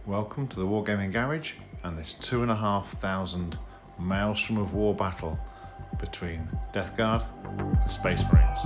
Welcome to the Wargaming Garage and this 2,500 Maelstrom of War battle between Death Guard and Space Marines.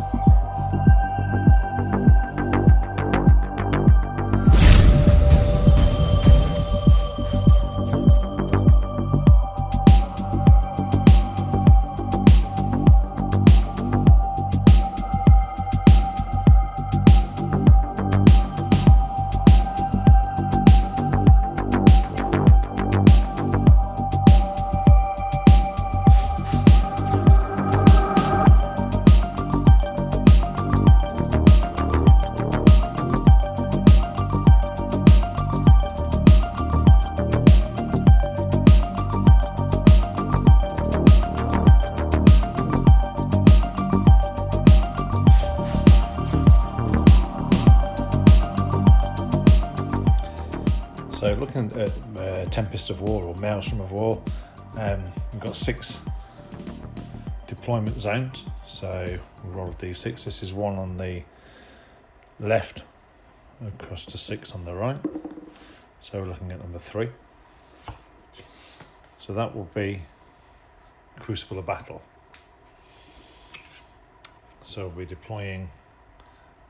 So looking at Tempest of War or Maelstrom of War, we've got 6 deployment zones. So we rolled D6. This is 1 on the left, across to 6 on the right. So we're looking at number 3. So that will be Crucible of Battle. So we'll be deploying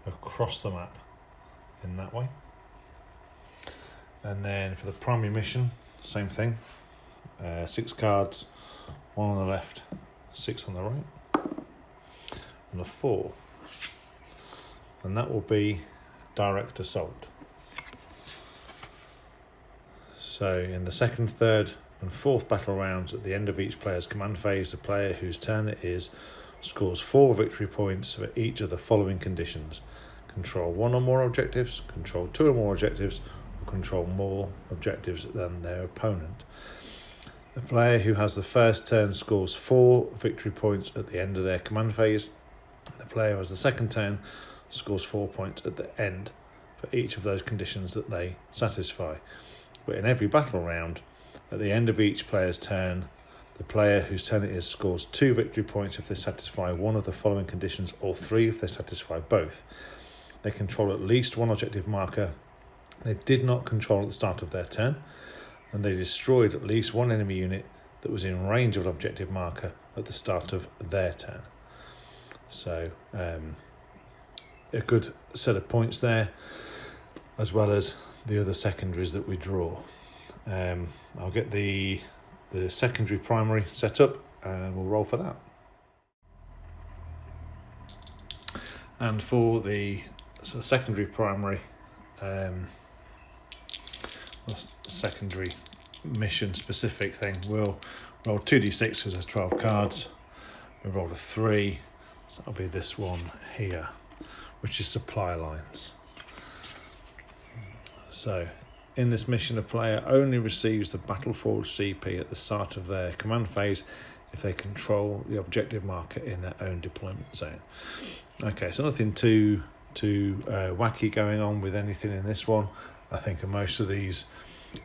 across the map in that way. And then for the primary mission, same thing. 6 cards, 1 on the left, 6 on the right, and a 4. And that will be direct assault. So in the second, third, and fourth battle rounds, at the end of each player's command phase, the player whose turn it is scores 4 victory points for each of the following conditions: control 1 or more objectives, control 2 or more objectives, control more objectives than their opponent. The player who has the first turn scores 4 victory points at the end of their command phase. The player who has the second turn scores 4 points at the end for each of those conditions that they satisfy. But in every battle round, at the end of each player's turn, the player whose turn it is scores 2 victory points if they satisfy one of the following conditions, or 3 if they satisfy both. They control at least 1 objective marker they did not control at the start of their turn, and they destroyed at least 1 enemy unit that was in range of an objective marker at the start of their turn. So a good set of points there, as well as the other secondaries that we draw. I'll get the secondary primary set up and we'll roll for that. And for the secondary primary, secondary mission specific thing, we'll roll 2d6 because there's 12 cards. We roll a 3, so that'll be this one here, which is supply lines. So in this mission, a player only receives the Battleforge CP at the start of their command phase if they control the objective marker in their own deployment zone. Okay, so nothing too wacky going on with anything in this one. I think most of these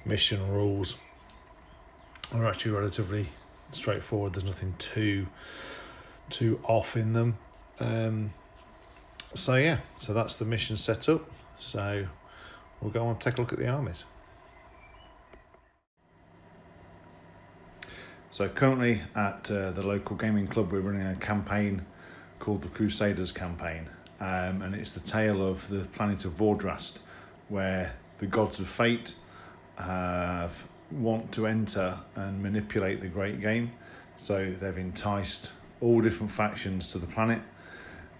mission rules are actually relatively straightforward. There's nothing too off in them. So that's the mission set up. So we'll go on and take a look at the armies. So currently at the local gaming club, we're running a campaign called the Crusaders campaign, and it's the tale of the planet of Vordrast, where the gods of fate want to enter and manipulate the great game. So they've enticed all different factions to the planet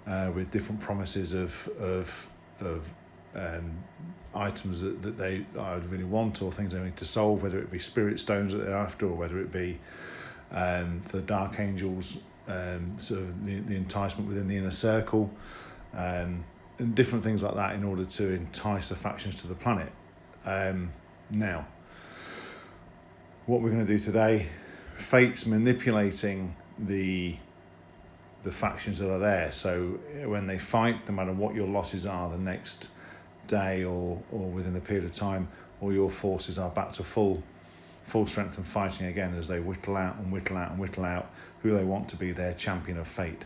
with different promises of items that they really want, or things they need to solve, whether it be spirit stones that they're after, or whether it be the Dark Angels, sort of the enticement within the inner circle, and different things like that in order to entice the factions to the planet. Now, what we're going to do today, fate's manipulating the factions that are there. So when they fight, no matter what your losses are the next day or within a period of time, all your forces are back to full strength and fighting again, as they whittle out who they want to be their champion of fate.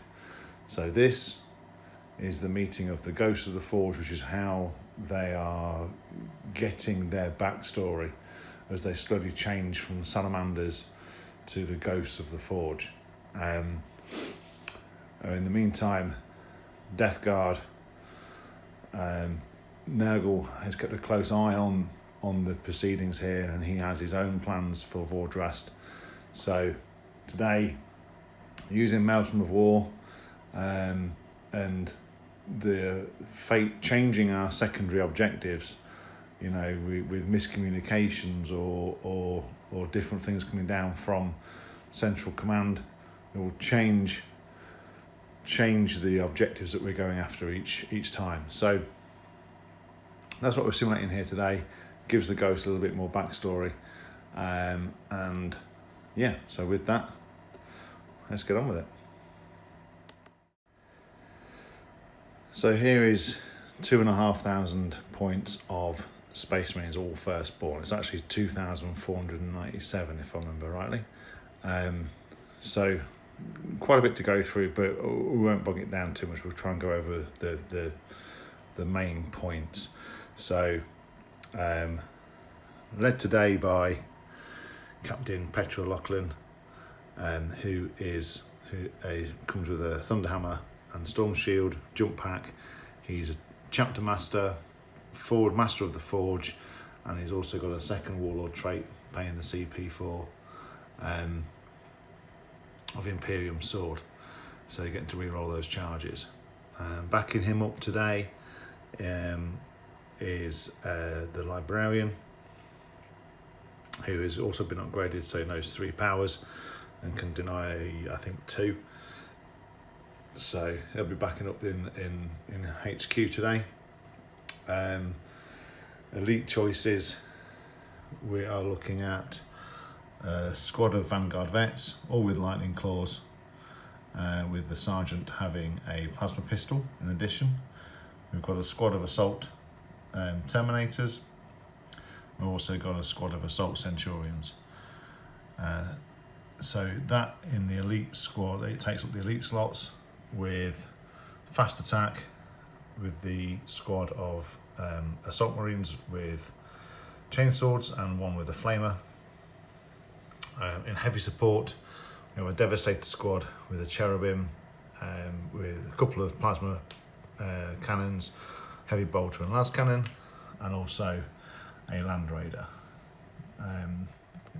So this is the meeting of the Ghosts of the Forge, which is how they are getting their backstory as they slowly change from salamanders to the ghosts of the Forge. In the meantime, Death Guard, Nurgle has kept a close eye on the proceedings here, and he has his own plans for Vordrast. So today, using Maelstrom of War and the fate changing our secondary objectives, you know, with miscommunications or different things coming down from central command, it will change the objectives that we're going after each time. So that's what we're simulating here today. Gives the ghost a little bit more backstory, and yeah. So with that, let's get on with it. So here is 2,500 points of Space Marines, all firstborn. It's actually 2,497 if I remember rightly. So quite a bit to go through, but we won't bog it down too much. We'll try and go over the main points. So led today by Captain Petra Lachlan, who comes with a Thunderhammer and Storm Shield, Jump Pack. He's a Chapter Master, Forward Master of the Forge, and he's also got a second Warlord trait, paying the CP for of Imperial Sword. So you're getting to reroll those charges. Backing him up today is the Librarian, who has also been upgraded, so he knows 3 powers and can deny, I think, 2. So he'll be backing up in HQ today. Elite choices, we are looking at a squad of Vanguard vets, all with lightning claws, with the sergeant having a plasma pistol in addition. We've got a squad of assault terminators. We've also got a squad of assault centurions. So that in the elite squad, it takes up the elite slots with fast attack, with the squad of assault marines with chainswords and one with a flamer. In heavy support, we have a devastator squad with a cherubim, with a couple of plasma cannons, heavy bolter and las cannon, and also a land raider.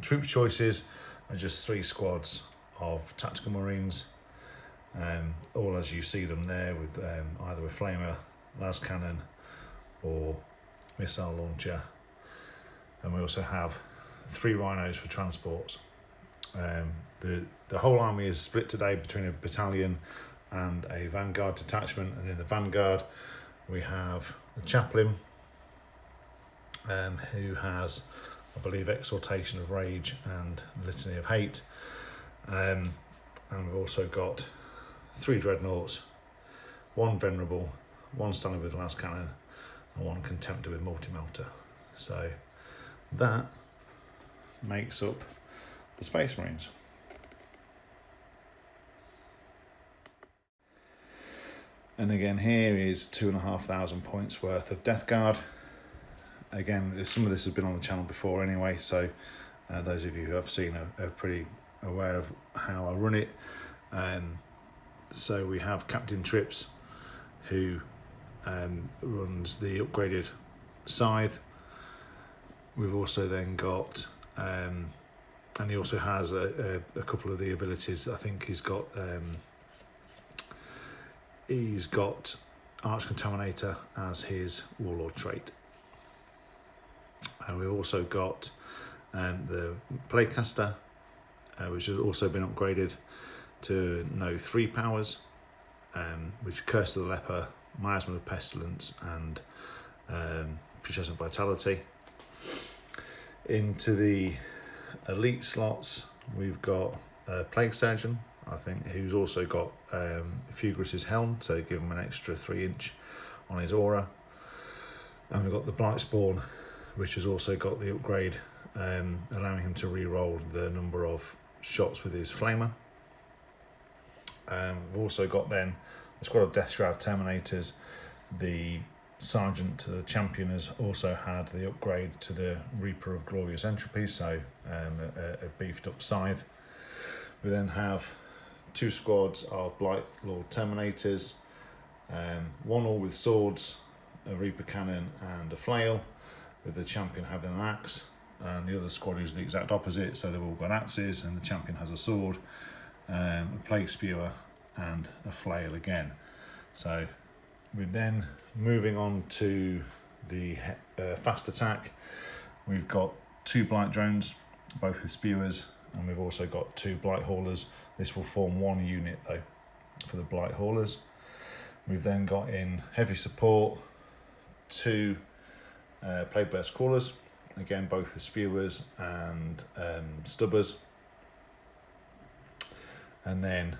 Troop choices are just 3 squads of tactical marines, all as you see them there, with either a flamer, las cannon, or missile launcher. And we also have 3 rhinos for transports. The whole army is split today between a battalion and a vanguard detachment, and in the vanguard we have the chaplain, who has, I believe, exhortation of rage and litany of hate, and we've also got 3 dreadnoughts, 1 venerable, 1 standard with las cannon, and 1 contemptor with multi-melter. So that makes up the Space Marines. And again, here is 2,500 points worth of Death Guard. Again, some of this has been on the channel before anyway, so those of you who have seen are pretty aware of how I run it. So we have Captain Trips, who runs the upgraded Scythe. We've also then got, and he also has a couple of the abilities. I think he's got Arch Contaminator as his Warlord trait. And we've also got the Plaguecaster, which has also been upgraded to know 3 powers, which Curse of the Leper, Miasma of Pestilence, and Putrescent Vitality. Into the elite slots, we've got a Plague Surgeon, I think, who's also got Fugris's Helm, so give him an extra 3-inch on his aura. And we've got the Blightspawn, which has also got the upgrade, allowing him to re-roll the number of shots with his flamer. We've also got then a squad of Death Shroud Terminators, the sergeant to the champion has also had the upgrade to the Reaper of Glorious Entropy, so a beefed up scythe. We then have 2 squads of Blight Lord Terminators, one all with swords, a Reaper cannon and a flail, with the champion having an axe, and the other squad is the exact opposite, so they've all got axes and the champion has a sword, a plague spewer and a flail again. So we're then moving on to the fast attack. We've got 2 blight drones, both with spewers, and we've also got 2 blight haulers. This will form 1 unit though for the blight haulers. We've then got in heavy support 2 plague burst crawlers, again both with spewers and stubbers. And then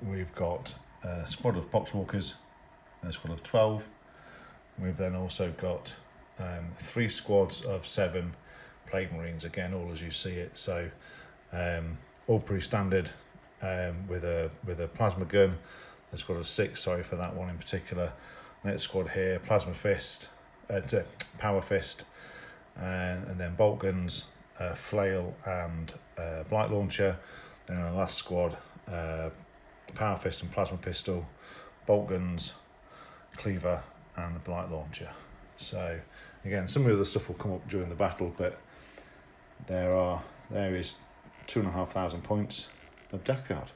we've got a squad of poxwalkers, a squad of 12. We've then also got 3 squads of 7 plague marines, again all as you see it, so all pretty standard, with a plasma gun, a squad of 6, sorry for that one in particular. Next squad here, plasma fist, power fist, and then bolt guns, flail and blight launcher. Then our last squad, power fist and plasma pistol, bolt guns, cleaver and a blight launcher. So again, some of the other stuff will come up during the battle, but there is 2,500 points of Death Guard.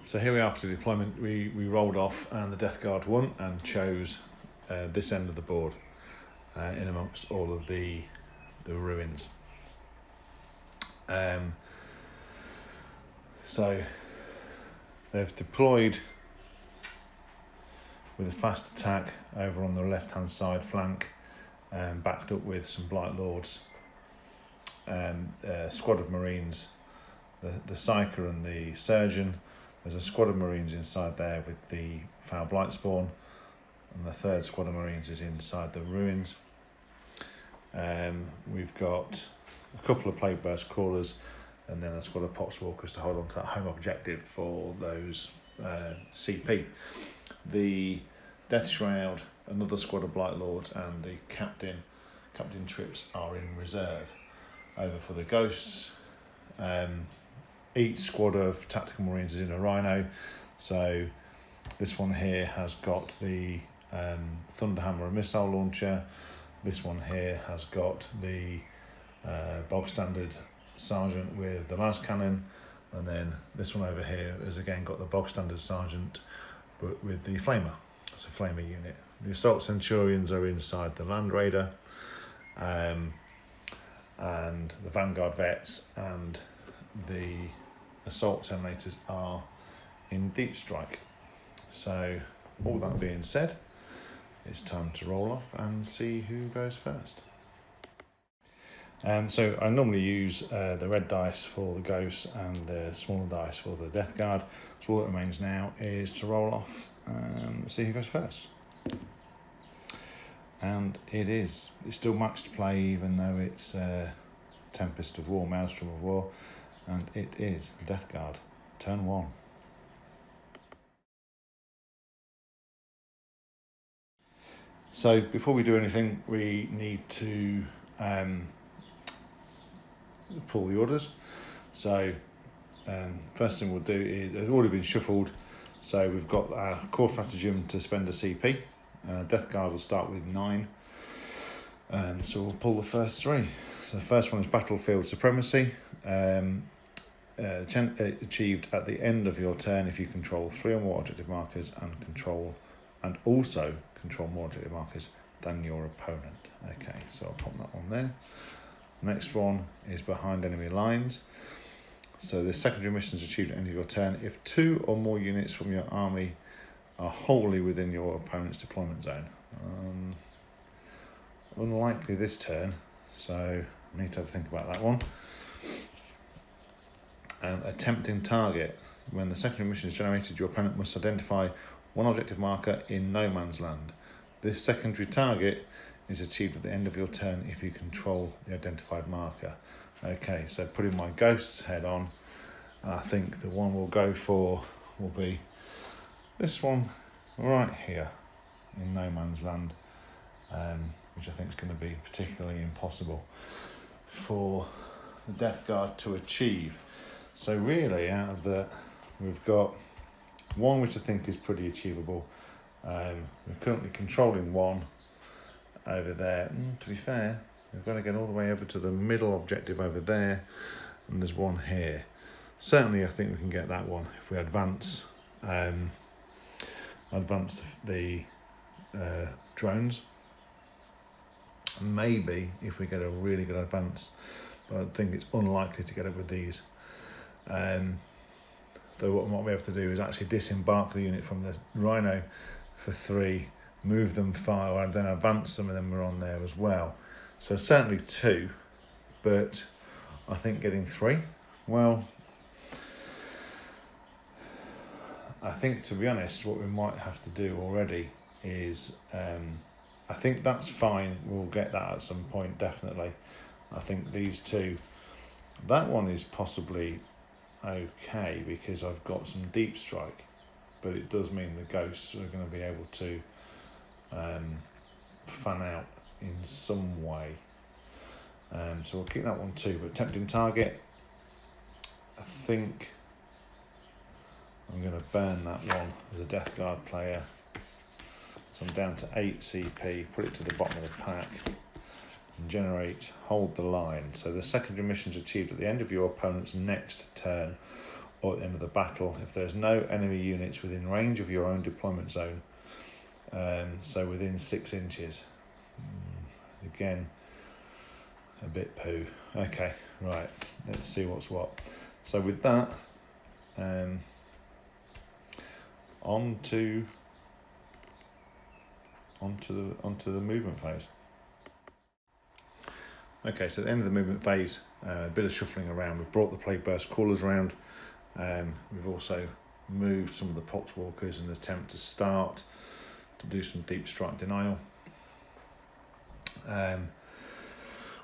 So here we are after the deployment. We rolled off and the Death Guard won and chose this end of the board in amongst all of the ruins. So they've deployed with a fast attack over on the left hand side flank, backed up with some Blight Lords, a squad of Marines, the Psyker and the Surgeon. There's a squad of Marines inside there with the Foul Blight Spawn, and the third squad of Marines is inside the ruins. We've got a couple of Plague Burst Crawlers, and then a squad of Poxwalkers to hold on to that home objective for those CP. The Death Shroud, another squad of Blight Lords, and the Captain Trips are in reserve. Over for the Ghosts, each squad of Tactical Marines is in a Rhino, so this one here has got the Thunderhammer and Missile Launcher. This one here has got the bog standard Sergeant with the las cannon, and then this one over here has again got the bog standard Sergeant but with the Flamer. It's a Flamer unit. The Assault Centurions are inside the Land Raider, and the Vanguard Vets and the Assault Terminators are in Deep Strike. So all that being said, it's time to roll off and see who goes first. So I normally use the red dice for the Ghosts and the smaller dice for the Death Guard. So all that remains now is to roll off and see who goes first. And it's still match to play, even though it's Tempest of War, Maelstrom of War, and it is Death Guard, turn 1. So before we do anything, we need to pull the orders. So first thing we'll do is, it's already been shuffled, so we've got our core stratagem to spend a CP. Death Guard will start with 9. So we'll pull the first 3. So the first one is Battlefield Supremacy. Achieved at the end of your turn if you control 3 or more objective markers and also control more objective markers than your opponent. Okay, so I'll pop that one there. Next one is Behind Enemy Lines. So the secondary mission is achieved at the end of your turn if 2 or more units from your army are wholly within your opponent's deployment zone. Unlikely this turn, so I need to have a think about that one. Attempting target. When the secondary mission is generated, your opponent must identify one objective marker in no man's land. This secondary target is achieved at the end of your turn if you control the identified marker. Okay, so putting my ghost's head on, I think the one we'll go for will be this one right here in no man's land, which I think is going to be particularly impossible for the Death Guard to achieve. So really, out of that, we've got one which I think is pretty achievable. We're currently controlling one over there. To be fair, we've got to get all the way over to the middle objective over there, and there's one here. Certainly, I think we can get that one if we advance the drones. Maybe if we get a really good advance, but I think it's unlikely to get it with these. Though what we might be able to do is actually disembark the unit from the Rhino for 3, move them far, and then advance them, and then we're on there as well. So certainly 2, but I think getting 3, well, I think, to be honest, what we might have to do already is, I think that's fine, we'll get that at some point, definitely. I think these 2, that one is possibly okay because I've got some deep strike, but it does mean the ghosts are going to be able to fan out in some way. So we'll keep that one too, but tempting target, I think I'm going to burn that one as a Death Guard player. So I'm down to 8 CP, put it to the bottom of the pack, and generate Hold the Line. So the secondary mission is achieved at the end of your opponent's next turn or at the end of the battle if there's no enemy units within range of your own deployment zone, so within 6 inches. Again, a bit poo. Okay, right, let's see what's what. So with that, onto the movement phase. Okay, so at the end of the movement phase, a bit of shuffling around. We've brought the Plague Burst crawlers around. We've also moved some of the Poxwalkers in an attempt to start to do some deep strike denial.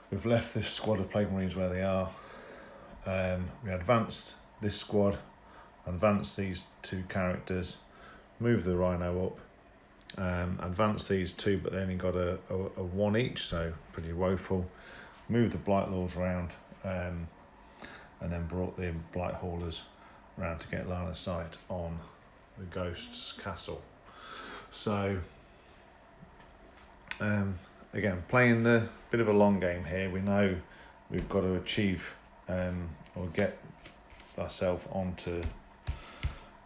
We've left this squad of Plague Marines where they are. We advanced this squad, advanced these 2 characters, moved the Rhino up, advanced these 2, but they only got a 1 each, so pretty woeful. Moved the Blight Lords around, and then brought the Blight Haulers around to get line of sight on the Ghost's castle. So, again, playing the bit of a long game here. We know we've got to achieve or get ourselves onto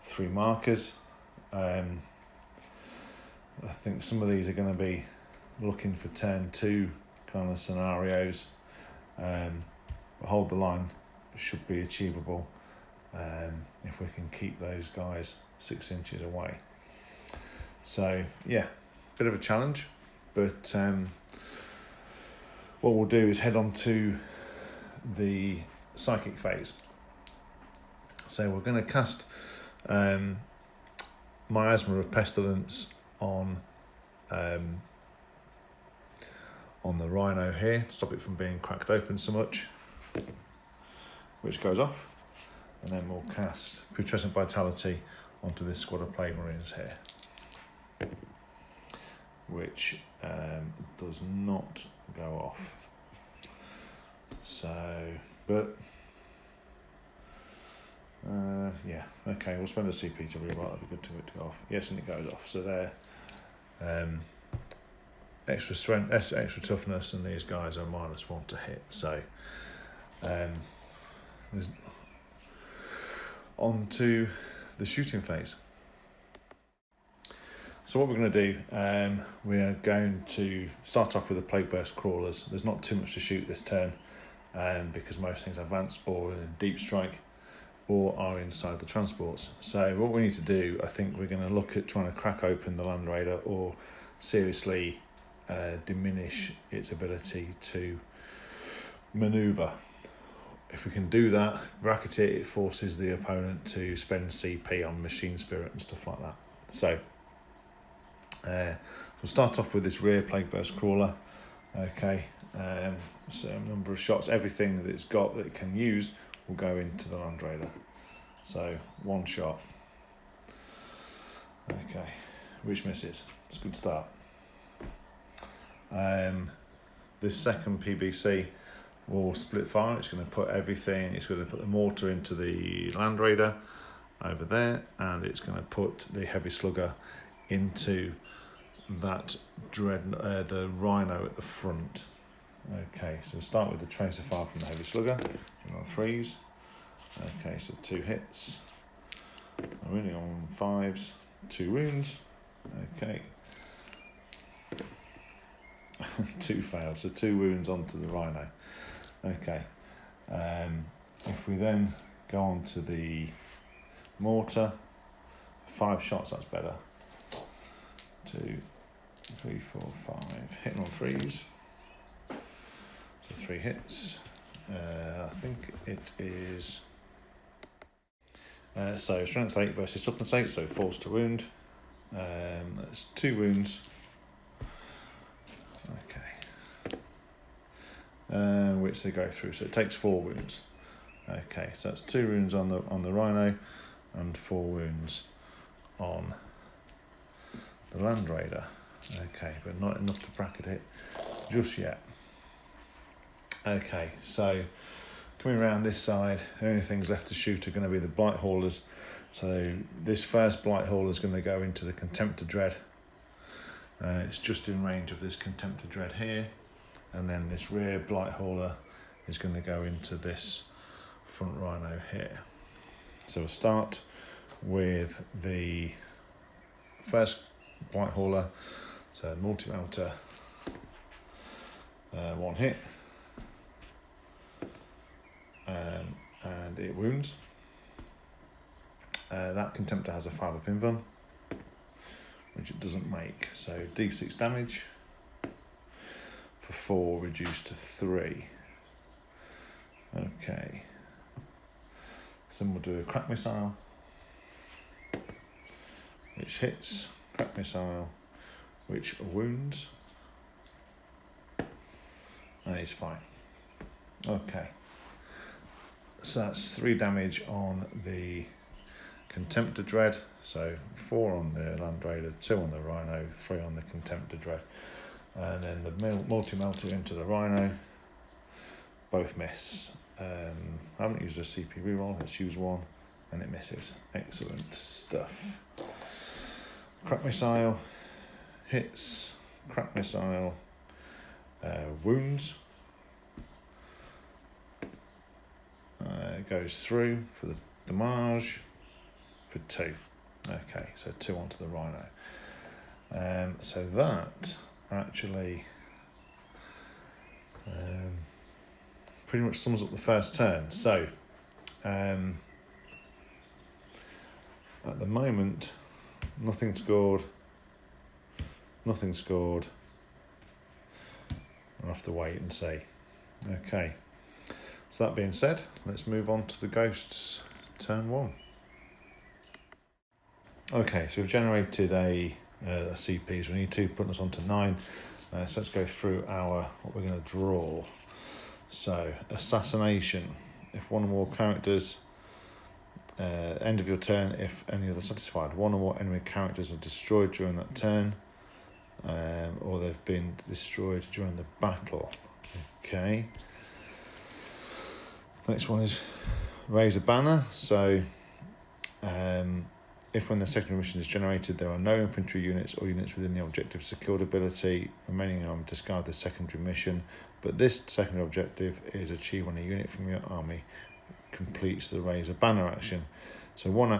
3 markers. I think some of these are going to be looking for turn 2 kind of scenarios. Hold the Line should be achievable if we can keep those guys 6 inches away. So yeah, bit of a challenge, but what we'll do is head on to the psychic phase. So we're going to cast Miasma of Pestilence on the Rhino here, stop it from being cracked open so much, which goes off, and then we'll cast Putrescent Vitality onto this squad of Plague Marines here, which does not go off. So, but yeah, okay, we'll spend a CP to rewrite. That'd be good to it to go off. Yes, and it goes off. So they're extra strength, extra toughness, and these guys are -1 to hit. So there's on to the shooting phase. So what we're going to do, we are going to start off with the Plague Burst Crawlers. There's not too much to shoot this turn, because most things advance or in deep strike or are inside the transports. So what we need to do, I think we're going to look at trying to crack open the Land Raider or seriously diminish its ability to manoeuvre. If we can do that, bracket it forces the opponent to spend CP on Machine Spirit and stuff like that. So we'll start off with this rear Plague Burst Crawler. Okay, so a number of shots, everything that it's got that it can use will go into the Land Raider. So 1 shot. Okay, which misses. It's a good start. This second PBC will split fire. It's going to put everything, it's going to put the mortar into the Land Raider over there, and it's going to put the heavy slugger into that the Rhino at the front. Okay, so we'll start with the tracer fire from the heavy slugger. On 3s. Okay, so 2 hits. I'm really on 5s, 2 wounds. Okay. 2 failed, so 2 wounds onto the Rhino. Okay. If we then go on to the mortar, 5 shots, that's better. 2, 3, 4, 5. Hitting on 3s. So 3 hits. I think it is. So strength 8 versus toughness 8, so force to wound. That's 2 wounds. Okay. Which they go through, so it takes 4 wounds. Okay, so that's 2 wounds on the Rhino, and 4 wounds on the Land Raider. Okay, but not enough to bracket it just yet. Okay, so coming around this side, the only things left to shoot are going to be the Blight Haulers. So this first Blight Hauler is going to go into the Contempt of Dread. It's just in range of this Contempt of Dread here, and then this rear Blight Hauler is going to go into this front Rhino here. So we'll start with the first Blight Hauler. So multi-melter, 1 hit. And it wounds. That Contemptor has a 5-up invuln, which it doesn't make. So D6 damage for 4 reduced to 3. Okay. So we'll do a crack missile, which hits, crack missile, which wounds, and he's fine. Okay. So that's 3 damage on the Contempt of Dread. So 4 on the Land Raider, 2 on the Rhino, 3 on the Contempt of Dread. And then the multi-melter into the Rhino. Both miss. I haven't used a CP reroll, let's use 1, and it misses. Excellent stuff. Crack missile, hits, crack missile, wounds. It goes through for the damage for 2. Okay, so 2 onto the Rhino. So that actually pretty much sums up the first turn. So at the moment, nothing scored. I'll have to wait and see. Okay. So that being said, let's move on to the Ghosts turn 1. Okay, so we've generated a CP, so we need 2 putting us on to 9. So let's go through what we're going to draw. So, Assassination. If one or more characters, end of your turn, if any other satisfied, 1 or more enemy characters are destroyed during that turn, or they've been destroyed during the battle. Okay. Next one is raise a banner. So if when the secondary mission is generated there are no infantry units or units within the objective secured ability remaining on, discard the secondary mission, but this secondary objective is achieved when a unit from your army completes the raise a banner action. So one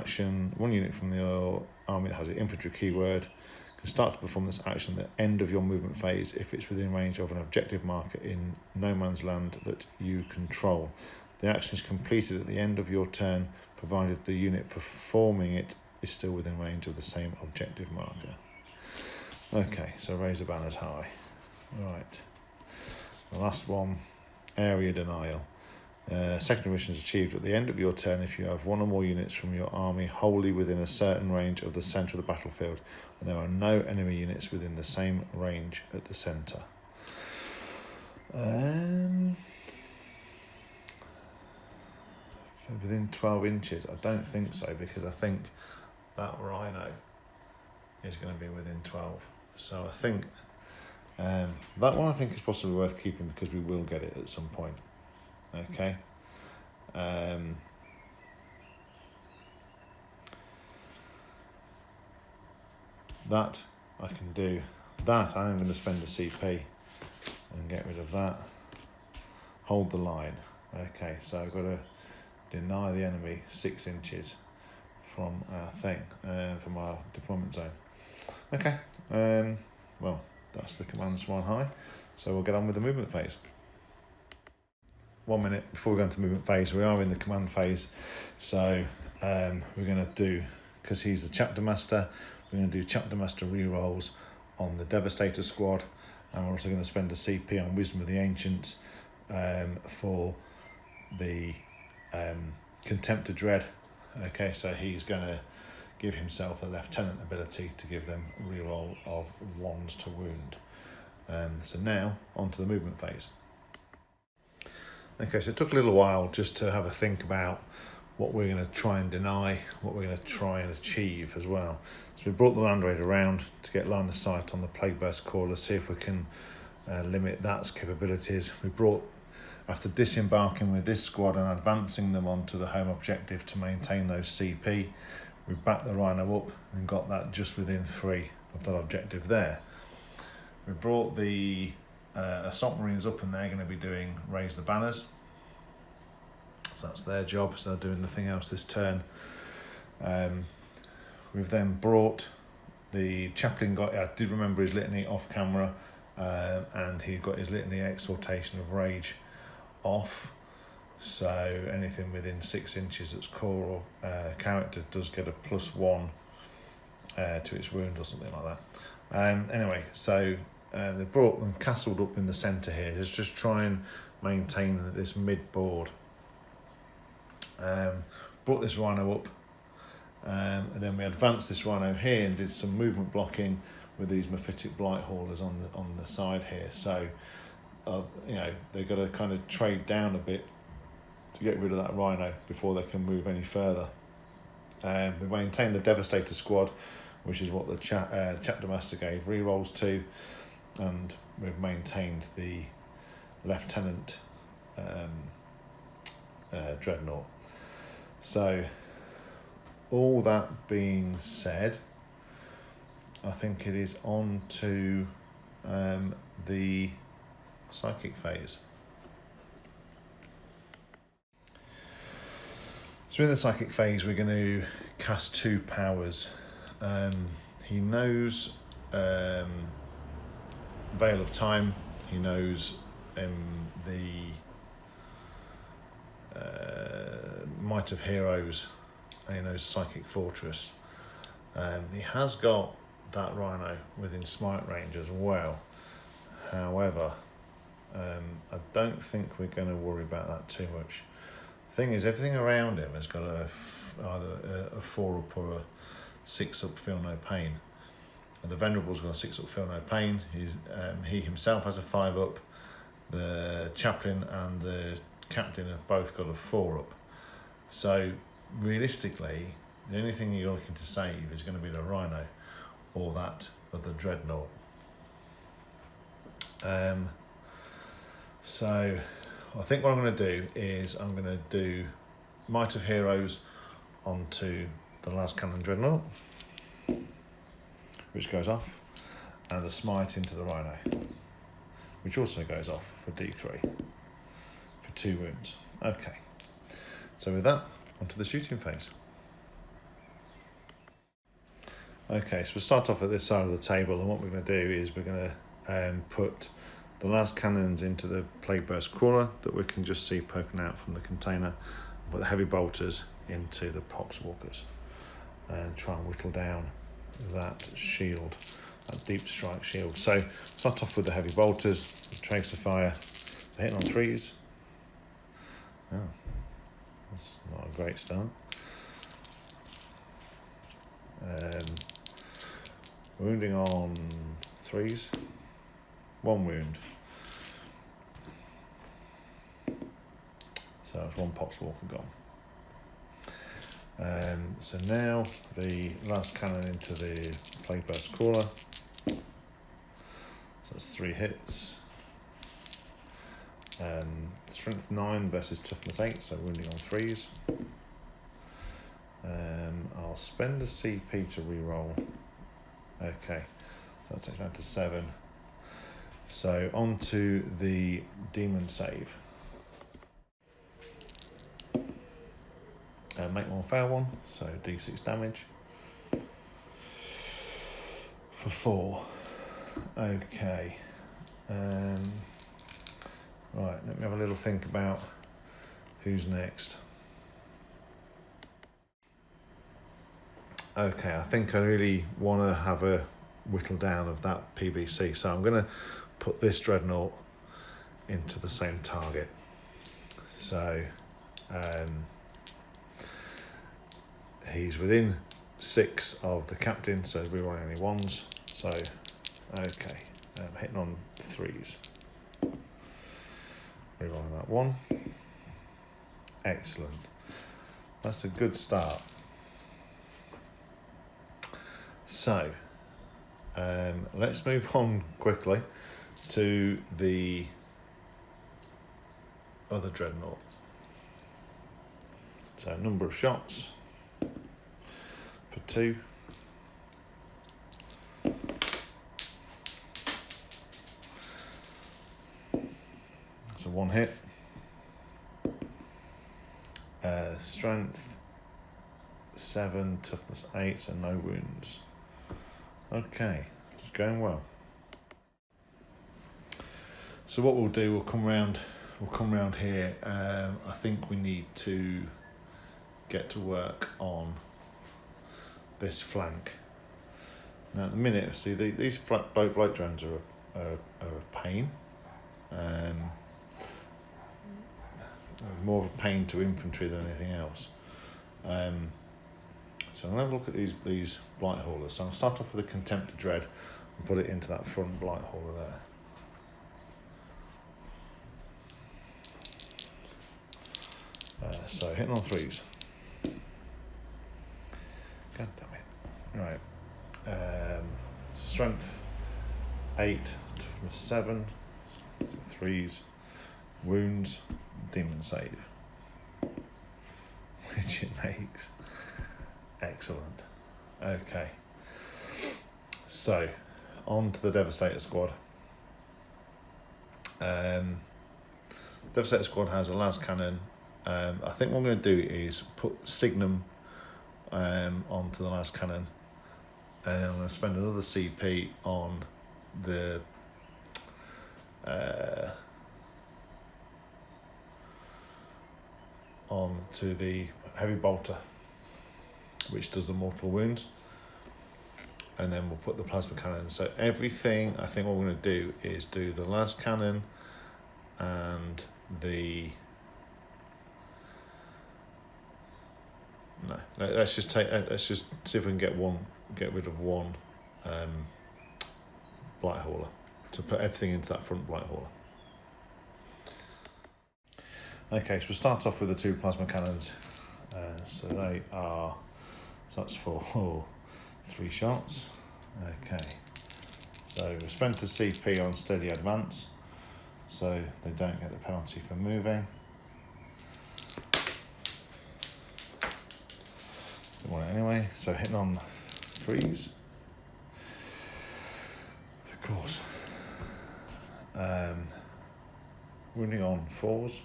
unit from your army that has an infantry keyword can start to perform this action at the end of your movement phase if it's within range of an objective marker in no man's land that you control. The action is completed at the end of your turn, provided the unit performing it is still within range of the same objective marker. Okay, so raise the banners high. Right. The last one, area denial. Secondary mission is achieved at the end of your turn if you have one or more units from your army wholly within a certain range of the centre of the battlefield, and there are no enemy units within the same range at the centre. Within 12 inches, I don't think so, because I think that rhino is going to be within 12. So I think that one I think is possibly worth keeping because we will get it at some point. Okay. That I can do. That I'm going to spend a CP and get rid of that. Hold the line. Okay, so I've got to deny the enemy 6 inches from our thing, from our deployment zone. Okay, well, that's the commands one high. So we'll get on with the movement phase. 1 minute before we go into movement phase, we are in the command phase. So we're going to do, because he's the chapter master, we're going to do chapter master rerolls on the Devastator squad, and we're also going to spend a CP on Wisdom of the Ancients for the Contempt of Dread. Okay, so he's going to give himself a lieutenant ability to give them a reroll of 1s to wound. So now on to the movement phase. Okay, so it took a little while just to have a think about what we're going to try and deny, what we're going to try and achieve as well. So we brought the Land Raider around to get line of sight on the Plague Burst Caller, see if we can limit that's capabilities. We brought, after disembarking with this squad and advancing them onto the home objective to maintain those CP, we backed the Rhino up and got that just within 3 of that objective there. We brought the Assault Marines up and they're going to be doing raise the banners. So that's their job, so they're doing nothing else this turn. We've then brought the chaplain, I did remember his litany off camera, and he got his litany exhortation of rage off. So anything within 6 inches that's core or character does get a +1 to its wound or something like that. Anyway, so they brought them castled up in the centre here. Let's just try and maintain this mid-board. Brought this rhino up, and then we advanced this rhino here and did some movement blocking with these Mephitic Blight Haulers on the side here. So they've got to kind of trade down a bit to get rid of that rhino before they can move any further. We maintained the Devastator squad, which is what the chapter master gave rerolls to, and we've maintained the lieutenant dreadnought. So all that being said, I think it is on to the psychic phase. So in the psychic phase, we're going to cast 2 powers. He knows Veil of Time. He knows the Might of Heroes, and he knows Psychic Fortress. He has got that rhino within smite range as well. However, I don't think we're going to worry about that too much. Thing is, everything around him has got either a 4-up or a 6-up Feel No Pain. And the Venerable's got a 6-up Feel No Pain. He himself has a 5-up. The Chaplain and the Captain have both got a 4-up. So realistically, the only thing you're looking to save is going to be the Rhino or that of the Dreadnought. So I think what I'm going to do is I'm going to do Might of Heroes onto the last cannon dreadnought, which goes off, and the smite into the rhino, which also goes off for D3 for 2 wounds. Okay, so with that, onto the shooting phase. Okay, so we'll start off at this side of the table, and what we're going to do is we're going to put the last cannons into the plague burst crawler that we can just see poking out from the container, put the heavy bolters into the pox walkers, and try and whittle down that shield, that deep strike shield. So start off with the heavy bolters, tracer fire, hitting on 3s. Oh, that's not a great start. Wounding on 3s, 1 wound. So that's 1 poxwalker gone. So now the last cannon into the plague burst crawler. So that's 3 hits. Strength 9 versus toughness 8, so wounding on 3s. I'll spend a CP to reroll. Okay, so that takes me down to 7. So on to the demon save. Make 1 fail 1, so D6 damage for 4. Okay. Right, let me have a little think about who's next. Okay, I think I really want to have a whittle down of that PBC, so I'm going to put this dreadnought into the same target. So he's within 6 of the captain, so we're rolling only 1s. So okay, hitting on 3s. Rerolling that 1. Excellent. That's a good start. So let's move on quickly to the other dreadnought. So number of shots for 2. So 1 hit. Strength 7, toughness 8, and no wounds. Okay, it's going well. So what we'll do, we'll come round here. I think we need to get to work on this flank. Now at the minute, see these bloke drones are a pain. More of a pain to infantry than anything else. So I'm going to have a look at these blight haulers. So I'll start off with a contempt of dread and put it into that front blight hauler there. So hitting on 3s. God damn it. Right. Strength 8, toughness 7, so 3s, wounds, demon save, which it makes. Excellent. Okay. So, on to the Devastator squad. Devastator squad has a las cannon. I think what I'm going to do is put Signum onto the las cannon, and I'm going to spend another CP on the onto the heavy bolter, which does the mortal wounds, and then we'll put the plasma cannon. So everything, I think what we're going to do is do the las cannon and the let's just see if we can get rid of one blight hauler, to put everything into that front blight hauler. Okay, so we'll start off with the 2 plasma cannons. So they are, so that's for 3 shots. Okay, So we've spent a CP on steady advance, so they don't get the penalty for moving. They want it anyway, so hitting on 3s. Of course. Wounding on 4s.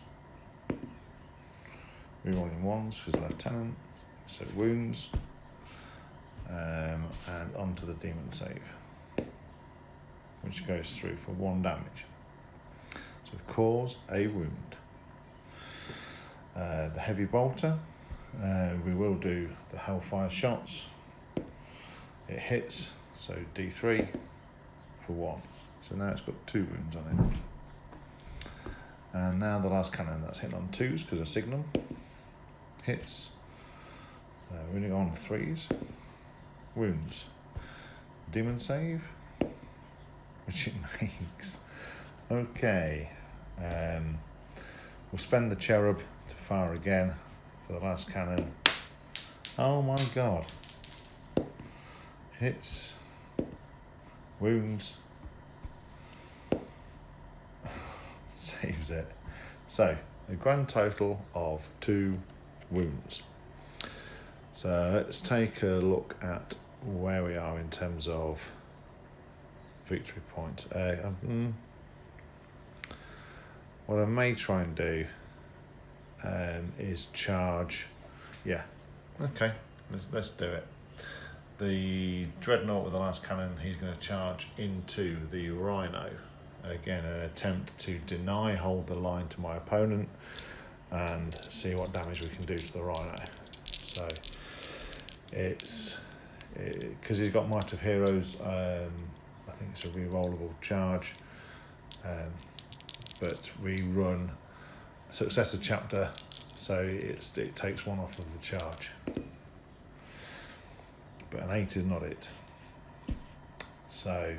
Rerolling 1s because lieutenant, so wounds. And onto the demon save, which goes through for 1 damage. So we've caused a wound. The heavy bolter, we will do the hellfire shots. It hits, so D3 for 1. So now it's got 2 wounds on it. And now the last cannon, that's hitting on 2s because of signal. Hits. Wounding on 3s. Wounds. Demon save, which it makes. Okay. We'll spend the cherub to fire again for the last cannon. Oh my god. Hits. Wounds. Saves it. So, a grand total of 2 wounds. So let's take a look at where we are in terms of victory points. What I may try and do is charge. Yeah, okay, let's do it. The Dreadnought with the last cannon, he's going to charge into the Rhino. Again, an attempt to hold the line to my opponent and see what damage we can do to the Rhino. So it's because he's got Might of Heroes. I think it's a re-rollable charge, but we run successor chapter, so it takes 1 off of the charge. But an 8 is not it. So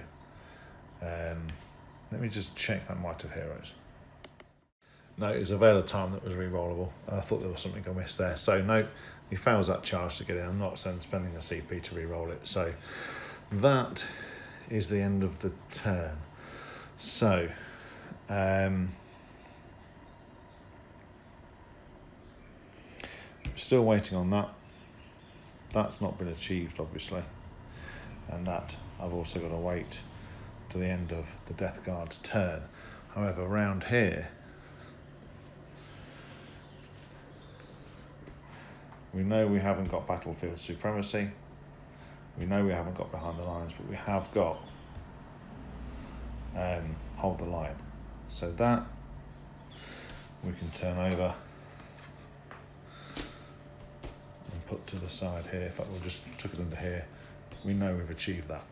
let me just check that Might of Heroes. No, it was a Veil of Time that was re-rollable. I thought there was something I missed there. So no, he fails that charge to get in. I'm not spending a CP to re-roll it. So that is the end of the turn. So still waiting on that. That's not been achieved, obviously. And that I've also got to wait to the end of the Death Guard's turn. However, around here, we know we haven't got battlefield supremacy. We know we haven't got behind the lines, but we have got hold the line. So that we can turn over and put to the side here. In fact, we'll just tuck it under here. We know we've achieved that.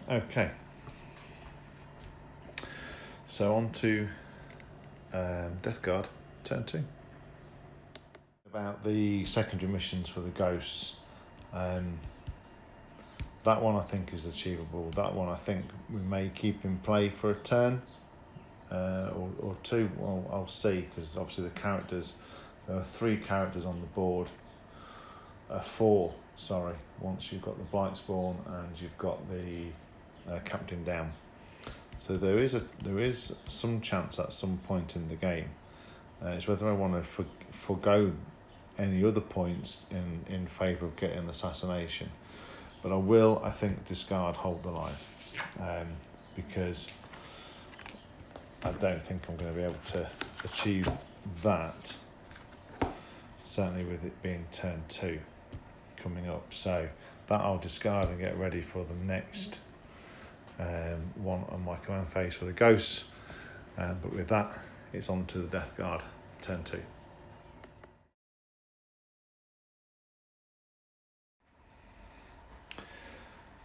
Okay. So on to Death Guard, turn 2. About the secondary missions for the ghosts. That one I think is achievable. That one I think we may keep in play for a turn or 2. Well, I'll see, because obviously the characters, there are 3 characters on the board. 4, sorry, once you've got the Blightspawn and you've got the Captain down. So there is some chance at some point in the game. It's whether I want to forgo any other points in favour of getting assassination. But I will, I think, discard hold the line, because I don't think I'm going to be able to achieve that, certainly with it being turn 2 coming up. So that I'll discard and get ready for the next one on my command phase for the ghosts. But with that, it's on to the Death Guard, turn 2.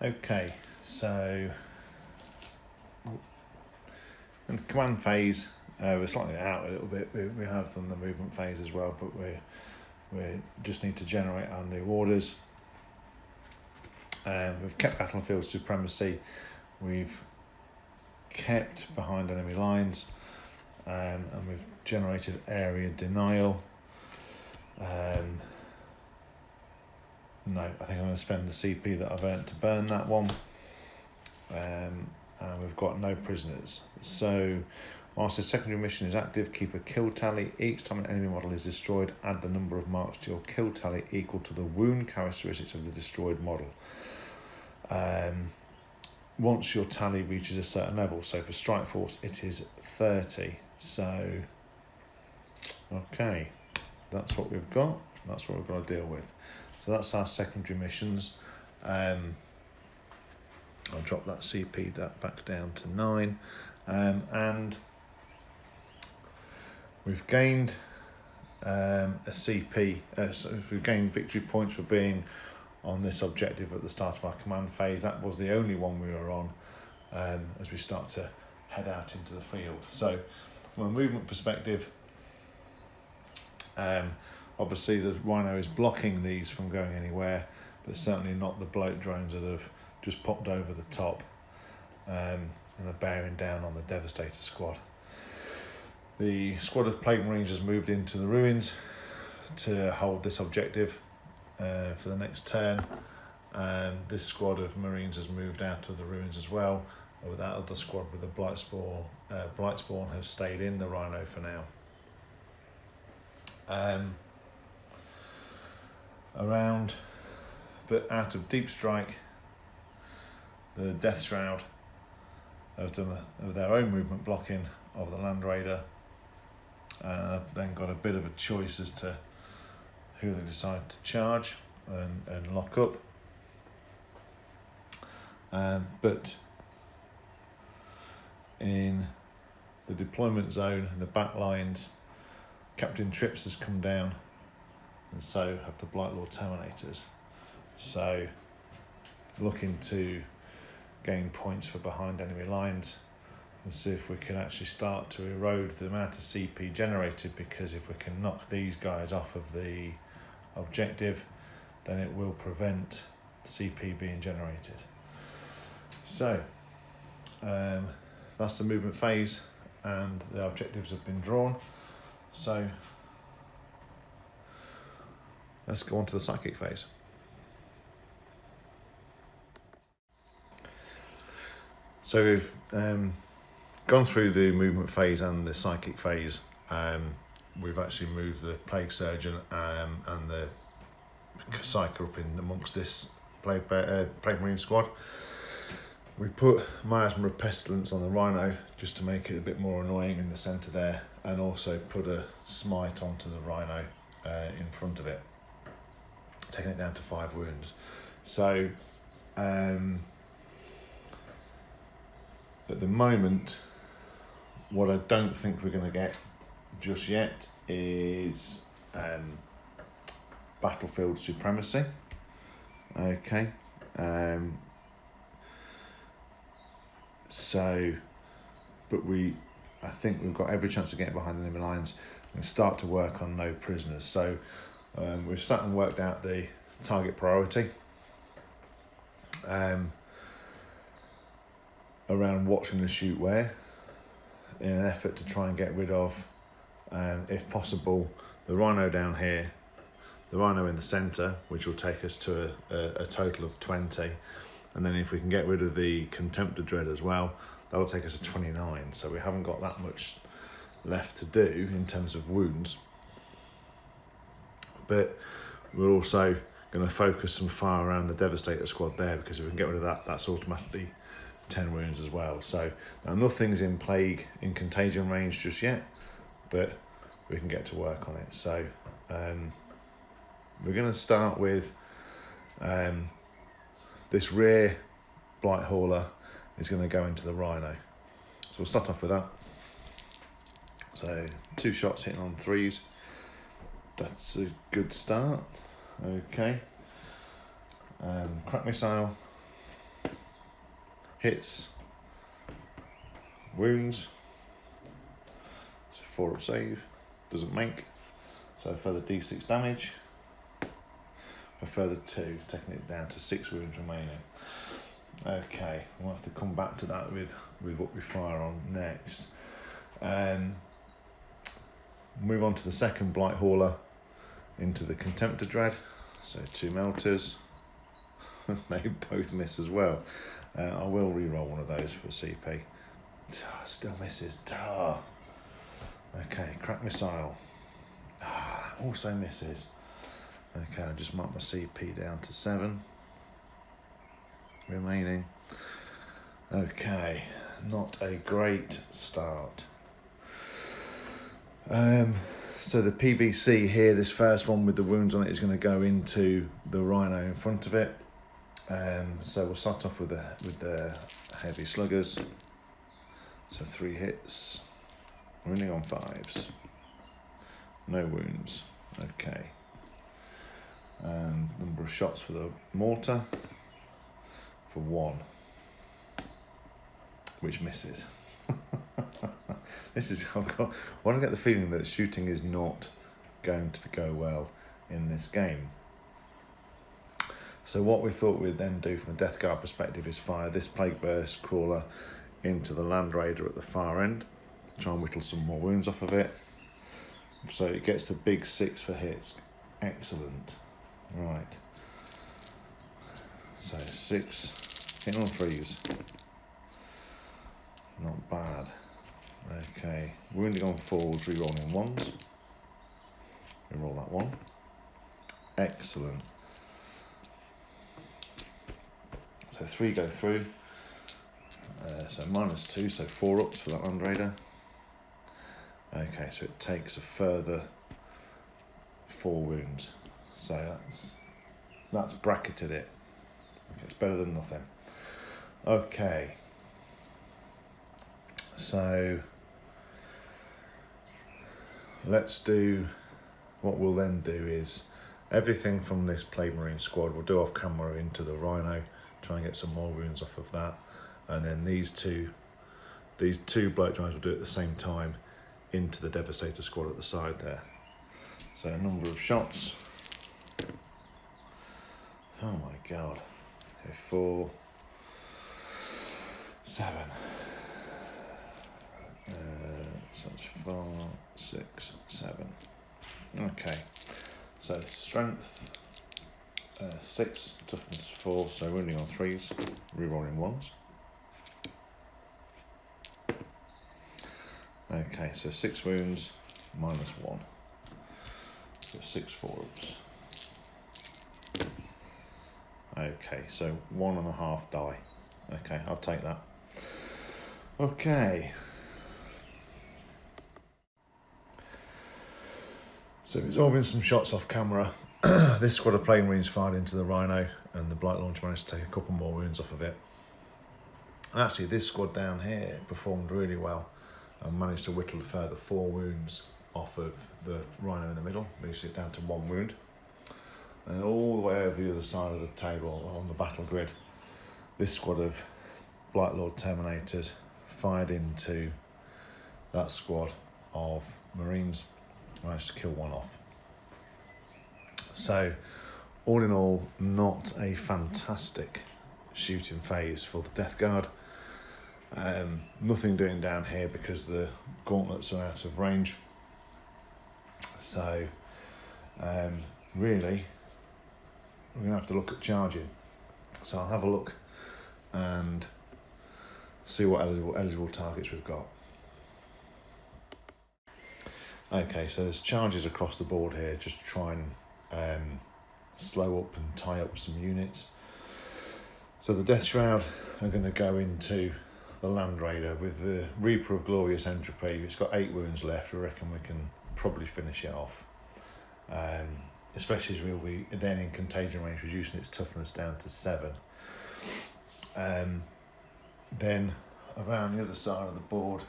Okay, so in the command phase, we're slightly out a little bit. We have done the movement phase as well, but we just need to generate our new orders. We've kept battlefield supremacy. We've kept behind enemy lines, and we've generated area denial. No, I think I'm going to spend the CP that I've earned to burn that one. And we've got no prisoners. So, whilst the secondary mission is active, keep a kill tally. Each time an enemy model is destroyed, add the number of marks to your kill tally equal to the wound characteristics of the destroyed model. Once your tally reaches a certain level, so for Strike Force it is 30. So, okay, that's what we've got. That's what we've got to deal with. So that's our secondary missions. I'll drop that CP back down to 9. And we've gained a CP, so we've gained victory points for being on this objective at the start of our command phase. That was the only one we were on as we start to head out into the field. So from a movement perspective, obviously the Rhino is blocking these from going anywhere, but certainly not the bloat drones that have just popped over the top and are bearing down on the Devastator squad. The squad of Plague Marines has moved into the ruins to hold this objective for the next turn, and this squad of Marines has moved out of the ruins as well. But that other squad with the Blightspawn have stayed in the Rhino for now. But out of Deep Strike, the Death Shroud have done their own movement blocking of the Land Raider. I've then got a bit of a choice as to who they decide to charge and lock up. But in the deployment zone, in the back lines, Captain Trips has come down, and so have the Blightlord Terminators. So looking to gain points for behind enemy lines and see if we can actually start to erode the amount of CP generated, because if we can knock these guys off of the objective, then it will prevent CP being generated. So that's the movement phase, and the objectives have been drawn. So let's go on to the psychic phase. So we've gone through the movement phase and the psychic phase. We've actually moved the Plague Surgeon and the Psyker up in amongst this Plague Marine squad. We put Miasma of Pestilence on the Rhino just to make it a bit more annoying in the centre there, and also put a Smite onto the Rhino in front of it, taking it down to 5 wounds. So at the moment, what I don't think we're going to get just yet is battlefield supremacy. Okay. But I think we've got every chance of getting behind the enemy lines and start to work on no prisoners. So we've sat and worked out the target priority around watching the shoot where, in an effort to try and get rid of, if possible, the Rhino down here, the Rhino in the centre, which will take us to a total of 20, and then if we can get rid of the Contempt of Dread as well, that'll take us to 29. So we haven't got that much left to do in terms of wounds, but we're also going to focus some fire around the Devastator squad there, because if we can get rid of that, that's automatically 10 wounds as well. So now nothing's in plague in contagion range just yet, but we can get to work on it. So we're going to start with this rear Blight Hauler is going to go into the Rhino. So we'll start off with that. So 2 shots hitting on 3s. That's a good start. Okay. Crack missile. Hits. Wounds. So 4 up save. Doesn't make. So a further D6 damage. A further 2, taking it down to 6 wounds remaining. Okay, we'll have to come back to that with what we fire on next. Move on to the second Blight Hauler into the Contempt of Dread. So 2 melters. They both miss as well. I will re-roll one of those for CP. Still misses. Okay, crack missile. Also misses. Okay, I'll just mark my CP down to 7 remaining. Okay, not a great start. So the PBC here, this first one with the wounds on it, is going to go into the rhino in front of it. So we'll start off with the heavy sluggers. So 3 hits, wounding on 5s, no wounds. Okay. And number of shots for the mortar for 1, which misses. This is, I get the feeling that shooting is not going to go well in this game. So what we thought we'd then do from a Death Guard perspective is fire this Plague Burst Crawler into the Land Raider at the far end, try and whittle some more wounds off of it. So it gets the big 6 for hits. Excellent. Right. So 6, hitting on 3s. Not bad. Okay, wounding on 4s, rerolling 1s. Reroll that 1. Excellent. So 3 go through. So -2, so 4 ups for that Land Raider. Okay, so it takes a further 4 wounds. So that's bracketed it. Okay, it's better than nothing. Okay. So let's do, what we'll then do is everything from this Plague Marine squad we'll do off camera into the Rhino, try and get some more wounds off of that, and then these two bloke giants will do it at the same time into the Devastator squad at the side there. So a number of shots. Oh my god. Okay, 4, 7. So it's 4, 6, 7. Okay. So strength 6, toughness 4, so wounding on 3s, rerolling 1s. Okay, so 6 wounds, -1. So 6 4-ups. Okay, so 1.5 die. Okay, I'll take that. Okay. So resolving some shots off camera. This squad of Plague Marines fired into the Rhino, and the Blight Launch managed to take a couple more wounds off of it. Actually, this squad down here performed really well and managed to whittle a further 4 wounds off of the Rhino in the middle, reduced it down to 1 wound. And all the way over the other side of the table on the battle grid, this squad of Blight Lord Terminators fired into that squad of Marines, managed to kill 1 off. So, all in all, not a fantastic shooting phase for the Death Guard. Nothing doing down here because the gauntlets are out of range. So, really, we're going to have to look at charging. So I'll have a look and see what eligible targets we've got. Okay, so there's charges across the board here, just to try and slow up and tie up some units. So the Death Shroud are going to go into the Land Raider with the Reaper of Glorious Entropy. It's got 8 wounds left. We reckon we can probably finish it off. Especially as we'll be then in contagion range, reducing its toughness down to 7. Then around the other side of the board,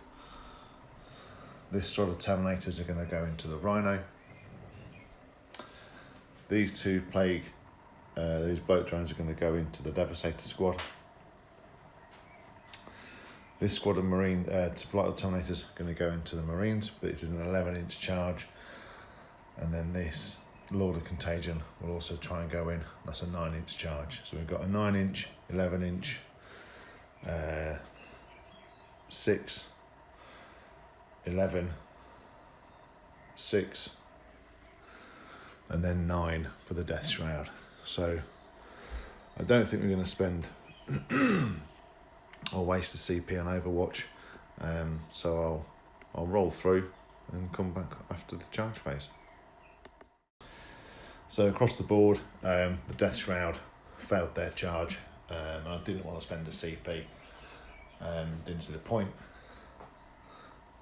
this sort of Terminators are going to go into the Rhino. These 2 Plague, these Bloat Drones are going to go into the Devastator squad. This squad of Marine Terminators are going to go into the Marines, but it's an 11-inch charge. And then this Lord of Contagion will also try and go in. That's a 9-inch charge. So we've got a 9-inch, 11-inch, 6, 11, 6, and then 9 for the Death Shroud. So I don't think we're going to spend or waste the CP on Overwatch. So I'll roll through and come back after the charge phase. So across the board, the Death Shroud failed their charge, and I didn't want to spend a CP. Didn't see the point.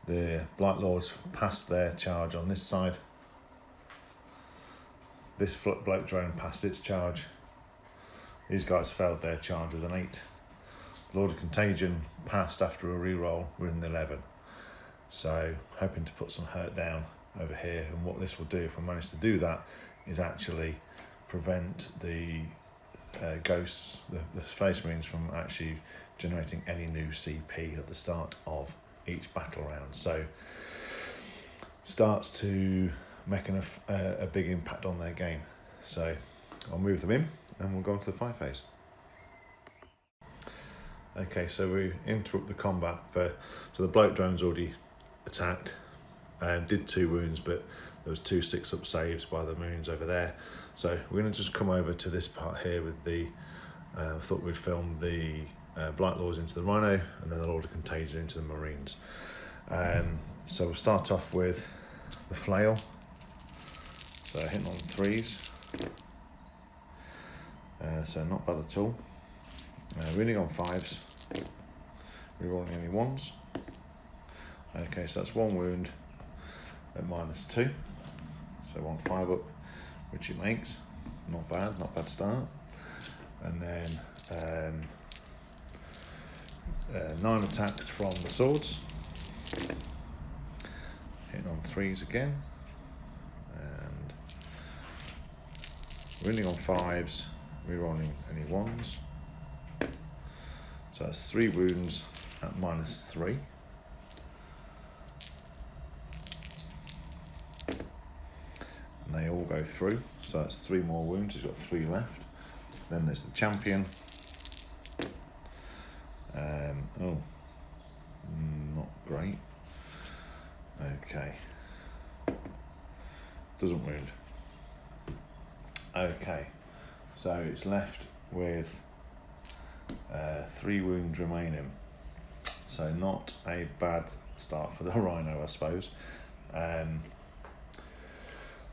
The Blight Lords passed their charge on this side. This bloke drone passed its charge. These guys failed their charge with an 8. The Lord of Contagion passed after a reroll with an 11. So hoping to put some hurt down over here, and what this will do, if we manage to do that, is actually prevent the ghosts, the Space Marines, from actually generating any new CP at the start of each battle round. So starts to make a big impact on their game. So I'll move them in and we'll go on to the 5 phase. Okay, so we interrupt the combat. So the bloke drone's already attacked, did 2 wounds, but there was 2 6-up saves by the Marines over there. So we're going to just come over to this part here with the, thought we'd film the Blight Lords into the Rhino, and then the Lord of Contagion into the Marines. So we'll start off with the Flail. So hitting on 3s. So not bad at all. Winning on 5s. Rerolling any 1s. Okay, so that's 1 wound at -2. So 1 5 up, which it makes. Not bad start. And then 9 attacks from the swords. Hitting on 3s again. And winning on 5s, rerolling any 1s. So that's 3 wounds at -3. And they all go through. So that's 3 more wounds. He's got 3 left. Then there's the champion. Not great. Okay. Doesn't wound. Okay. So it's left with 3 wounds remaining. So not a bad start for the Rhino, I suppose.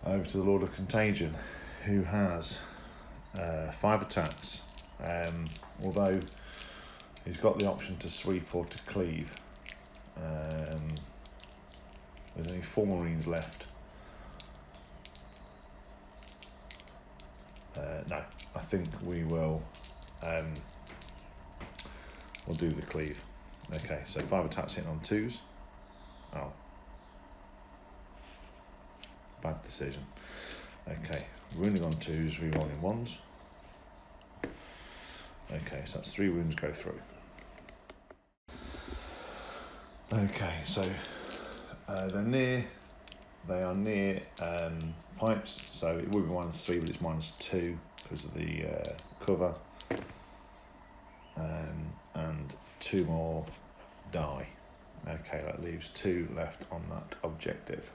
Over to the Lord of Contagion, who has 5 attacks. Although he's got the option to sweep or to cleave. There's only 4 Marines left. No, I think we will. We'll do the cleave. Okay, so 5 attacks hitting on 2s. Oh. Bad decision. Okay, wounding on 2s, rerolling 1s. Okay, so that's 3 wounds go through. Okay, so they are near pipes, so it would be -3, but it's -2 because of the cover. And 2 more die. Okay, that leaves 2 left on that objective.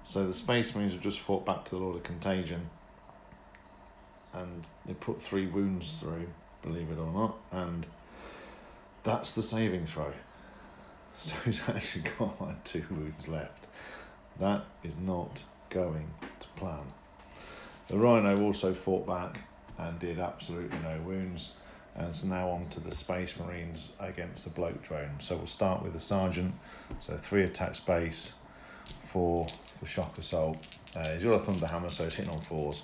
So the Space Marines have just fought back to the Lord of Contagion, and they put 3 wounds through, believe it or not, and that's the saving throw. So he's actually got like 2 wounds left. That is not going to plan. The Rhino also fought back and did absolutely no wounds, and so now on to the Space Marines against the bloke drone. So we'll start with the Sergeant. So 3 attacks base, 4 for shock assault. He's got a Thunder Hammer, so he's hitting on 4s.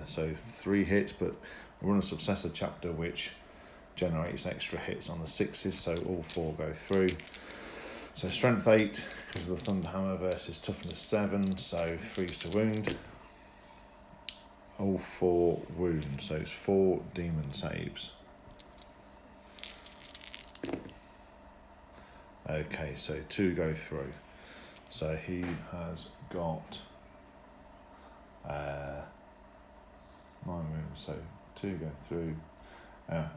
So 3 hits, but we're on a successor chapter which generates extra hits on the 6s, so all 4 go through. So strength 8 because of the Thunder Hammer versus toughness 7, so 3s to wound. All 4 wounds, so it's 4 demon saves. Okay, so 2 go through. So he has got 9 wounds, so 2 go through.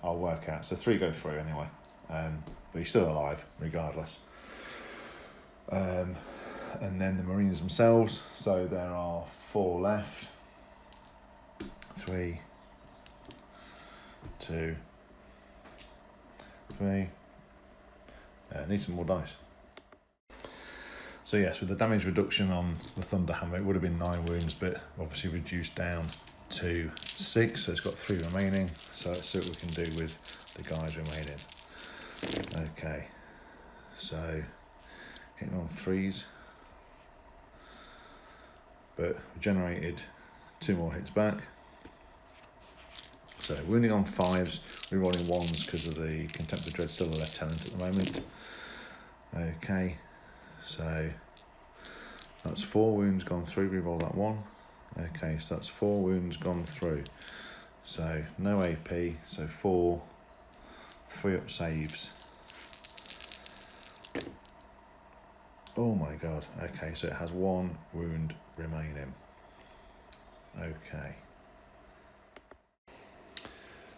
I'll work out. So 3 go through anyway, but he's still alive regardless. And then the Marines themselves, so there are 4 left. 3, 2, 3. Need some more dice. So yes, with the damage reduction on the Thunderhammer, it would have been 9 wounds, but obviously reduced down to 6, so it's got 3 remaining. So let's see what we can do with the guys remaining. Okay, so hitting on 3s, but we generated 2 more hits back. So wounding on 5s, rerolling 1s because of the Contempt of Dread, still a lieutenant at the moment. Okay, so that's 4 wounds gone through, reroll that 1. Okay, so that's 4 wounds gone through. So no AP, so 4, 3 up saves. Oh my god, okay, so it has 1 wound remaining. Okay.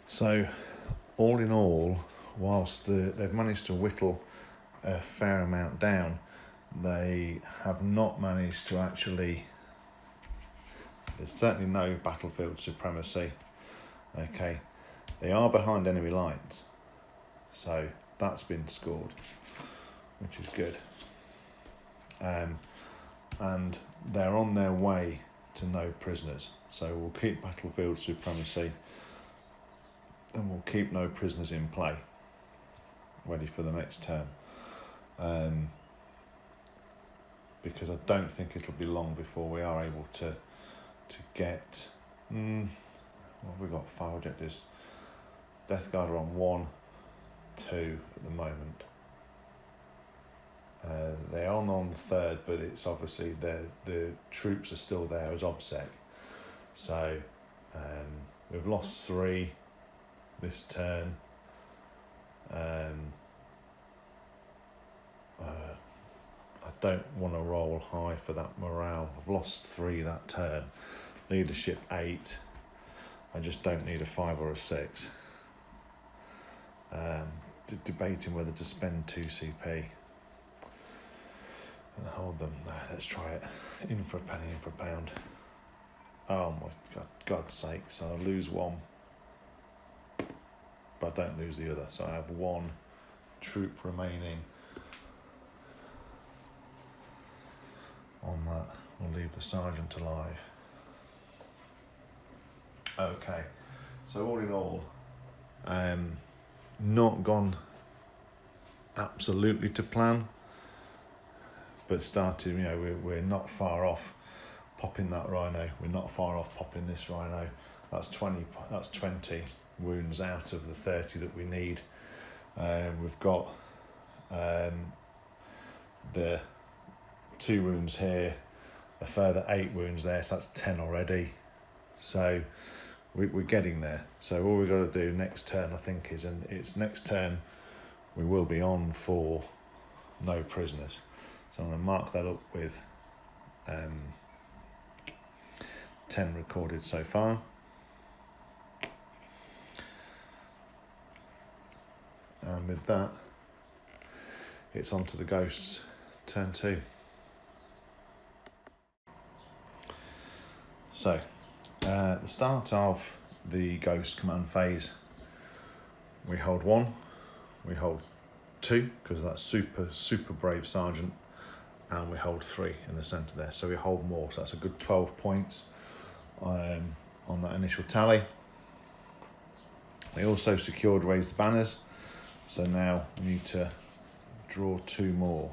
So, all in all, whilst they've managed to whittle a fair amount down, they have not managed to actually... There's certainly no battlefield supremacy. Okay, they are behind enemy lines, so that's been scored, which is good. And they're on their way to no prisoners, so we'll keep battlefield supremacy and we'll keep no prisoners in play, ready for the next term. Because I don't think it'll be long before we are able to get... well, we've got 5 objectives. Death Guard are on 1, 2 at the moment. They're on the 3rd, but it's obviously the troops are still there as OBSEC. So we've lost 3 this turn. I don't want to roll high for that morale. I've lost 3 that turn. Leadership 8. I just don't need a 5 or a 6. Debating whether to spend 2 CP and hold them. No, let's try it. In for a penny, in for a pound. Oh my god, God's sake. So I lose 1, but I don't lose the other. So I have 1 troop remaining on that. We'll leave the sergeant alive. Okay, so all in all, not gone absolutely to plan, but started, we're not far off popping that rhino. We're not far off popping this rhino. That's 20 wounds out of the 30 that we need. We've got the 2 wounds here, a further 8 wounds there, so that's 10 already. So we're getting there. So all we've got to do next turn, I think, and it's next turn we will be on for no prisoners. So I'm going to mark that up with 10 recorded so far. And with that, it's on to the ghosts, turn 2. So, at the start of the Ghost command phase, we hold 1, we hold 2, because that's super brave sergeant, and we hold 3 in the centre there, so we hold more, so that's a good 12 points on that initial tally. We also secured raise the banners, so now we need to draw 2 more.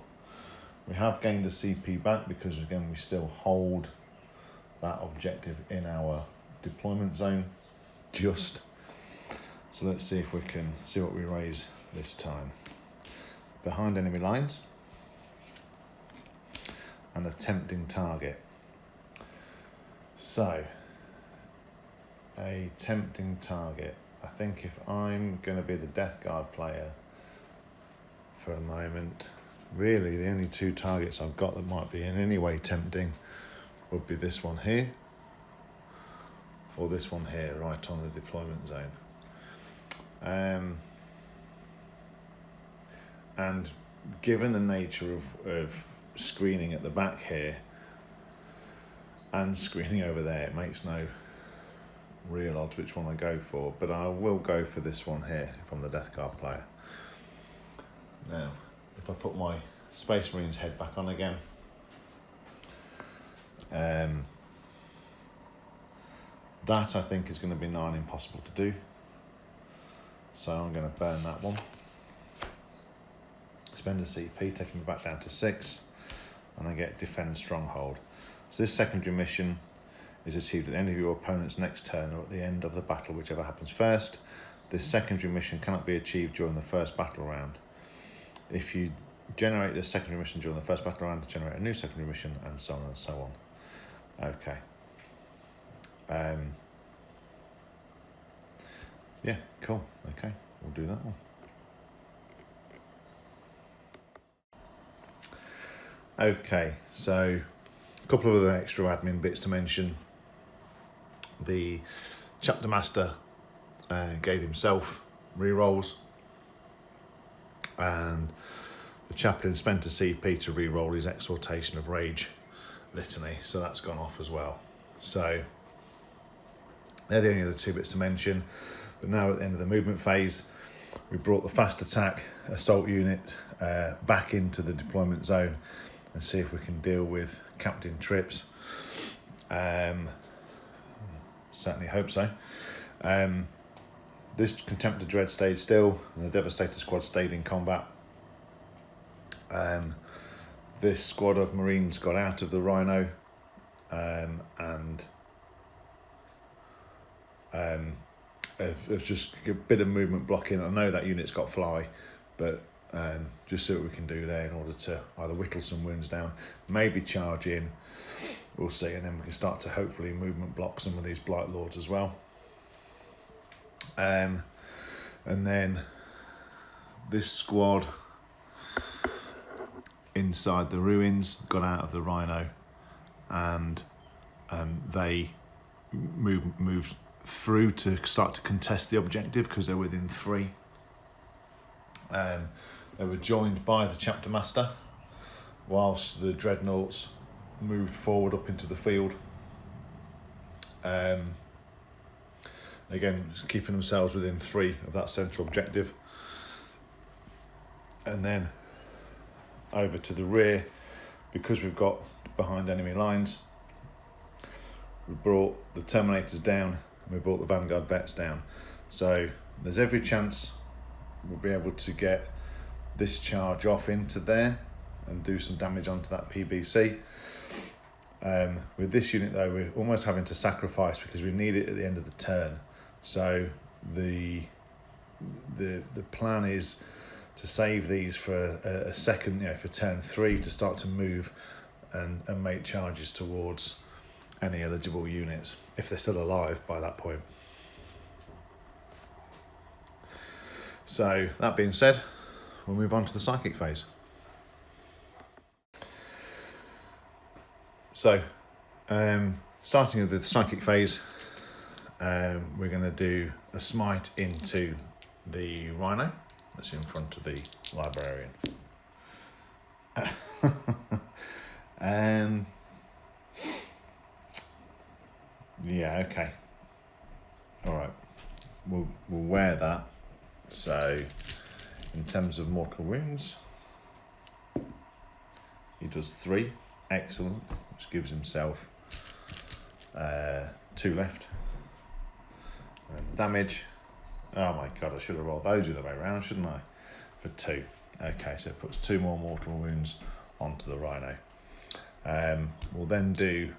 We have gained a CP back because, again, we still hold that objective in our deployment zone, just. So let's see if we can see what we raise this time. Behind enemy lines and a tempting target. So, a tempting target. I think if I'm going to be the Death Guard player for a moment, really the only 2 targets I've got that might be in any way tempting would be this one here, or this one here, right on the deployment zone. And given the nature of screening at the back here and screening over there, it makes no real odds which one I go for, but I will go for this one here if I'm the Death Guard player. Now, if I put my Space Marines head back on again, that I think is going to be 9 impossible to do, so I'm going to burn that one. Spend a CP, taking me back down to 6, and I get Defend Stronghold. So this secondary mission is achieved at the end of your opponent's next turn or at the end of the battle, whichever happens first. This secondary mission cannot be achieved during the first battle round. If you generate this secondary mission during the first battle round, generate a new secondary mission, and so on and so on. Okay. Yeah, cool. Okay, we'll do that one. Okay, so a couple of other extra admin bits to mention. The Chapter Master gave himself rerolls, and the Chaplain spent a CP to reroll his Exhortation of Rage litany, so that's gone off as well. So they're the only other 2 bits to mention. But now at the end of the movement phase, we brought the fast attack assault unit back into the deployment zone and see if we can deal with Captain Trips. Certainly hope so. This Contempt of Dread stayed still, and the Devastator squad stayed in combat. This squad of Marines got out of the Rhino and have just a bit of movement blocking. I know that unit's got fly, but just see what we can do there in order to either whittle some wounds down, maybe charge in, we'll see, and then we can start to hopefully movement block some of these Blight Lords as well. And then this squad inside the ruins got out of the Rhino, and they moved through to start to contest the objective because they're within 3. They were joined by the Chapter Master whilst the Dreadnoughts moved forward up into the field. Again, keeping themselves within 3 of that central objective. And then over to the rear, because we've got behind enemy lines, we brought the Terminators down and we brought the Vanguard Vets down. So there's every chance we'll be able to get this charge off into there and do some damage onto that PBC. With this unit though, we're almost having to sacrifice because we need it at the end of the turn. So the plan is to save these for a second, for turn 3 to start to move and make charges towards any eligible units if they're still alive by that point. So that being said, we'll move on to the psychic phase. So starting with the psychic phase, we're going to do a smite into the Rhino that's in front of the Librarian. Yeah, okay. All right, we'll wear that. So in terms of mortal wounds, he does 3, excellent, which gives himself 2 left. And damage, oh my god, I should have rolled those the other way around, shouldn't I? For 2. Okay, so it puts 2 more mortal wounds onto the Rhino. We'll then do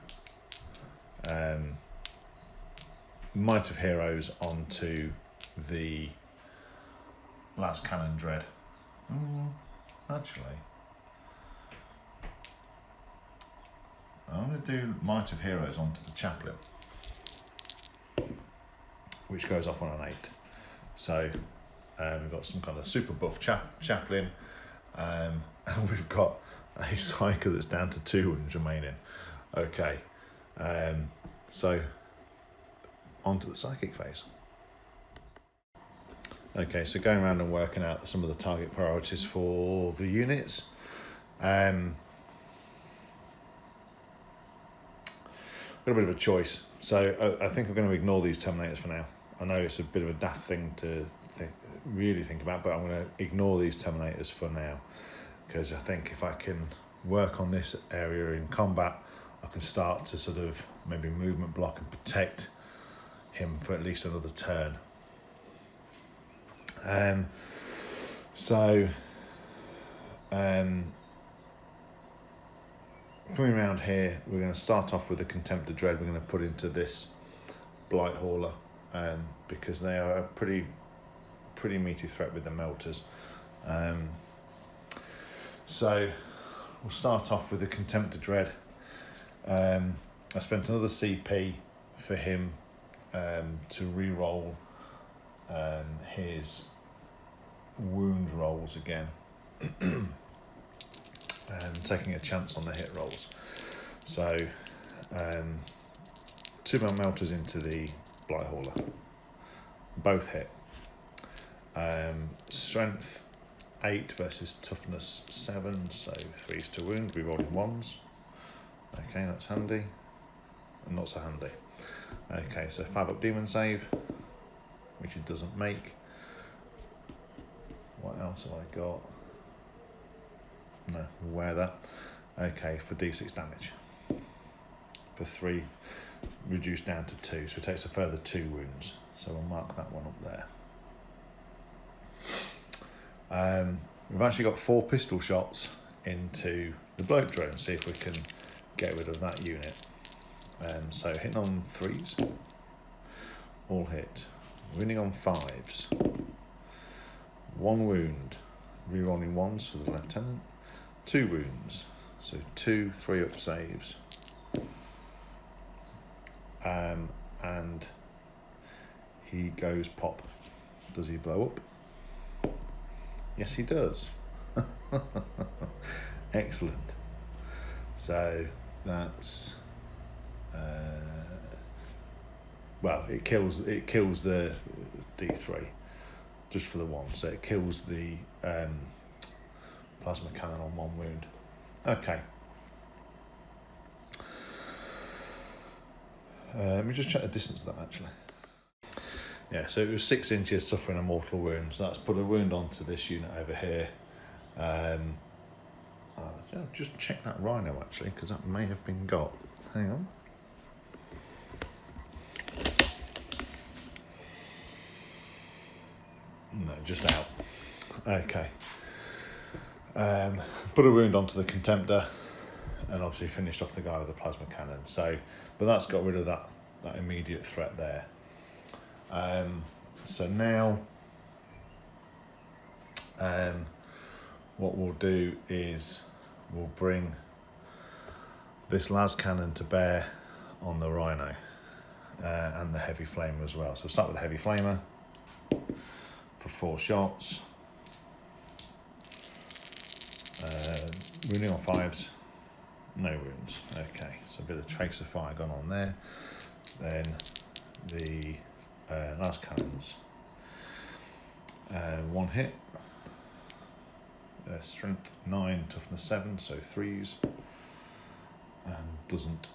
Might of Heroes onto the Last Cannon Dread. Actually, I'm going to do Might of Heroes onto the Chaplain, which goes off on an 8. So we've got some kind of super buff Chaplain, and we've got a Psyker that's down to 2 wounds remaining. Okay, so on to the psychic phase. Okay, so going around and working out some of the target priorities for the units. got a bit of a choice. So I think I'm going to ignore these Terminators for now. I know it's a bit of a daft thing to really think about, but I'm going to ignore these Terminators for now, because I think if I can work on this area in combat, I can start to sort of maybe movement block and protect him for at least another turn. Coming around here, we're going to start off with the Contempt of Dread. We're going to put into this Blight Hauler, because they are a pretty meaty threat with the melters. So we'll start off with the Contempt of Dread. I spent another CP for him to re-roll his wound rolls again. And taking a chance on the hit rolls. So 2 more melters into the Blight Hauler. Both hit. Strength 8 versus toughness 7, so 3's to wound, rerolling 1s. Okay, that's handy. And not so handy. Okay, so 5 up demon save, which it doesn't make. What else have I got? No, we'll wear that. Okay, for D6 damage. For 3, reduced down to 2, so it takes a further 2 wounds. So we'll mark that one up there. We've actually got 4 pistol shots into the bloat drone, see if we can get rid of that unit. So hitting on 3s, all hit. Wounding on 5s. 1 wound, rerolling 1s for the lieutenant. 2 wounds, so 2 3-up saves. And he goes pop. Does he blow up? Yes, he does. Excellent. So that's well, it kills the D3 just for the 1, so it kills the plasma cannon on 1 wound. Okay. Let me just check the distance of that actually. Yeah, so it was 6 inches suffering a mortal wound. So that's put a wound onto this unit over here. I'll just check that rhino actually, because that may have been got. Hang on. No, just out. Okay. Put a wound onto the Contemptor, and obviously finished off the guy with the plasma cannon. So, but that's got rid of that immediate threat there. So now, what we'll do is we'll bring this las cannon to bear on the rhino and the heavy flamer as well. So we'll start with the heavy flamer for 4 shots. Wounding on 5s, no wounds. Okay, so a bit of tracer fire gone on there. Then the last cannons. 1 hit. Strength 9, toughness 7, so 3s. And doesn't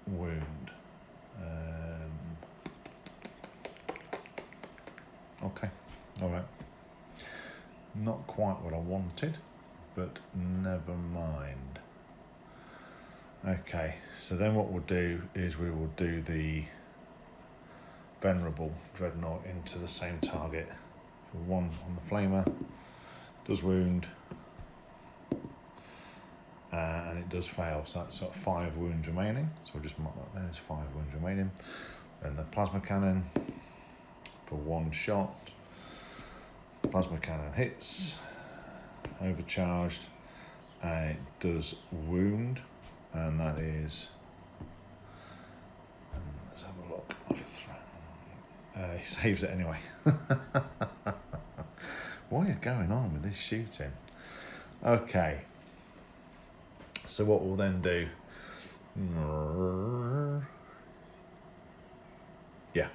wound. Okay, alright. Not quite what I wanted, but never mind. Okay, so then what we'll do is we will do the Venerable Dreadnought into the same target. For 1 on the flamer, does wound, and it does fail, so that's got 5 wounds remaining. So we'll just mark that there, there's 5 wounds remaining. Then the plasma cannon for 1 shot. Plasma cannon hits, overcharged, and it does wound, and that is, let's have a look. He saves it anyway. What is going on with this shooting? Okay, so what we'll then do, yeah,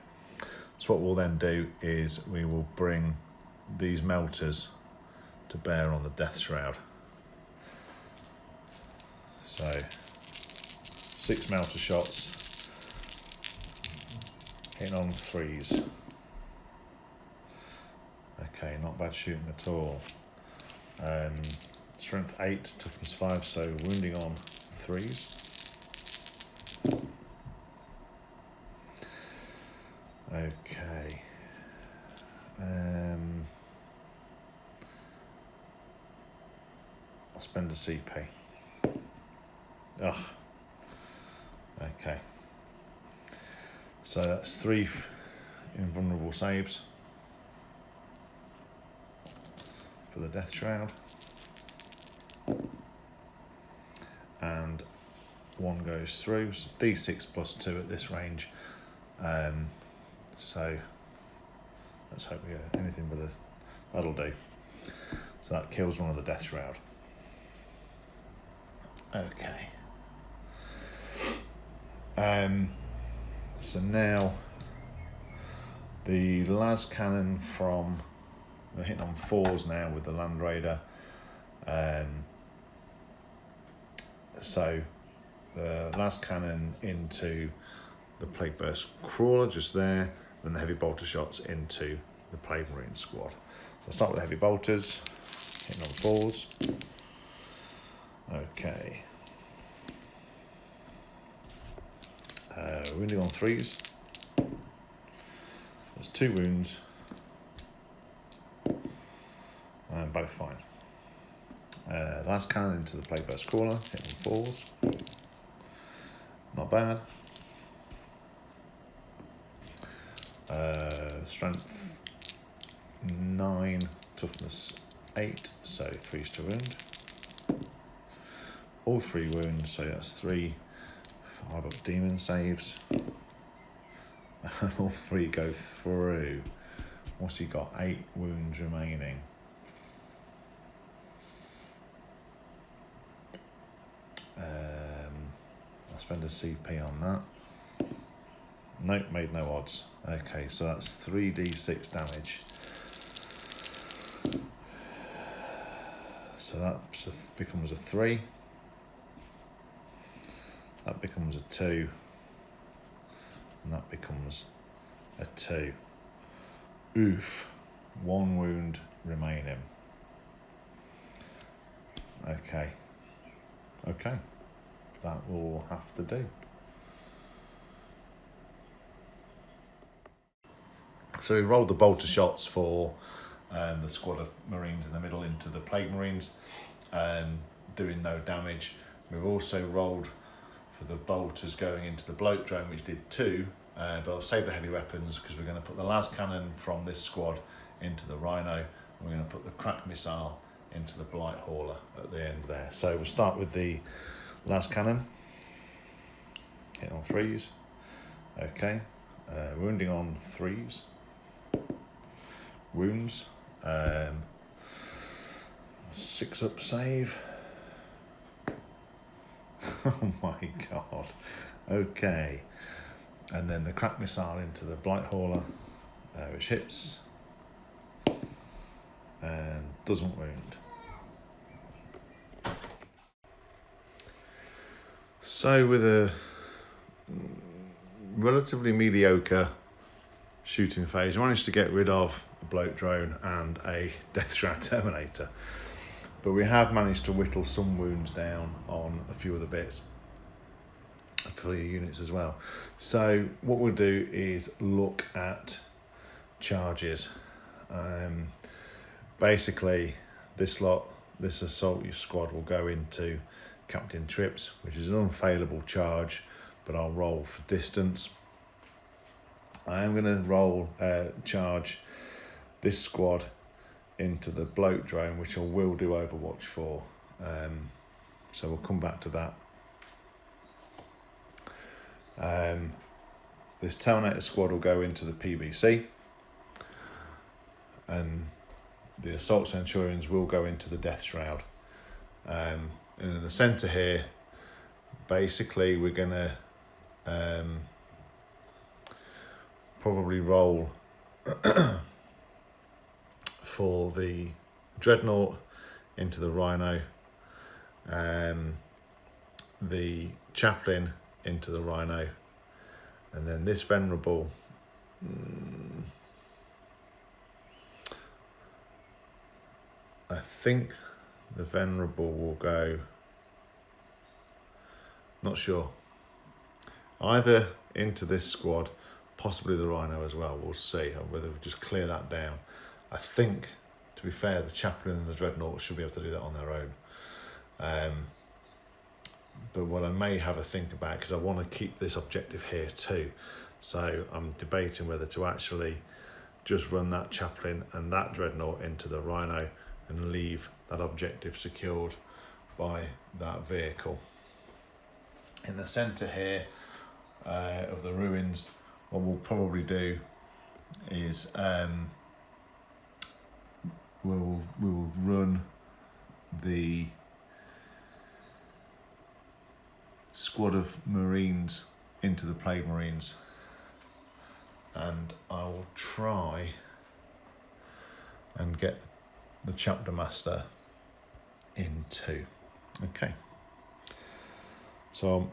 so what we'll then do is we will bring these melters to bear on the Death Shroud. So 6 melter shots, hitting on 3s. Okay, not bad shooting at all. Strength 8, toughness 5, so wounding on 3s. Okay. I'll spend a CP. Ugh. Okay. So that's 3 invulnerable saves for the Death Shroud. And 1 goes through, so D6 plus 2 at this range. So let's hope we get anything but that'll do. So that kills one of the Death Shroud. Okay. So now the las cannon from, we're hitting on 4s now with the Land Raider. So the las cannon into the Plague Burst Crawler just there, then the heavy bolter shots into the Plague Marine squad. So I'll start with the heavy bolters, hitting on 4s. Okay. Wounding on 3s. There's 2 wounds. And both fine. Last cannon into the Plague Burst Crawler, hitting on 4s. Not bad. Strength 9, toughness 8, so 3s to wound. All 3 wounds, so that's 3 5 up demon saves. And all 3 go through. What's he got? 8 wounds remaining. I'll spend a CP on that. Nope, made no odds. Okay, so that's 3d6 damage. So that becomes a 3. That becomes a 2. And that becomes a 2. Oof. 1 wound remaining. Okay. Okay. That will have to do. So we rolled the bolter shots for the squad of Marines in the middle into the Plague Marines, doing no damage. We've also rolled for the bolters going into the bloat drone, which did 2, but I've saved the heavy weapons because we're going to put the las cannon from this squad into the Rhino, and we're going to put the crack missile into the Blight Hauler at the end there. So we'll start with the las cannon, hit on 3s. Okay, wounding on 3s. Wounds, 6 up save. Oh my god. Okay, and then the crack missile into the Blight Hauler, which hits and doesn't wound. So with a relatively mediocre shooting phase, we managed to get rid of a bloat drone and a Death Shroud Terminator, but we have managed to whittle some wounds down on a few of the bits for your units as well. So what we'll do is look at charges. Basically this assault squad will go into Captain Trips, which is an unfailable charge, but I'll roll for distance. I am going to roll charge this squad into the bloat drone, which I will do Overwatch for. So we'll come back to that. This Terminator squad will go into the PBC, and the Assault Centurions will go into the Death Shroud. And in the centre here, basically we're going to probably roll for the Dreadnought into the Rhino, the Chaplain into the Rhino, and then this Venerable. I think the Venerable will go. Not sure. Either into this squad, possibly the Rhino as well. We'll see whether we just clear that down. I think, to be fair, the Chaplain and the Dreadnought should be able to do that on their own. But what I may have a think about, because I want to keep this objective here too, so I'm debating whether to actually just run that Chaplain and that Dreadnought into the Rhino and leave that objective secured by that vehicle. In the centre here of the ruins, what we'll probably do is we will run the squad of Marines into the Plague Marines, and I will try and get the Chapter Master in too. Okay. So I'll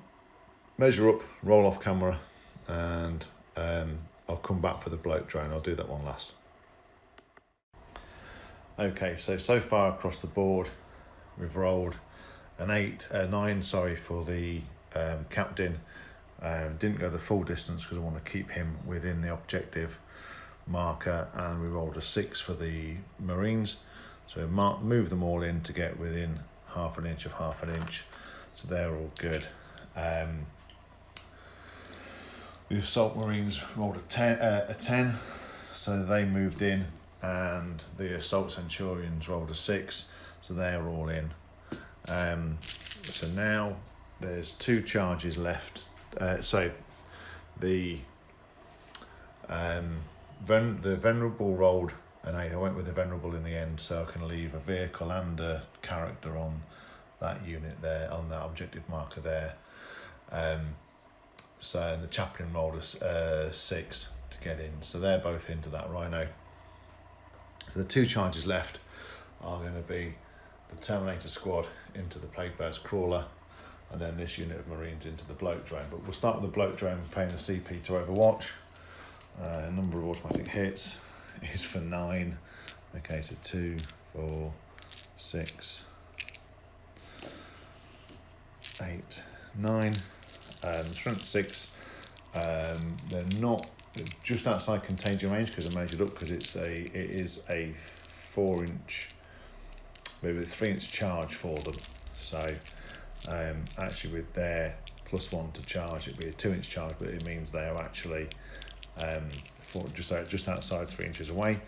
measure up, roll off camera, and I'll come back for the bloke drone. I'll do that one last. Okay, so far across the board, we've rolled an 9 for the captain. Didn't go the full distance because I want to keep him within the objective marker, and we rolled a 6 for the Marines. So move them all in to get within half an inch of half an inch. So they're all good. The Assault Marines rolled a 10, so they moved in, and the Assault Centurions rolled a 6, so they're all in. So now there's 2 charges left. So the Venerable rolled an 8. I went with the Venerable in the end, so I can leave a vehicle and a character on that unit there, on that objective marker there. So the Chaplain rolled a 6 to get in, so they're both into that Rhino. So the 2 charges left are going to be the Terminator squad into the Plague Burst Crawler, and then this unit of Marines into the bloke drone. But we'll start with the bloke drone, paying the CP to Overwatch. Number of automatic hits is for 9. Okay, so 2, 4, 6, 8, 9. Strength 6. They're not just outside contagion range because I measured up, because it is a 4-inch, maybe a 3-inch charge for them. So actually with their +1 to charge, it'd be a 2-inch charge, but it means they are actually just outside 3 inches away.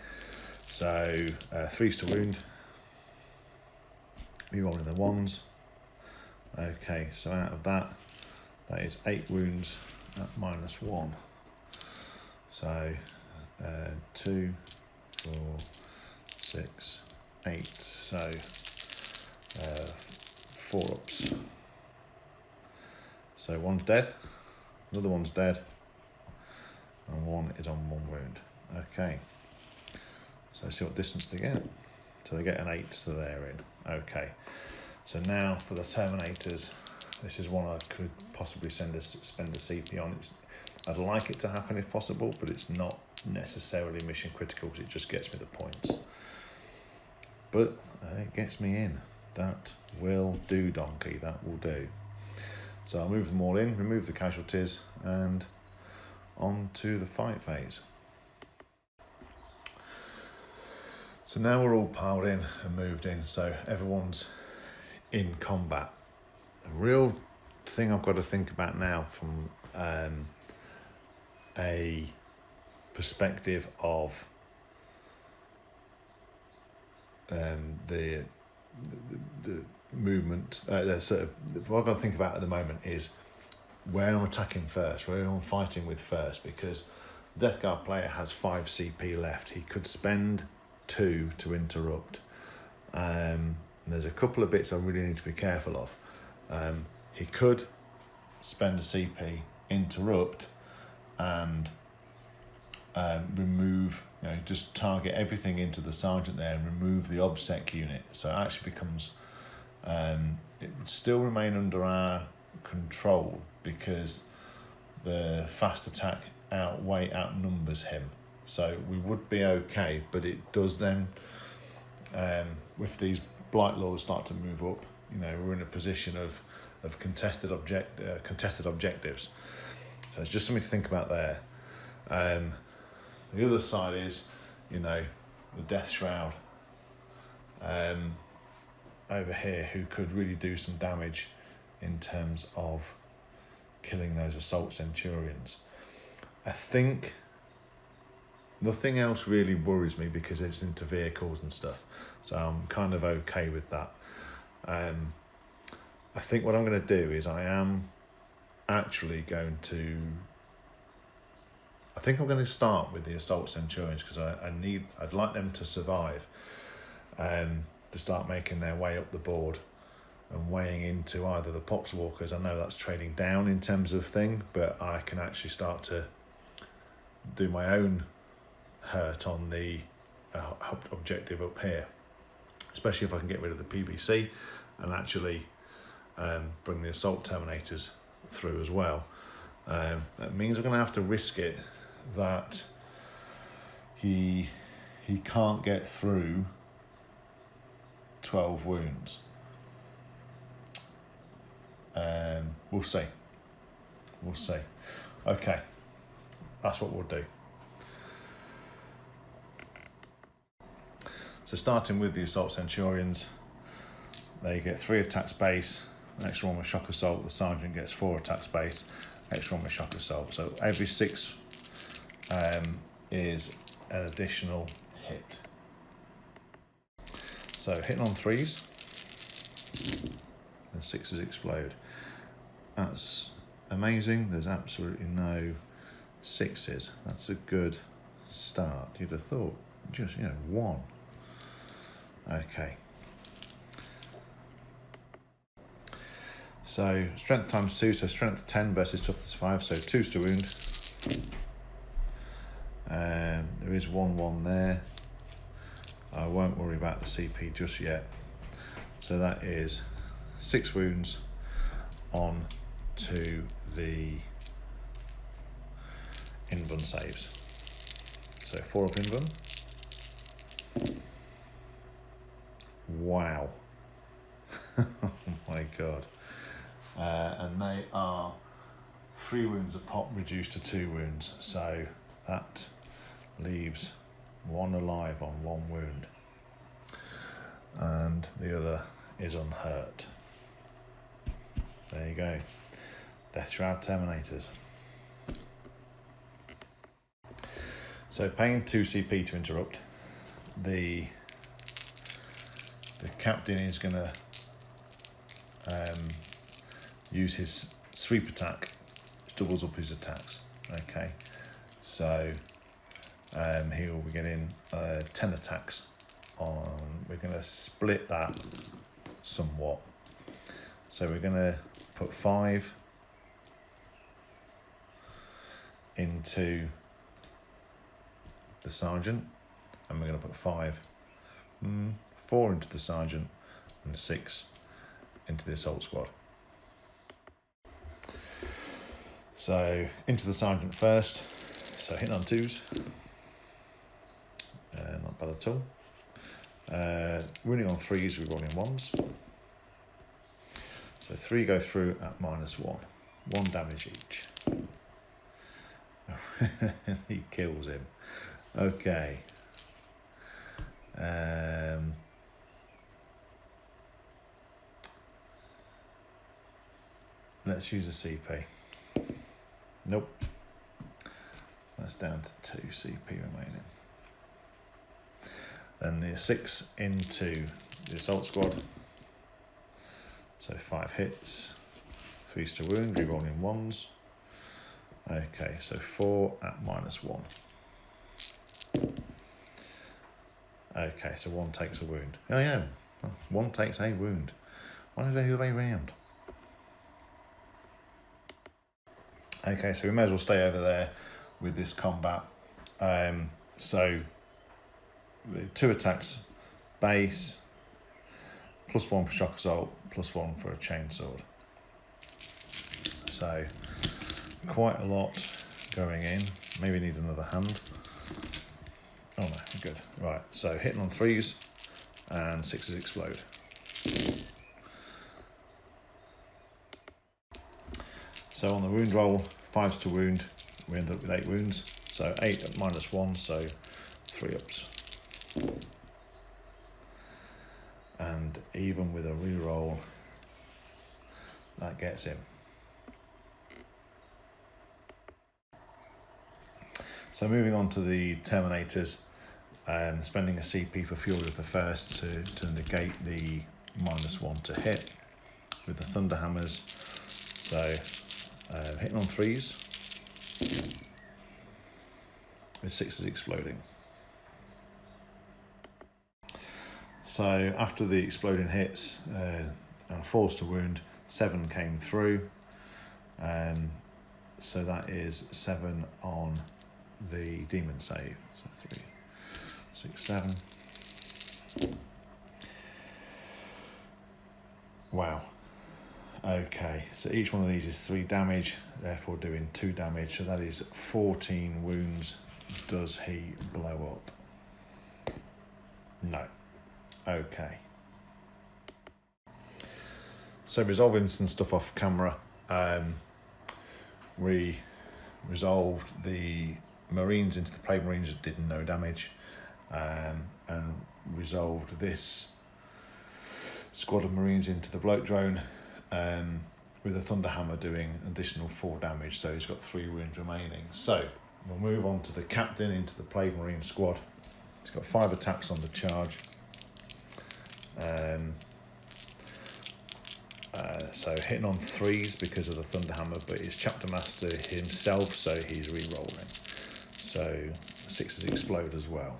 So 3's to wound. Rerolling the 1s. Okay, so out of that is 8 wounds at -1. So 2, 4, 6, 8. So 4 ups. So 1's dead, another 1's dead, and 1 is on 1 wound. Okay. So see what distance they get. So they get an 8, so they're in. Okay. So now for the Terminators, this is one I could possibly spend a CP on. I'd like it to happen if possible, but it's not necessarily mission critical because it just gets me the points. But it gets me in. That will do, donkey. That will do. So I'll move them all in, remove the casualties, and on to the fight phase. So now we're all piled in and moved in, so everyone's in combat. The real thing I've got to think about now from a perspective of the movement, what I've got to think about at the moment is where I'm attacking first, where I'm fighting with first, because the Death Guard player has 5 CP left. He could spend 2 to interrupt. There's a couple of bits I really need to be careful of. He could spend a CP, interrupt, and remove, just target everything into the sergeant there and remove the OBSEC unit. So it actually becomes, it would still remain under our controlled because the fast attack outnumbers him. So we would be okay, but it does then, if these Blight Lords start to move up, we're in a position of contested objectives. So it's just something to think about there. The other side is, the Death Shroud over here, who could really do some damage in terms of killing those Assault Centurions. I think nothing else really worries me because it's into vehicles and stuff, so I'm kind of okay with that. I think what I'm going to do is I'm going to start with the Assault Centurions because I'd like them to survive, to start making their way up the board and weighing into either the Poxwalkers. I know that's trading down in terms of thing, but I can actually start to do my own hurt on the objective up here, especially if I can get rid of the PBC and actually bring the Assault Terminators through as well. That means I'm going to have to risk it that he can't get through 12 wounds. We'll see. Okay, that's what we'll do. So starting with the Assault Centurions, they get 3 attacks base, an extra one with Shock Assault. The Sergeant gets 4 attacks base, extra one with Shock Assault. So every 6 is an additional hit. So hitting on 3s, and 6s explode. That's amazing. There's absolutely no 6s. That's a good start. You'd have thought just 1. Okay. So strength times 2, so strength 10 versus toughness 5, so 2's to wound. There is 1/1 there. I won't worry about the CP just yet. So that is 6 wounds on to the Invuln saves. So 4 up Invuln. Wow. Oh my god. And they are 3 wounds a pop reduced to 2 wounds. So that leaves 1 alive on 1 wound. And the other is unhurt. There you go. Death Shroud Terminators. So paying 2 CP to interrupt. The captain is going to use his sweep attack, which doubles up his attacks. Okay, so he will be getting 10 attacks on. We're going to split that somewhat. So we're going to put 5 into the Sergeant, and we're going to put 4 into the Sergeant, and 6 into the Assault Squad. So into the Sergeant first, so hitting on 2s, not bad at all. Running on 3s, we're rolling 1s. So 3 go through at -1, 1 damage each. He kills him. Okay. Let's use a CP. Nope. That's down to 2 CP remaining. Then the 6 into the Assault Squad. So 5 hits, 3's to wound, rerolling 1s. Okay, so 4 at -1. Okay, so 1 takes a wound. Oh yeah, 1 takes a wound. Why don't they do the way round? Okay, so we may as well stay over there with this combat. So 2 attacks base, +1 for Shock Assault, +1 for a Chainsword. So quite a lot going in. Maybe need another hand. Oh no, good. Right, so hitting on 3s and 6s explode. So on the wound roll, 5s to wound, we end up with 8 wounds. So 8 at -1, so 3 ups. And even with a reroll, that gets him. So moving on to the Terminators, spending a CP for Fury of the First to negate the -1 to hit with the Thunderhammers. So hitting on 3s with 6s exploding. So after the exploding hits and 4s to wound, 7 came through. So that is 7 on the demon save. So 3, 6, 7. Wow. Okay, so each one of these is 3 damage, therefore doing 2 damage. So that is 14 wounds. Does he blow up? No. Okay. So resolving some stuff off camera. We resolved the Marines into the Plague Marines that did no damage, and resolved this squad of Marines into the Bloke Drone, with a Thunderhammer doing additional 4 damage, so he's got 3 wounds remaining. So we'll move on to the Captain into the Plague Marine squad. He's got 5 attacks on the charge. So hitting on 3s because of the Thunderhammer, but he's Chapter Master himself, so he's re-rolling. So 6s explode as well.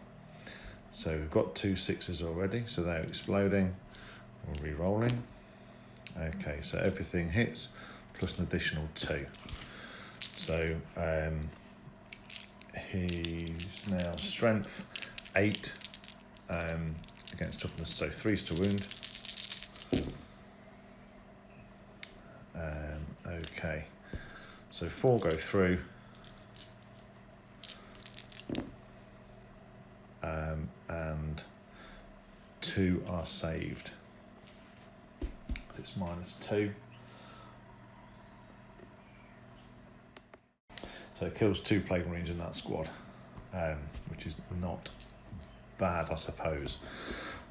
So we've got 2 6s already, so they're exploding. We're re-rolling. Okay, so everything hits plus an additional 2. So he's now strength 8 against toughness, so 3s to wound. Okay, so 4 go through, and 2 are saved. It's -2. So it kills 2 Plague Marines in that squad, which is not bad, I suppose.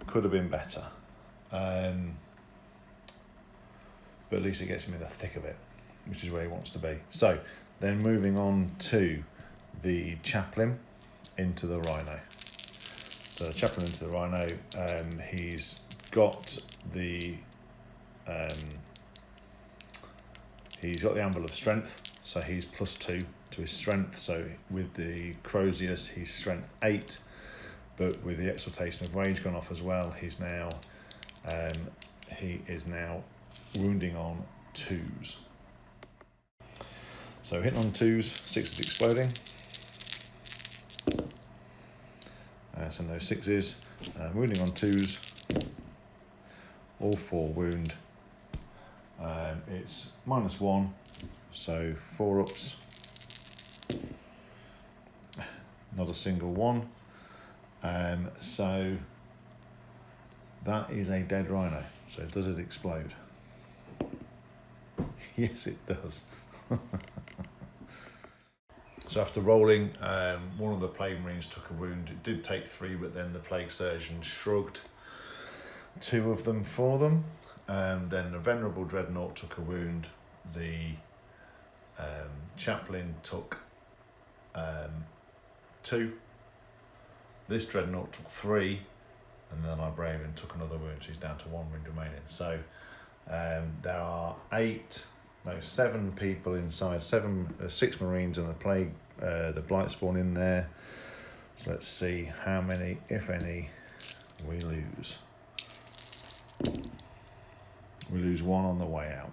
Could have been better. But at least it gets him in the thick of it, which is where he wants to be. So then moving on to the Chaplain into the Rhino. So the Chaplain into the Rhino, he's got the Anvil of Strength, so he's +2 to his strength. So with the Crozius, he's strength 8, but with the Exaltation of Rage gone off as well, he is now wounding on 2s. So hitting on 2s, 6s exploding. So no 6s. Wounding on 2s, all 4 wound. It's -1, so 4 ups. Not a single one. So that is a dead Rhino. So does it explode? Yes, it does. So after rolling, one of the Plague Marines took a wound. It did take 3, but then the Plague Surgeon shrugged 2 of them for them. Then the Venerable Dreadnought took a wound. The Chaplain took 2. This Dreadnought took 3, and the Librarian took another wound. So he's down to 1 wound remaining. So there are 7 people inside, 6 Marines and the Blightspawn in there. So let's see how many, if any, we lose. We lose 1 on the way out.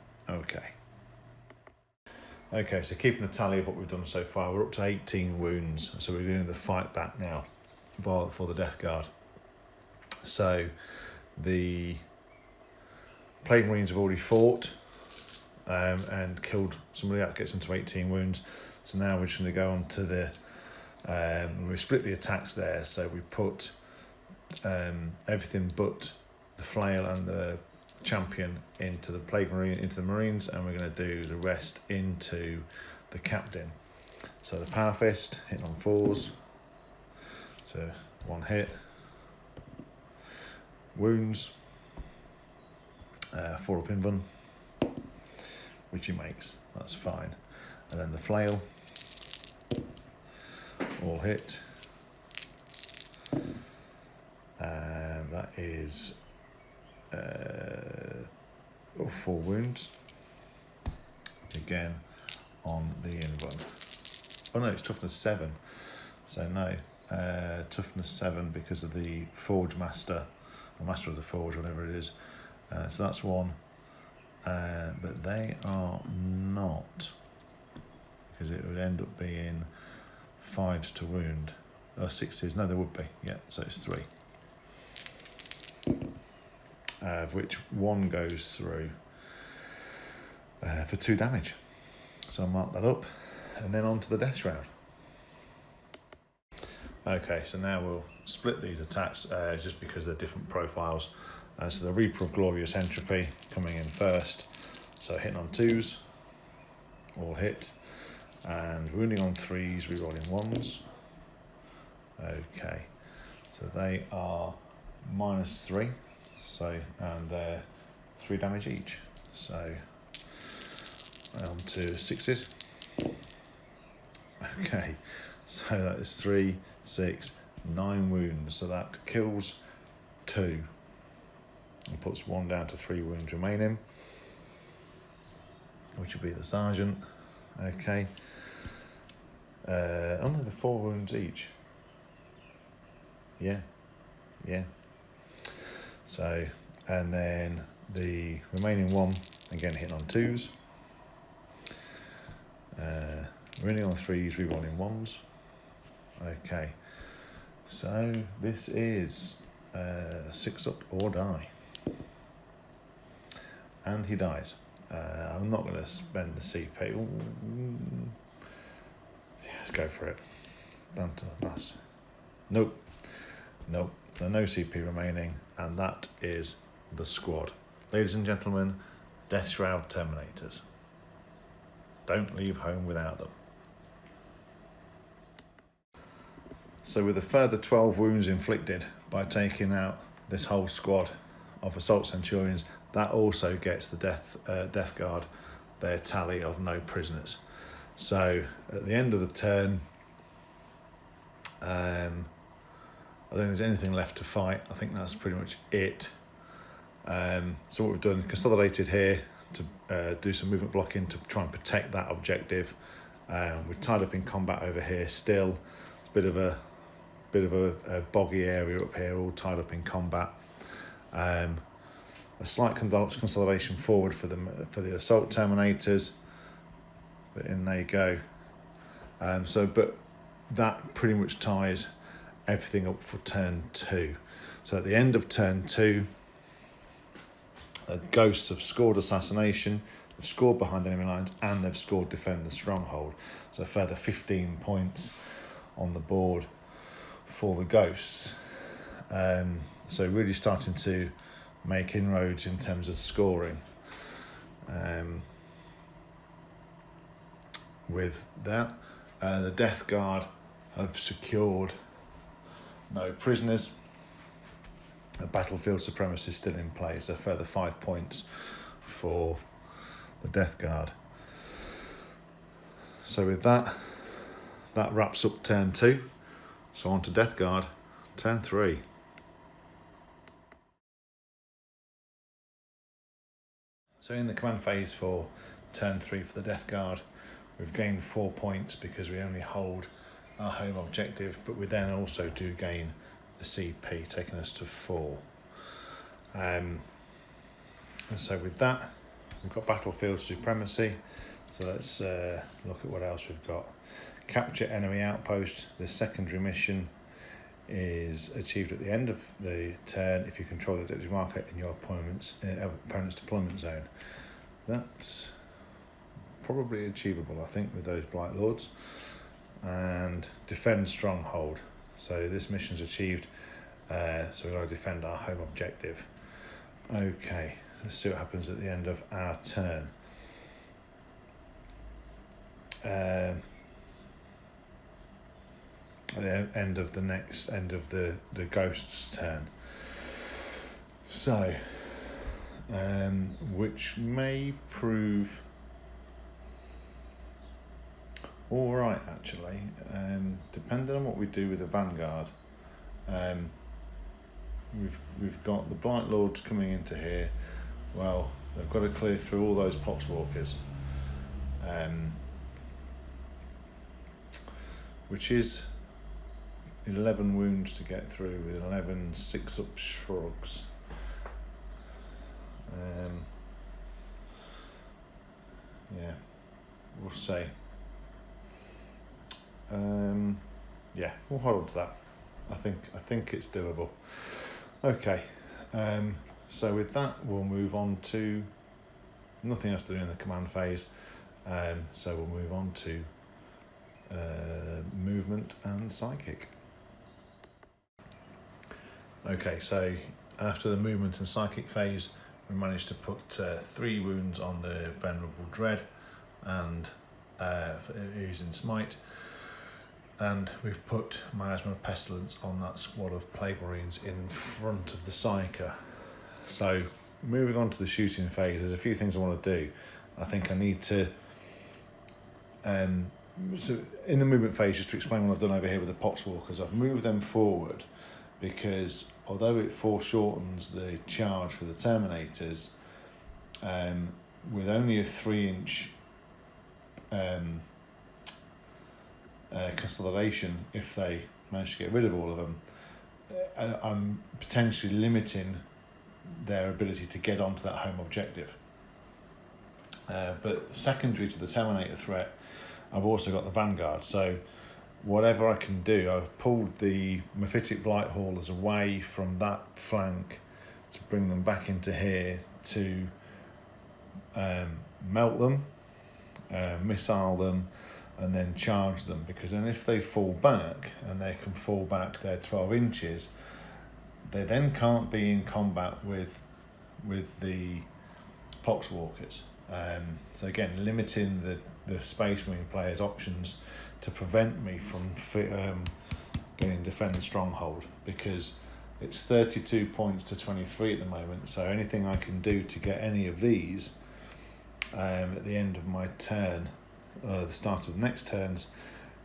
Okay, so keeping a tally of what we've done so far, we're up to 18 wounds. So we're doing the fight back now for the Death Guard. So the Plague Marines have already fought. and killed somebody. That gets into 18 wounds. So now we're just going to go on to the we split the attacks there, so we put everything but the flail and the champion into the plague marine, into the marines, and we're going to do the rest into the captain. So the power fist hitting on 4s, so 1 hit. Wounds, 4 up invuln, which he makes, that's fine. And then the flail, all hit, and that is 4 wounds, again on the invuln. Oh no, it's toughness 7, so no, toughness 7 because of the forge master, or master of the forge, whatever it is. So that's 1, but they are not, because it would end up being 5s to wound, or 6s, no there would be, yeah, so it's 3. Of which 1 goes through for 2 damage. So I'll mark that up, and then on to the death shroud. Okay, so now we'll split these attacks just because they're different profiles. So the Reaper of Glorious Entropy coming in first, so hitting on 2s, all hit, and wounding on 3s, rerolling 1s. Okay, so they are -3, so, and they're 3 damage each, so on to 6s. Okay, so that is 3, 6, 9 wounds, so that kills 2 and puts 1 down to 3 wounds remaining, which would be the sergeant. Okay, only the 4 wounds each. Yeah. So, and then the remaining 1 again hitting on 2s, running on 3s, rerolling 1s. Okay, so this is 6 up or die, and he dies. I'm not going to spend the CP. Ooh. Yeah, let's go for it. Down to last. Nope. There are no CP remaining, and that is the squad. Ladies and gentlemen, Death Shroud Terminators. Don't leave home without them. So with a further 12 wounds inflicted by taking out this whole squad of Assault Centurions, that also gets the Death Guard their tally of no prisoners. So at the end of the turn, I don't think there's anything left to fight. I think that's pretty much it. So what we've done, consolidated here to do some movement blocking to try and protect that objective. We're tied up in combat over here still. It's a bit of a boggy area up here, all tied up in combat. A slight consolidation forward for the assault terminators, but in they go. But that pretty much ties everything up for turn 2. So at the end of turn 2, the ghosts have scored assassination, they've scored behind enemy lines, and they've scored defend the stronghold. So a further 15 points on the board for the ghosts. So really starting to make inroads in terms of scoring. With that, the Death Guard have secured no prisoners. A battlefield supremacy is still in place, so a further 5 points for the Death Guard. So with that wraps up turn 2. So on to Death Guard, turn 3. So in the command phase for turn 3 for the Death Guard, we've gained 4 points because we only hold our home objective, but we then also do gain a CP, taking us to 4. And so with that, we've got battlefield supremacy. So let's look at what else we've got. Capture enemy outpost. The secondary mission is achieved at the end of the turn if you control the objective marker in your opponent's deployment zone. That's probably achievable, I think, with those Blight Lords. And defend stronghold. So this mission's achieved, so we've got to defend our home objective. Okay, let's see what happens at the end of our turn. At the end of the ghost's turn. So, which may prove all right, actually. Depending on what we do with the Vanguard, we've got the Blight Lords coming into here. Well, they've got to clear through all those Poxwalkers, which is 11 wounds to get through with 11 6-up shrugs. Yeah, we'll see. Yeah, we'll hold on to that. I think it's doable. Okay, so with that we'll move on to nothing else to do in the command phase. So we'll move on to movement and psychic. Okay, so after the movement and psychic phase, we managed to put 3 wounds on the Venerable Dread and using Smite, and we've put Miasma of Pestilence on that squad of Plague Marines in front of the Psyker. So moving on to the shooting phase, there's a few things I want to do. I think I need to so in the movement phase, just to explain what I've done over here with the Poxwalkers, I've moved them forward because although it foreshortens the charge for the Terminators, with only a 3-inch consolidation, if they manage to get rid of all of them, I'm potentially limiting their ability to get onto that home objective. But secondary to the Terminator threat, I've also got the Vanguard. So whatever I can do, I've pulled the Mephitic Blight Haulers away from that flank to bring them back into here to melt them, missile them, and then charge them, because then if they fall back, and they can fall back their 12 inches, they then can't be in combat with the Poxwalkers. So again, limiting the Space Marine players' options to prevent me from getting defend the stronghold, because it's 32 points to 23 at the moment. So anything I can do to get any of these at the end of my turn, the start of next turns,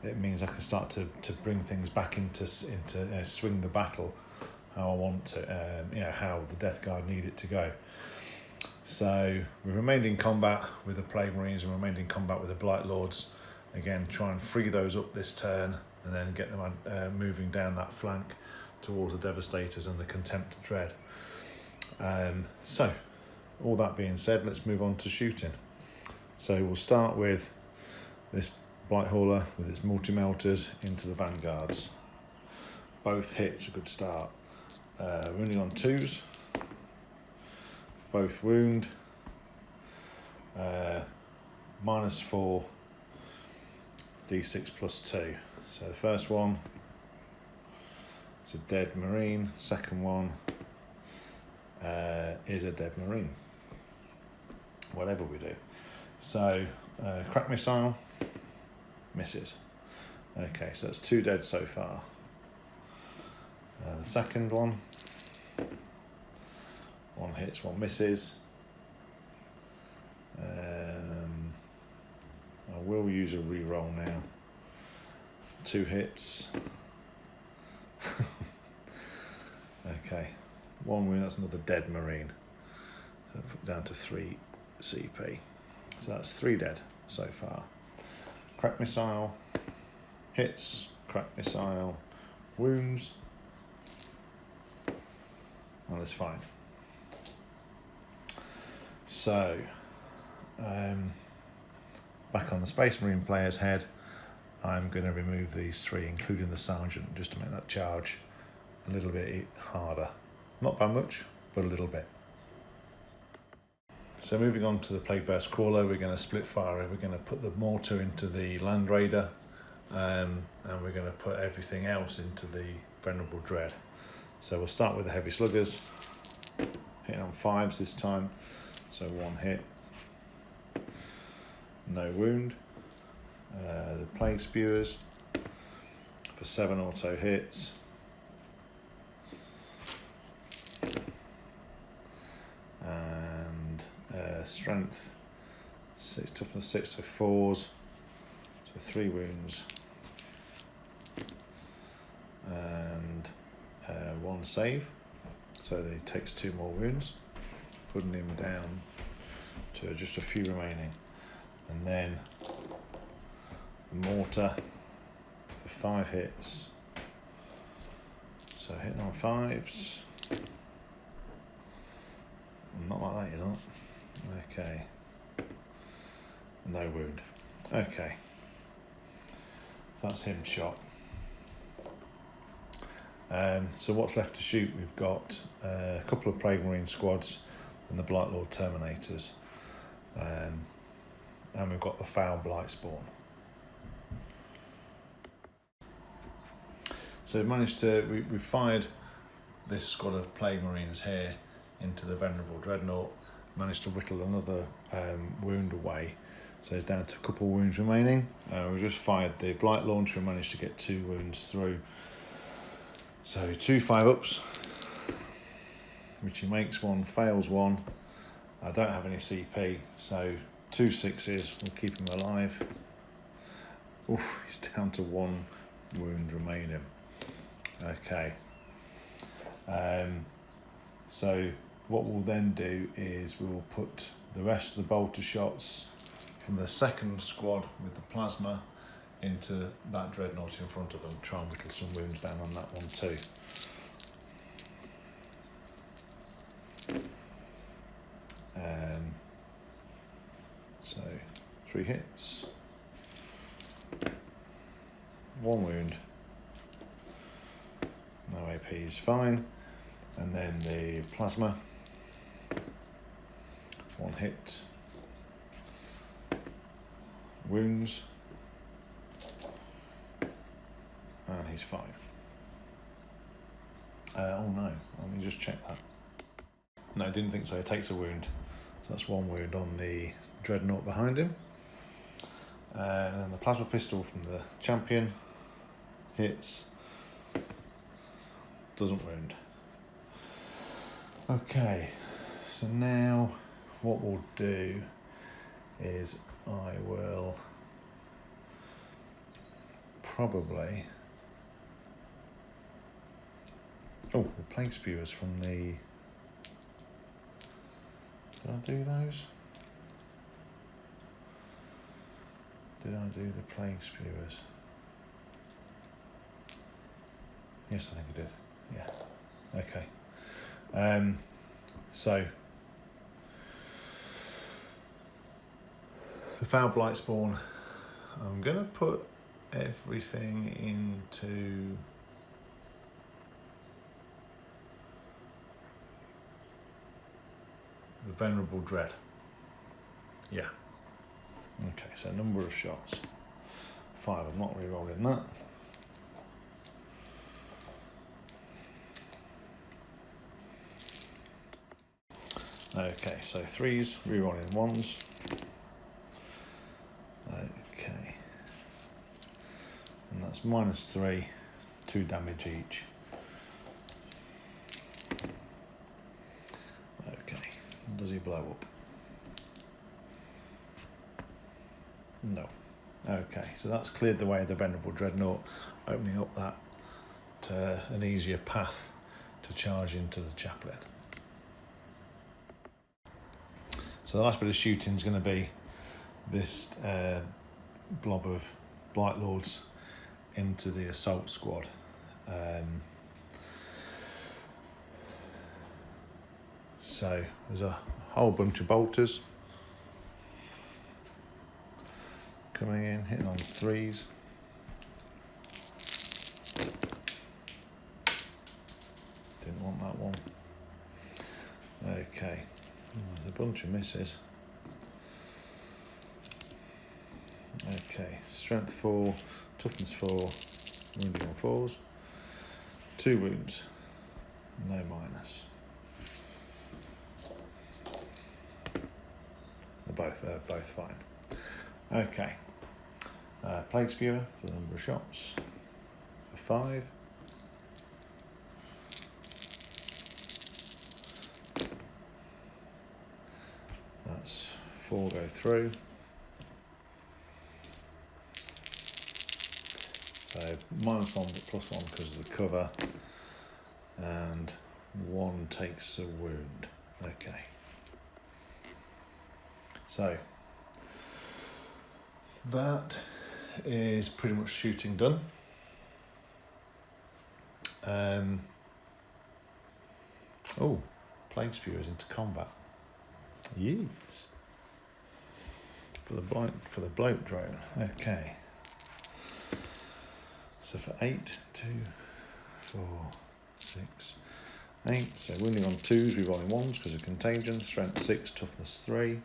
it means I can start to bring things back into swing the battle how I want to, how the Death Guard need it to go. So we remained in combat with the Plague Marines and remained in combat with the Blight Lords. Again, try and free those up this turn and then get them moving down that flank towards the Devastators and the Contempt Dread. So all that being said, let's move on to shooting. So we'll start with this Blight Hauler with its multi-melters into the Vanguards. Both hits, a good start. Wounding on 2s. Both wound. -4 D6 plus 2. So the first one is a dead Marine. Second one is a dead Marine. Whatever we do. So crack missile, misses. Okay, so that's 2 dead so far. The second one hits, 1 misses. I will use a re-roll now. 2 hits. Okay, 1 wound, that's another dead Marine. So I'll put down to 3 CP. So that's 3 dead so far. Crack missile, hits, crack missile, wounds, and that's fine. So, back on the Space Marine player's head, I'm going to remove these 3, including the Sergeant, just to make that charge a little bit harder. Not by much, but a little bit. So moving on to the Plague Bear's Crawler, we're going to split fire. We're going to put the mortar into the Land Raider, and we're going to put everything else into the Venerable Dread. So we'll start with the Heavy Sluggers, hitting on 5s this time. So 1 hit, no wound. The Plague Spewers for 7 auto hits. And strength 6, toughness 6, so 4s, so 3 wounds and 1 save, so he takes 2 more wounds, putting him down to just a few remaining. And then the mortar for 5 hits, so hitting on 5s. Not like that, you're not. Okay. No wound. Okay. So that's him shot. So what's left to shoot? We've got a couple of Plague Marine squads and the Blight Lord Terminators. And we've got the Foul Blight Spawn. So we've managed to, we fired this squad of Plague Marines here into the Venerable Dreadnought, managed to whittle another wound away, so he's down to a couple of wounds remaining. We just fired the Blight Launcher and managed to get 2 wounds through. So 2 5-ups, which he makes 1, fails 1. I don't have any CP, so 2 6s will keep him alive. Oof, he's down to 1 wound remaining. Okay. So what we'll then do is we will put the rest of the bolter shots from the second squad with the plasma into that dreadnought in front of them, try and whittle some wounds down on that one too. So 3 hits, 1 wound, no AP is fine, and then the plasma, 1 hit, wounds, and he's fine. Oh no, let me just check that. No, I didn't think so. He takes a wound. So that's 1 wound on the dreadnought behind him. And then the plasma pistol from the champion hits, doesn't wound. Okay, so now what we'll do is I will probably... Oh, the Plague Spewers from the... Did I do those? Did I do the Plague Spewers? Yes, I think I did. Yeah. Okay. So the Foul Blight Spawn, I'm going to put everything into the Venerable Dread. Yeah. Okay, so number of shots. 5, I'm not re-rolling that. Okay, so 3s, re-rolling 1s. Okay. And that's -3, 2 damage each. Okay, does he blow up? No. Okay, so that's cleared the way of the Venerable Dreadnought, opening up that an easier path to charge into the chaplain. So the last bit of shooting is going to be this blob of Blight Lords into the assault squad. So there's a whole bunch of bolters coming in, hitting on 3s. Didn't want that one. Okay, There's a bunch of misses. Okay, strength 4, toughness 4, wounding on 4s. 2 wounds, no minus. They're both fine. Okay, plague spewer for the number of shots, for 5. That's 4 go through. So -1 but +1 because of the cover, and 1 takes a wound. Okay. So that is pretty much shooting done. Oh, plague spewers into combat. Yes. For the bloat drone. Okay. So for 8, 2, 4, 6, 8. So wounding on 2s, we rolling 1s because of contagion. Strength 6, toughness 3.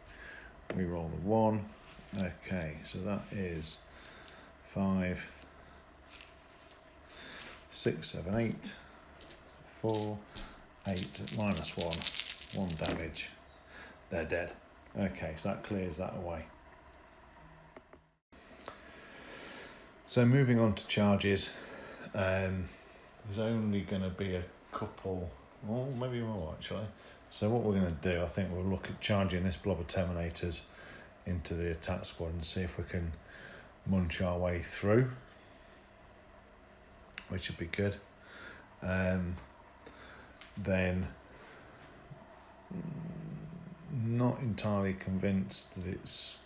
We roll the 1. Okay, so that is 5, 6, 7, 8, 4, 8, -1, 1 damage. They're dead. Okay, so that clears that away. So moving on to charges, there's only going to be a couple, or maybe more actually. So what we're going to do, I think we'll look at charging this blob of Terminators into the attack squad and see if we can munch our way through, which would be good. Then, not entirely convinced that it's...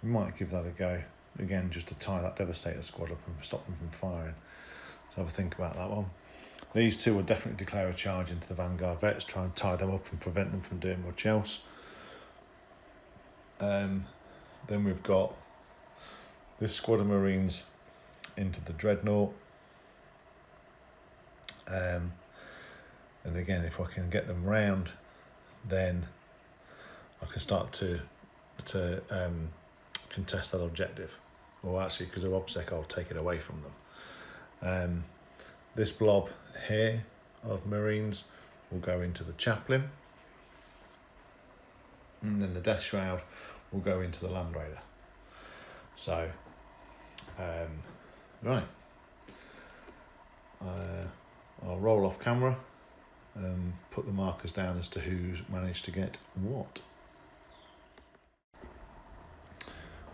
We might give that a go, again, just to tie that Devastator squad up and stop them from firing. So have a think about that one. These two will definitely declare a charge into the Vanguard Vets, try and tie them up and prevent them from doing much else. Then we've got this squad of Marines into the Dreadnought. And again, if I can get them round, then I can start to contest that objective. Or actually, because of OBSEC, I'll take it away from them. This blob here of Marines will go into the Chaplain, and then the Death Shroud will go into the Land Raider. So, right, I'll roll off camera and put the markers down as to who's managed to get what.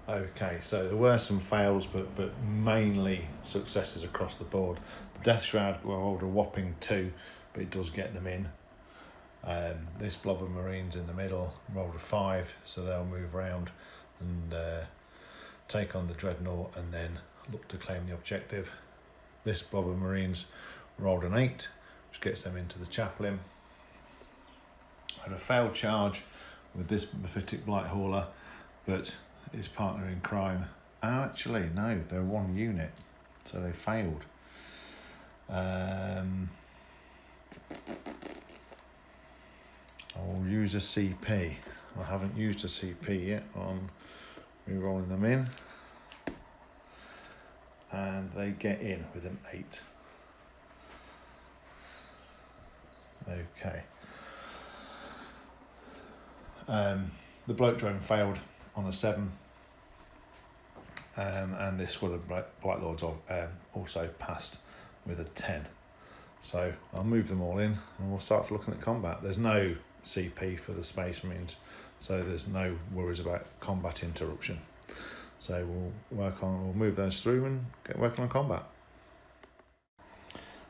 Okay, so there were some fails, but mainly successes across the board. The Death Shroud rolled a whopping 2, but it does get them in. This blob of Marines in the middle rolled a 5, so they'll move around and take on the Dreadnought and then look to claim the objective. This blob of Marines rolled an 8, which gets them into the Chaplain. I had a failed charge with this Mephitic Blight Hauler, but his partner in crime. Actually, no, they're one unit, so they failed. I'll use a CP. I haven't used a CP yet on re-rolling them in. And they get in with an 8. Okay. The bloat drone failed on a 7. And this squad of Blight Lords also passed with a 10. So I'll move them all in and we'll start looking at combat. There's no CP for the Space Marines, so there's no worries about combat interruption. So we'll move those through and get working on combat.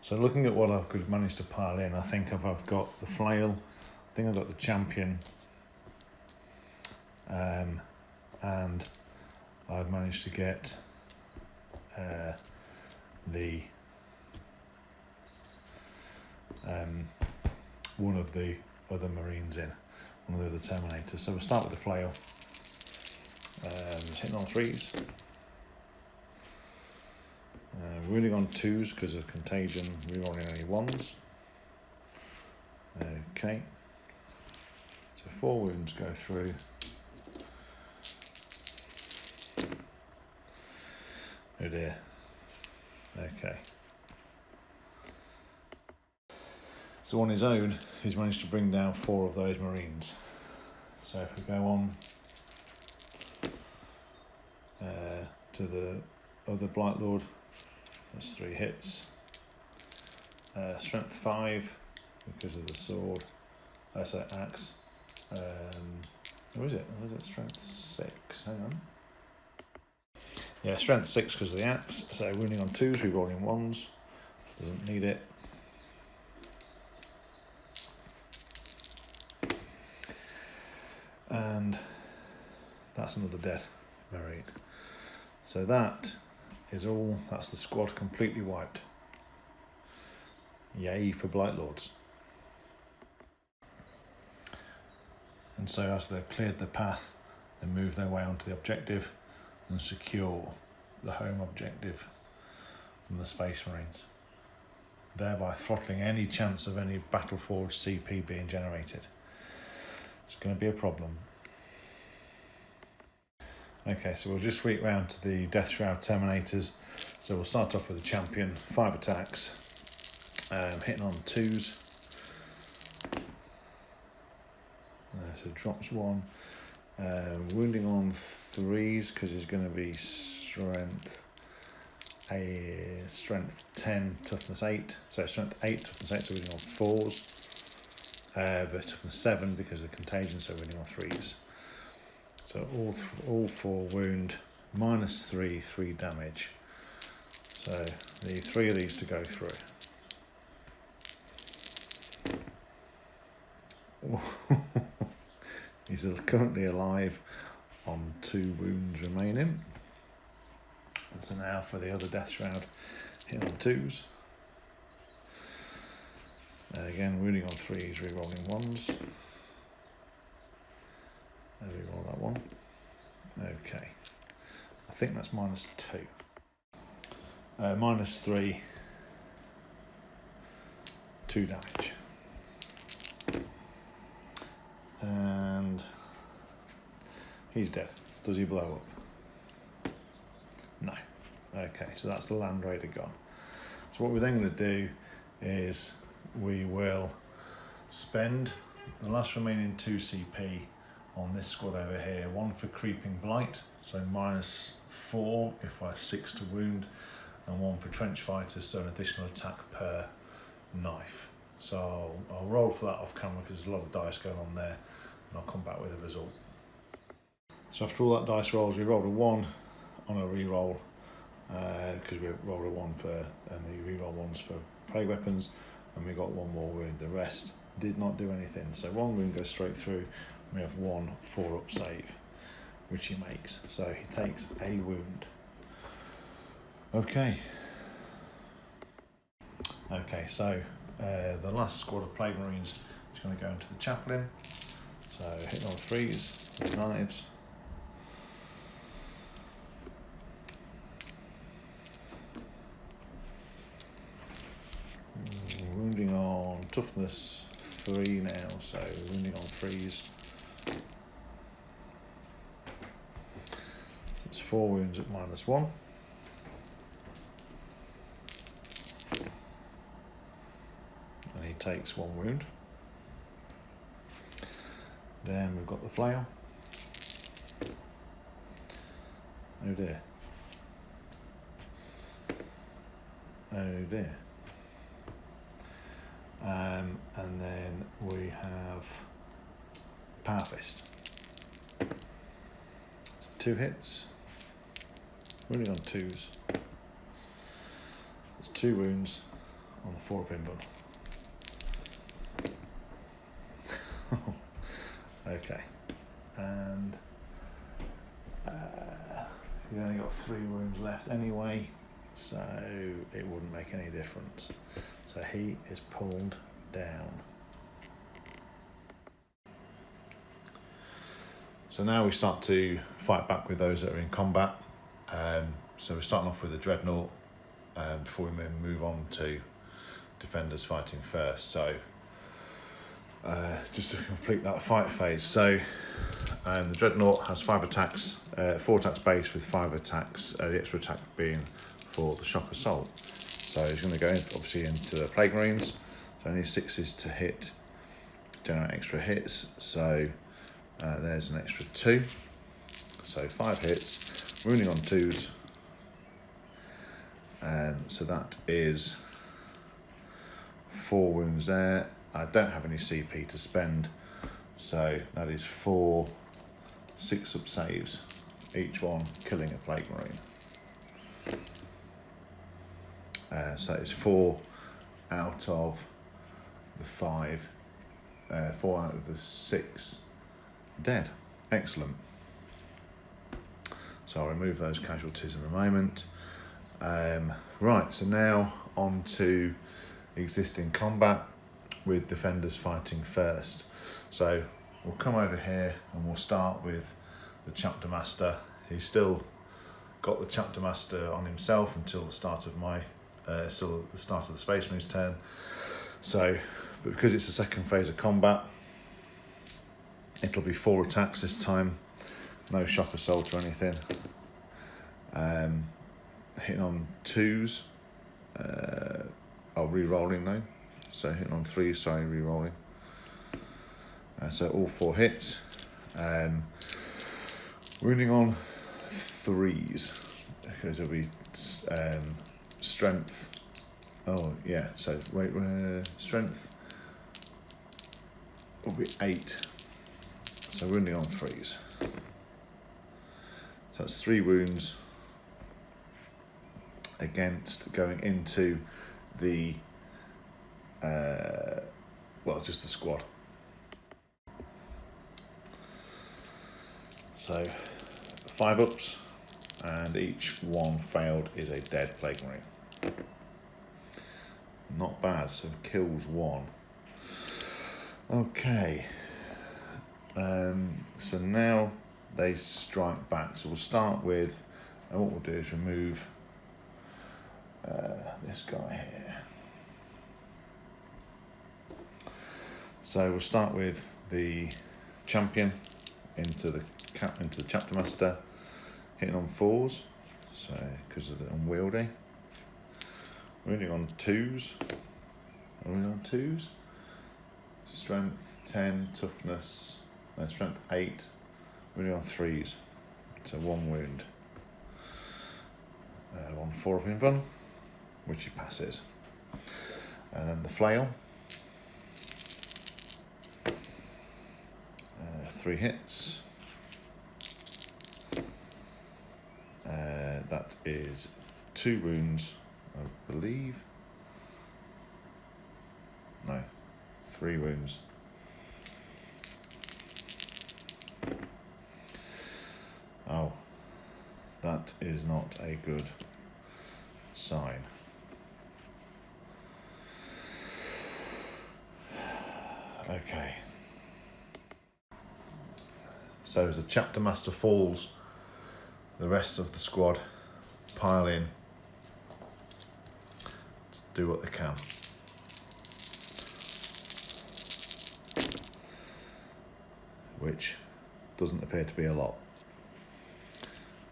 So looking at what I could manage to pile in, I think I've got the Flail, I think I've got the Champion, and I've managed to get the one of the other Marines in, one of the other Terminators. So we'll start with the Flail. Hitting on 3s. Wounding on 2s because of contagion, rerolling only 1s. Okay. So 4 wounds go through. Oh dear. Okay. So on his own, he's managed to bring down 4 of those Marines. So if we go on to the other Blight Lord, that's 3 hits. Strength 5 because of the sword. So axe. Or is it? Or is it strength 6? Hang on. Yeah, strength 6 because of the axe. So wounding on 2s, rerolling 1s. Doesn't need it. And that's another dead Marine. So that is all. That's the squad completely wiped. Yay for Blight Lords. And so as they've cleared the path, they move their way onto the objective and secure the home objective from the Space Marines, thereby throttling any chance of any battle-forged CP being generated. It's going to be a problem. Okay, so we'll just sweep round to the Death Shroud Terminators. So we'll start off with the champion, 5 attacks, hitting on 2s. So drops 1. Wounding on 3s because he's going to be strength 10, toughness 8. So strength 8, toughness 8, so wounding on 4s. But toughness 7 because of contagion, so wounding on 3s. So all 4 wound, -3, 3 damage. So need 3 of these to go through. He's currently alive on 2 wounds remaining. And so now for the other Death Shroud, hit on 2s. Again, wounding on 3s, rerolling 1s. Reroll that one. Okay. I think that's -2. -3. 2 damage. And he's dead. Does he blow up? No. Okay, so that's the Land Raider gone. So what we're then going to do is we will spend the last remaining 2 CP on this squad over here. 1 for Creeping Blight, so -4 if I 6 to wound, and 1 for Trench Fighters, so an additional attack per knife. So I'll roll for that off camera because there's a lot of dice going on there, and I'll come back with a result. So after all that dice rolls, we rolled a 1 on a reroll because we rolled a 1 for, and the reroll 1s for plague weapons, and we got 1 more wound. The rest did not do anything. So 1 wound goes straight through. We have 1 4-up save, which he makes. So he takes a wound. Okay. Okay, so the last squad of Plague Marines is going to go into the Chaplain. So hitting on 3s with knives. Wounding on toughness 3 now, so wounding on 3s. So it's 4 wounds at -1. And he takes 1 wound. Then we've got the flail. Oh dear. Oh dear. And then we have Power Fist. So 2 hits. Wounding on 2s. There's 2 wounds on the 4-up inbun. Okay. And you've only got 3 wounds left anyway, so it wouldn't make any difference. So he is pulled down. So now we start to fight back with those that are in combat. So we're starting off with the Dreadnought before we move on to defenders fighting first. So just to complete that fight phase. So the Dreadnought has 5 attacks, 4 attacks base with 5 attacks, the extra attack being for the Shock Assault. So he's going to go in, obviously into the Plague Marines, so only 6s to hit, generate extra hits, so there's an extra 2, so 5 hits, wounding on 2s, so that is 4 wounds there. I don't have any CP to spend, so that is 4 6-up saves, each one killing a Plague Marine. So it's 4 out of the 5, 4 out of the 6 dead. Excellent. So I'll remove those casualties in a moment. Right, so now on to existing combat with defenders fighting first. So we'll come over here and we'll start with the Chapter Master. He's still got the Chapter Master on himself until the start of my still at the start of the Space Marine's turn. So, but because it's the second phase of combat, it'll be 4 attacks this time. No shock assault or anything. Hitting on 2s. Re-rolling though. So hitting on 3s, sorry, re-rolling. So all 4 hits. Wounding on 3s. Because it'll be strength. Oh yeah, so wait, strength will be 8. So wounding on 3s. So that's 3 wounds against going into the just the squad. So 5 ups, and each one failed is a dead Plague Marine. Not bad, so kills 1. Okay. So now they strike back. So we'll start with, and what we'll do is remove this guy here. So we'll start with the champion into the Chapter Master, hitting on 4s, so because of the unwieldy. Wounding on 2s. Wounding on 2s. Strength 10, toughness, strength 8. Wounding on 3s, so 1 wound. 1 4-up in run, which he passes. And then the flail. 3 hits. That is 2 wounds, I believe. No, 3 wounds. Oh, that is not a good sign. Okay. So as the Chapter Master falls, the rest of the squad pile in to do what they can. Which doesn't appear to be a lot.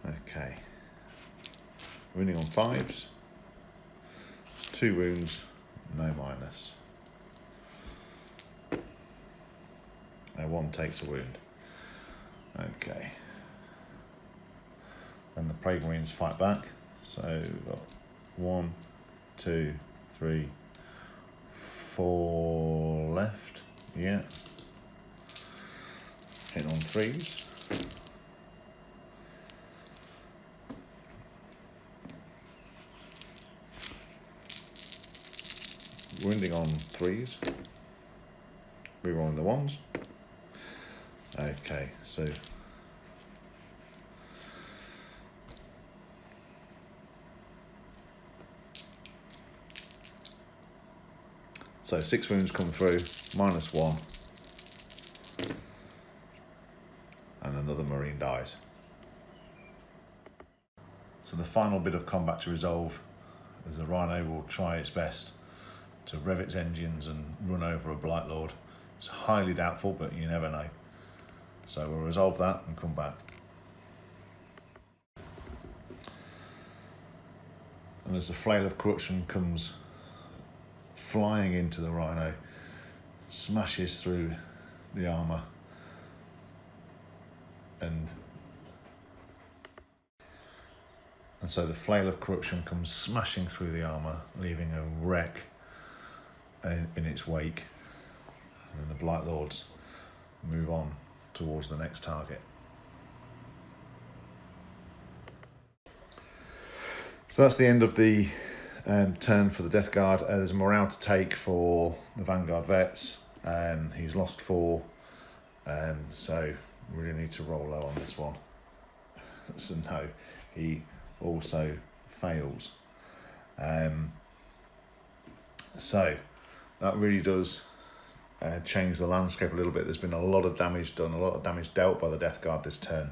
Okay. Wounding on 5s. 2 wounds, no minus. 1 takes a wound. Okay. And the Plague Marines fight back. So we've got 1, 2, 3, 4 left. Yeah. Hit on 3s. Wounding on 3s. Rerolling the 1s. Okay, so So 6 wounds come through, -1, and another Marine dies. So the final bit of combat to resolve is the Rhino will try its best to rev its engines and run over a Blight Lord It's highly doubtful, but you never know. So we'll resolve that and come back. And as the Flail of Corruption comes flying into the Rhino, smashes through the armour, and so the Flail of Corruption comes smashing through the armour, leaving a wreck in its wake. And then the Blight Lords move on towards the next target. So that's the end of the turn for the Death Guard. There's a morale to take for the Vanguard vets. He's lost 4, so we really need to roll low on this one. So no, he also fails. So that really does change the landscape a little bit. There's been a lot of damage done, a lot of damage dealt by the Death Guard this turn.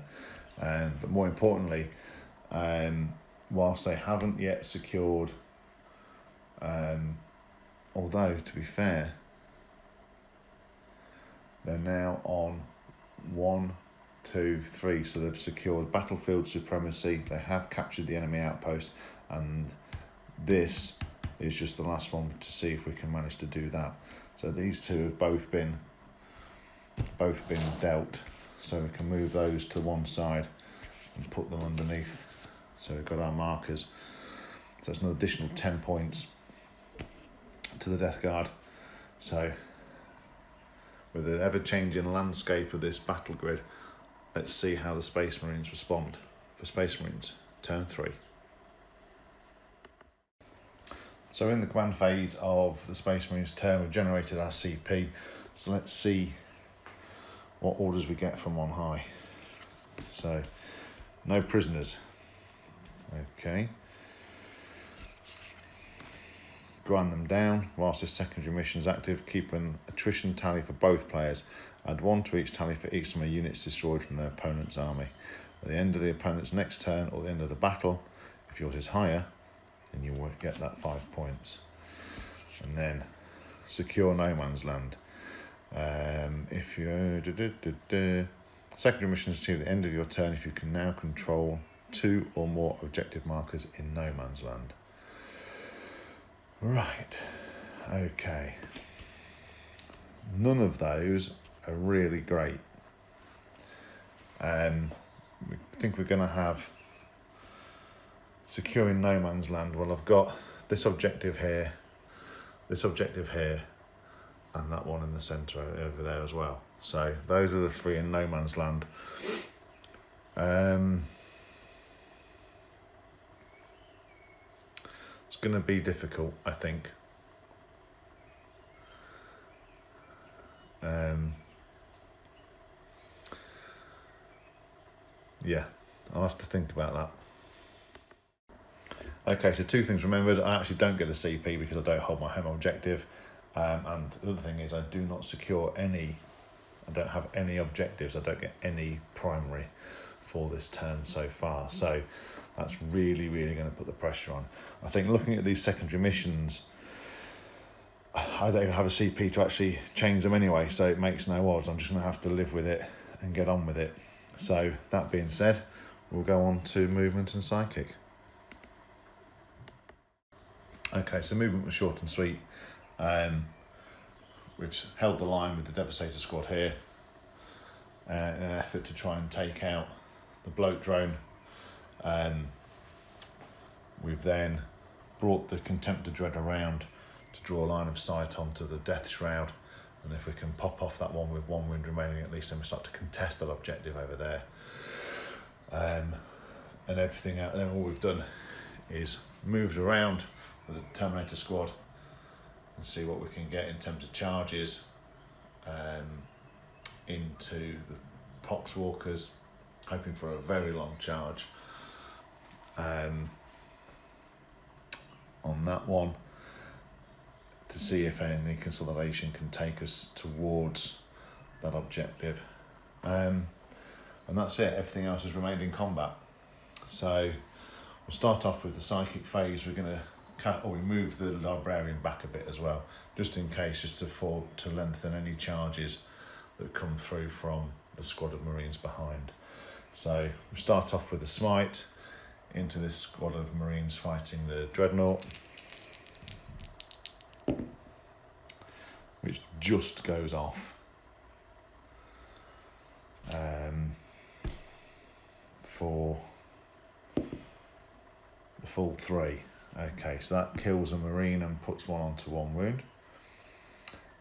But more importantly, whilst they haven't yet secured, although to be fair, they're now on 1, 2, 3, so they've secured battlefield supremacy, they have captured the enemy outpost, and this is just the last one to see if we can manage to do that. So these two have both been dealt, so we can move those to one side and put them underneath. So we've got our markers. So that's an additional 10 points to the Death Guard. So with the ever-changing landscape of this battle grid, let's see how the Space Marines respond. For Space Marines, turn 3. So in the command phase of the Space Marines turn, we've generated our CP. So let's see what orders we get from on high. So, no prisoners. Okay. Grind them down whilst this secondary mission is active. Keep an attrition tally for both players. Add 1 to each tally for each of my units destroyed from their opponent's army. At the end of the opponent's next turn or the end of the battle, if yours is higher, then you will get that 5 points. And then secure no man's land. If you secondary missions to the end of your turn, if you can now control 2 or more objective markers in no man's land. Right, okay. None of those are really great. We think we're going to have securing no man's land. Well, I've got this objective here, and that one in the centre over there as well. So those are the 3 in no man's land. It's going to be difficult, I think. Yeah, I'll have to think about that. Okay, so 2 things remembered. I actually don't get a CP because I don't hold my home objective. And the other thing is I do not secure any, I don't have any objectives. I don't get any primary for this turn so far. So that's really, really going to put the pressure on. I think looking at these secondary missions, I don't even have a CP to actually change them anyway, so it makes no odds. I'm just going to have to live with it and get on with it. So that being said, we'll go on to movement and psychic. Okay, so movement was short and sweet. We've held the line with the Devastator squad here in an effort to try and take out the bloat drone. We've then brought the Contemptor Dread around to draw a line of sight onto the Death Shroud, and if we can pop off that one with 1 wind remaining at least, then we start to contest that objective over there. And everything out there, all we've done is moved around with the Terminator squad and see what we can get in terms of charges into the Poxwalkers, hoping for a very long charge on that one to see if any consolidation can take us towards that objective. And that's it, everything else has remained in combat. So we'll start off with the psychic phase. We're going to or we move the librarian back a bit as well, just in case, just to lengthen any charges that come through from the squad of Marines behind. So we start off with the smite into this squad of Marines fighting the dreadnought, which just goes off for the full 3. Okay, so that kills a Marine and puts one onto 1 wound.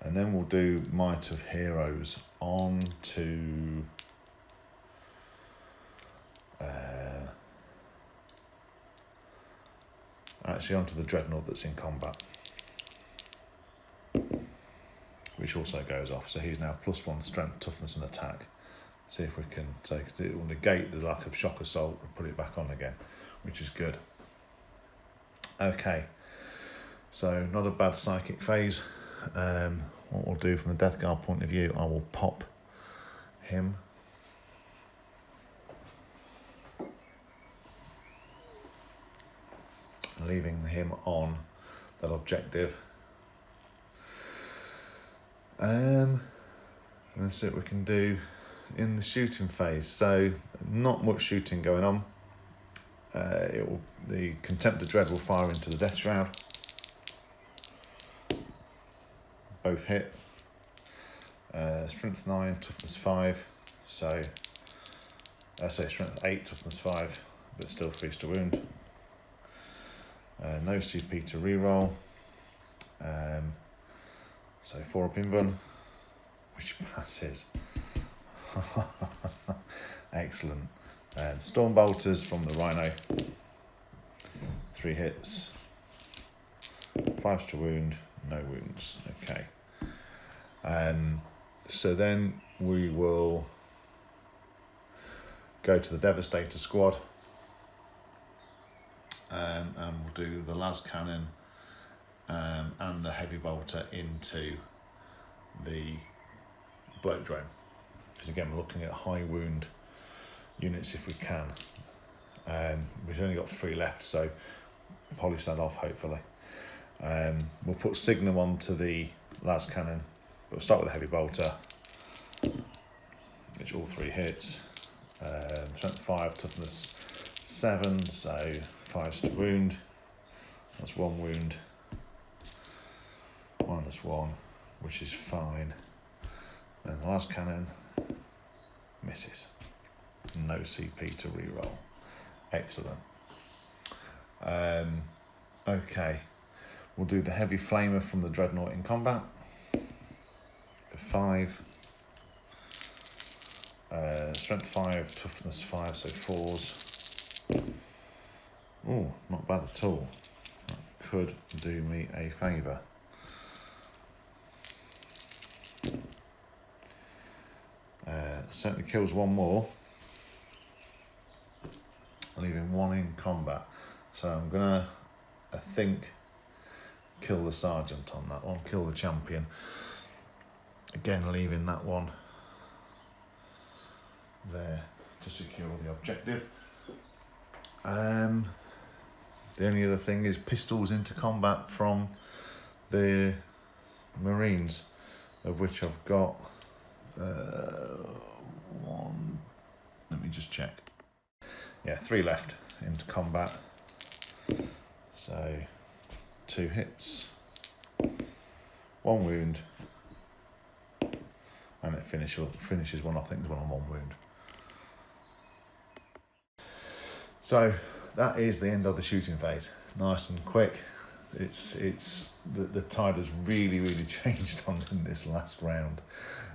And then we'll do Might of Heroes on to actually onto the dreadnought that's in combat, which also goes off. So he's now +1 strength, toughness and attack. See if we can it will negate the lack of shock assault and put it back on again, which is good. Okay, so not a bad psychic phase. What we'll do from the Death Guard point of view, I will pop him. Leaving him on that objective. And let's see what we can do in the shooting phase. So not much shooting going on. The Contempt of Dread will fire into the Death Shroud. Both hit. Strength 9, toughness 5. So strength 8, toughness 5, but still 3 to wound. No CP to reroll. So 4 up invuln, which passes. Excellent. Storm bolters from the Rhino. 3 hits. 5 to wound, no wounds. Okay. So then we will go to the Devastator squad. And we'll do the las cannon and the heavy bolter into the bloat drone, because again we're looking at high wound units if we can. We've only got 3 left, so polish that off hopefully. We'll put Signum onto the las cannon, but we'll start with the heavy bolter, which all 3 hits. Strength 5, toughness 7, so 5 to wound. That's 1 wound. -1, which is fine. And the last cannon misses. No CP to reroll. Excellent. Okay, we'll do the heavy flamer from the dreadnought in combat for 5. Strength 5, toughness 5, so 4s. Oh, not bad at all. That could do me a favour. Certainly kills 1 more, leaving 1 in combat. So I'm gonna, I think, kill the sergeant on that one, kill the champion. Again, leaving that one there to secure the objective. The only other thing is pistols into combat from the Marines, of which I've got 1. Let me just check. Yeah, 3 left into combat. So 2 hits, 1 wound, and it finishes one. I think there's one on 1 wound. So that is the end of the shooting phase. Nice and quick. It's the tide has really changed on in this last round,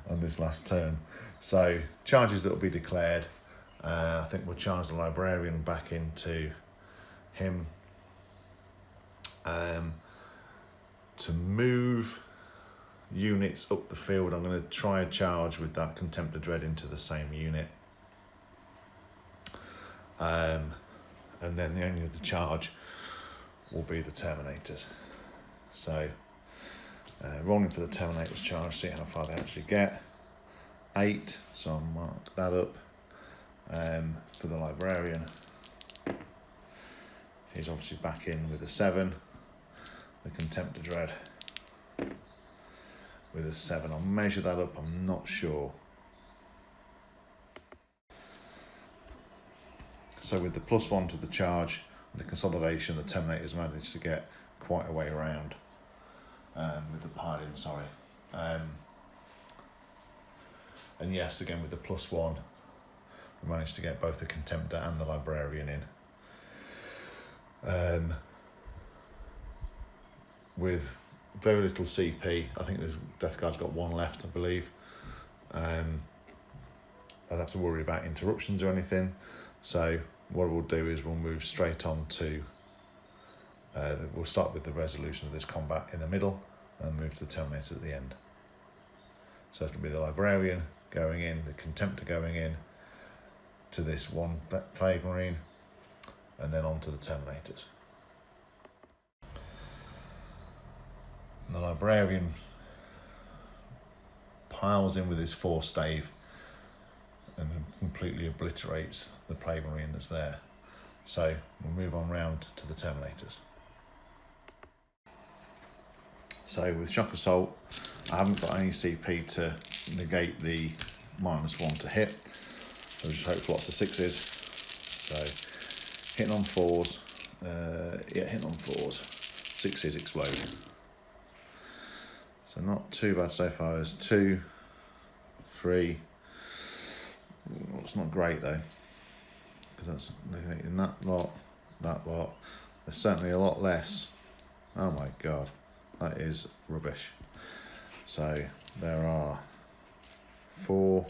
on this last turn. So charges that will be declared. I think we'll charge the librarian back into him. To move units up the field, I'm going to try a charge with that Contempt of Dread into the same unit. And then the only other charge will be the Terminators. So rolling for the Terminators charge, see how far they actually get. 8, so I'll mark that up. For the librarian, he's obviously back in with a 7, the Contempt of Dread with a 7. I'll measure that up, I'm not sure. So with the +1 to the charge, the consolidation, the Terminators managed to get quite a way around with the Paladin, sorry. And yes, again with the +1, we managed to get both the Contemptor and the Librarian in. With very little CP, I think the Death Guard's got 1 left, I believe. I don't have to worry about interruptions or anything. So what we'll do is we'll move straight on to, we'll start with the resolution of this combat in the middle and move to the Terminator at the end. So it'll be the Librarian going in, the Contemptor going in to this 1 Plague Marine, and then on to the Terminators. And the Librarian piles in with his 4 stave and completely obliterates the Plague Marine that's there. So we'll move on round to the Terminators. So with Shock Assault, I haven't got any CP to negate the -1 to hit. So just hope for lots of 6s. So hitting on 4s, hitting on 4s, 6s explode. So not too bad so far. There's 2, 3. Well, it's not great though, because that's in that lot. There's certainly a lot less. Oh my god, that is rubbish. So there are 4.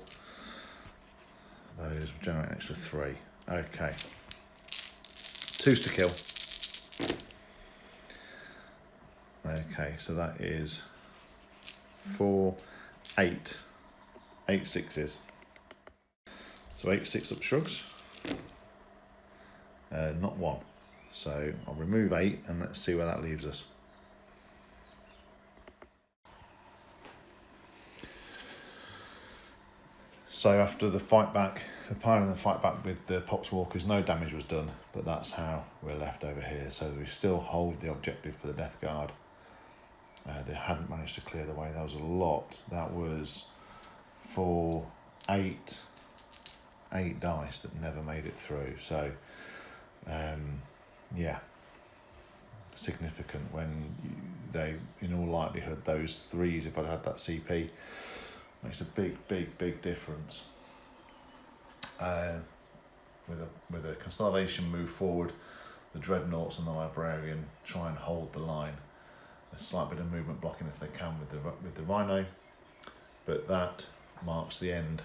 Those generate an extra 3. Okay. 2s to kill. Okay, so that is 4, 8. 8 6s. So 8 6-up shrugs. Not 1. So I'll remove 8 and let's see where that leaves us. So after the fight back, the pilot and the fight back with the Poxwalkers, no damage was done, but that's how we're left over here. So we still hold the objective for the Death Guard. They hadn't managed to clear the way. That was a lot. That was for 8 dice that never made it through. So yeah, significant when they, in all likelihood, those 3s, if I'd had that CP, makes a big difference. With a consolidation move forward, the Dreadnoughts and the Librarian try and hold the line. A slight bit of movement blocking if they can with the Rhino, but that marks the end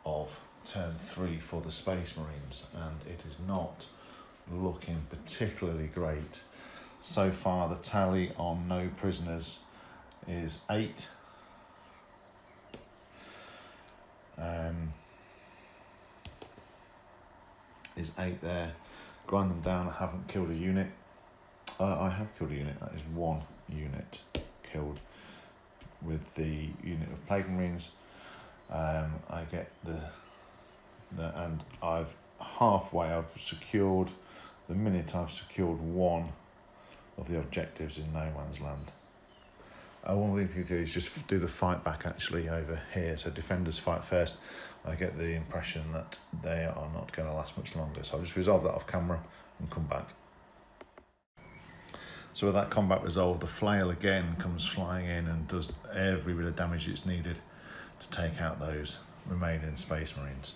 of turn 3 for the Space Marines, and it is not looking particularly great. So far the tally on no prisoners is 8. Is 8 there. Grind them down. I haven't killed a unit. I have killed a unit. That is 1 unit killed with the unit of Plague Marines. I get and I've secured, the minute I've secured 1 of the objectives in no man's land. One thing to do is just do the fight back actually over here. So defenders fight first. I get the impression that they are not going to last much longer. So I'll just resolve that off camera and come back. So with that combat resolved, the flail again comes flying in and does every bit of damage it's needed to take out those remaining Space Marines.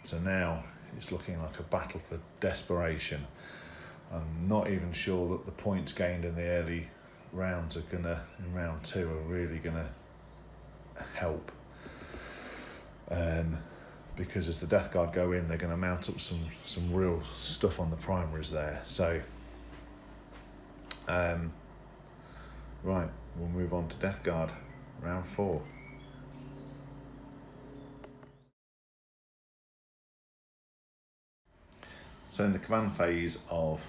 So now it's looking like a battle for desperation. I'm not even sure that the points gained in the early rounds are gonna, in round 2, are really gonna help. Because as the Death Guard go in, they're gonna mount up some real stuff on the primaries there. So right, we'll move on to Death Guard, round 4. So in the command phase of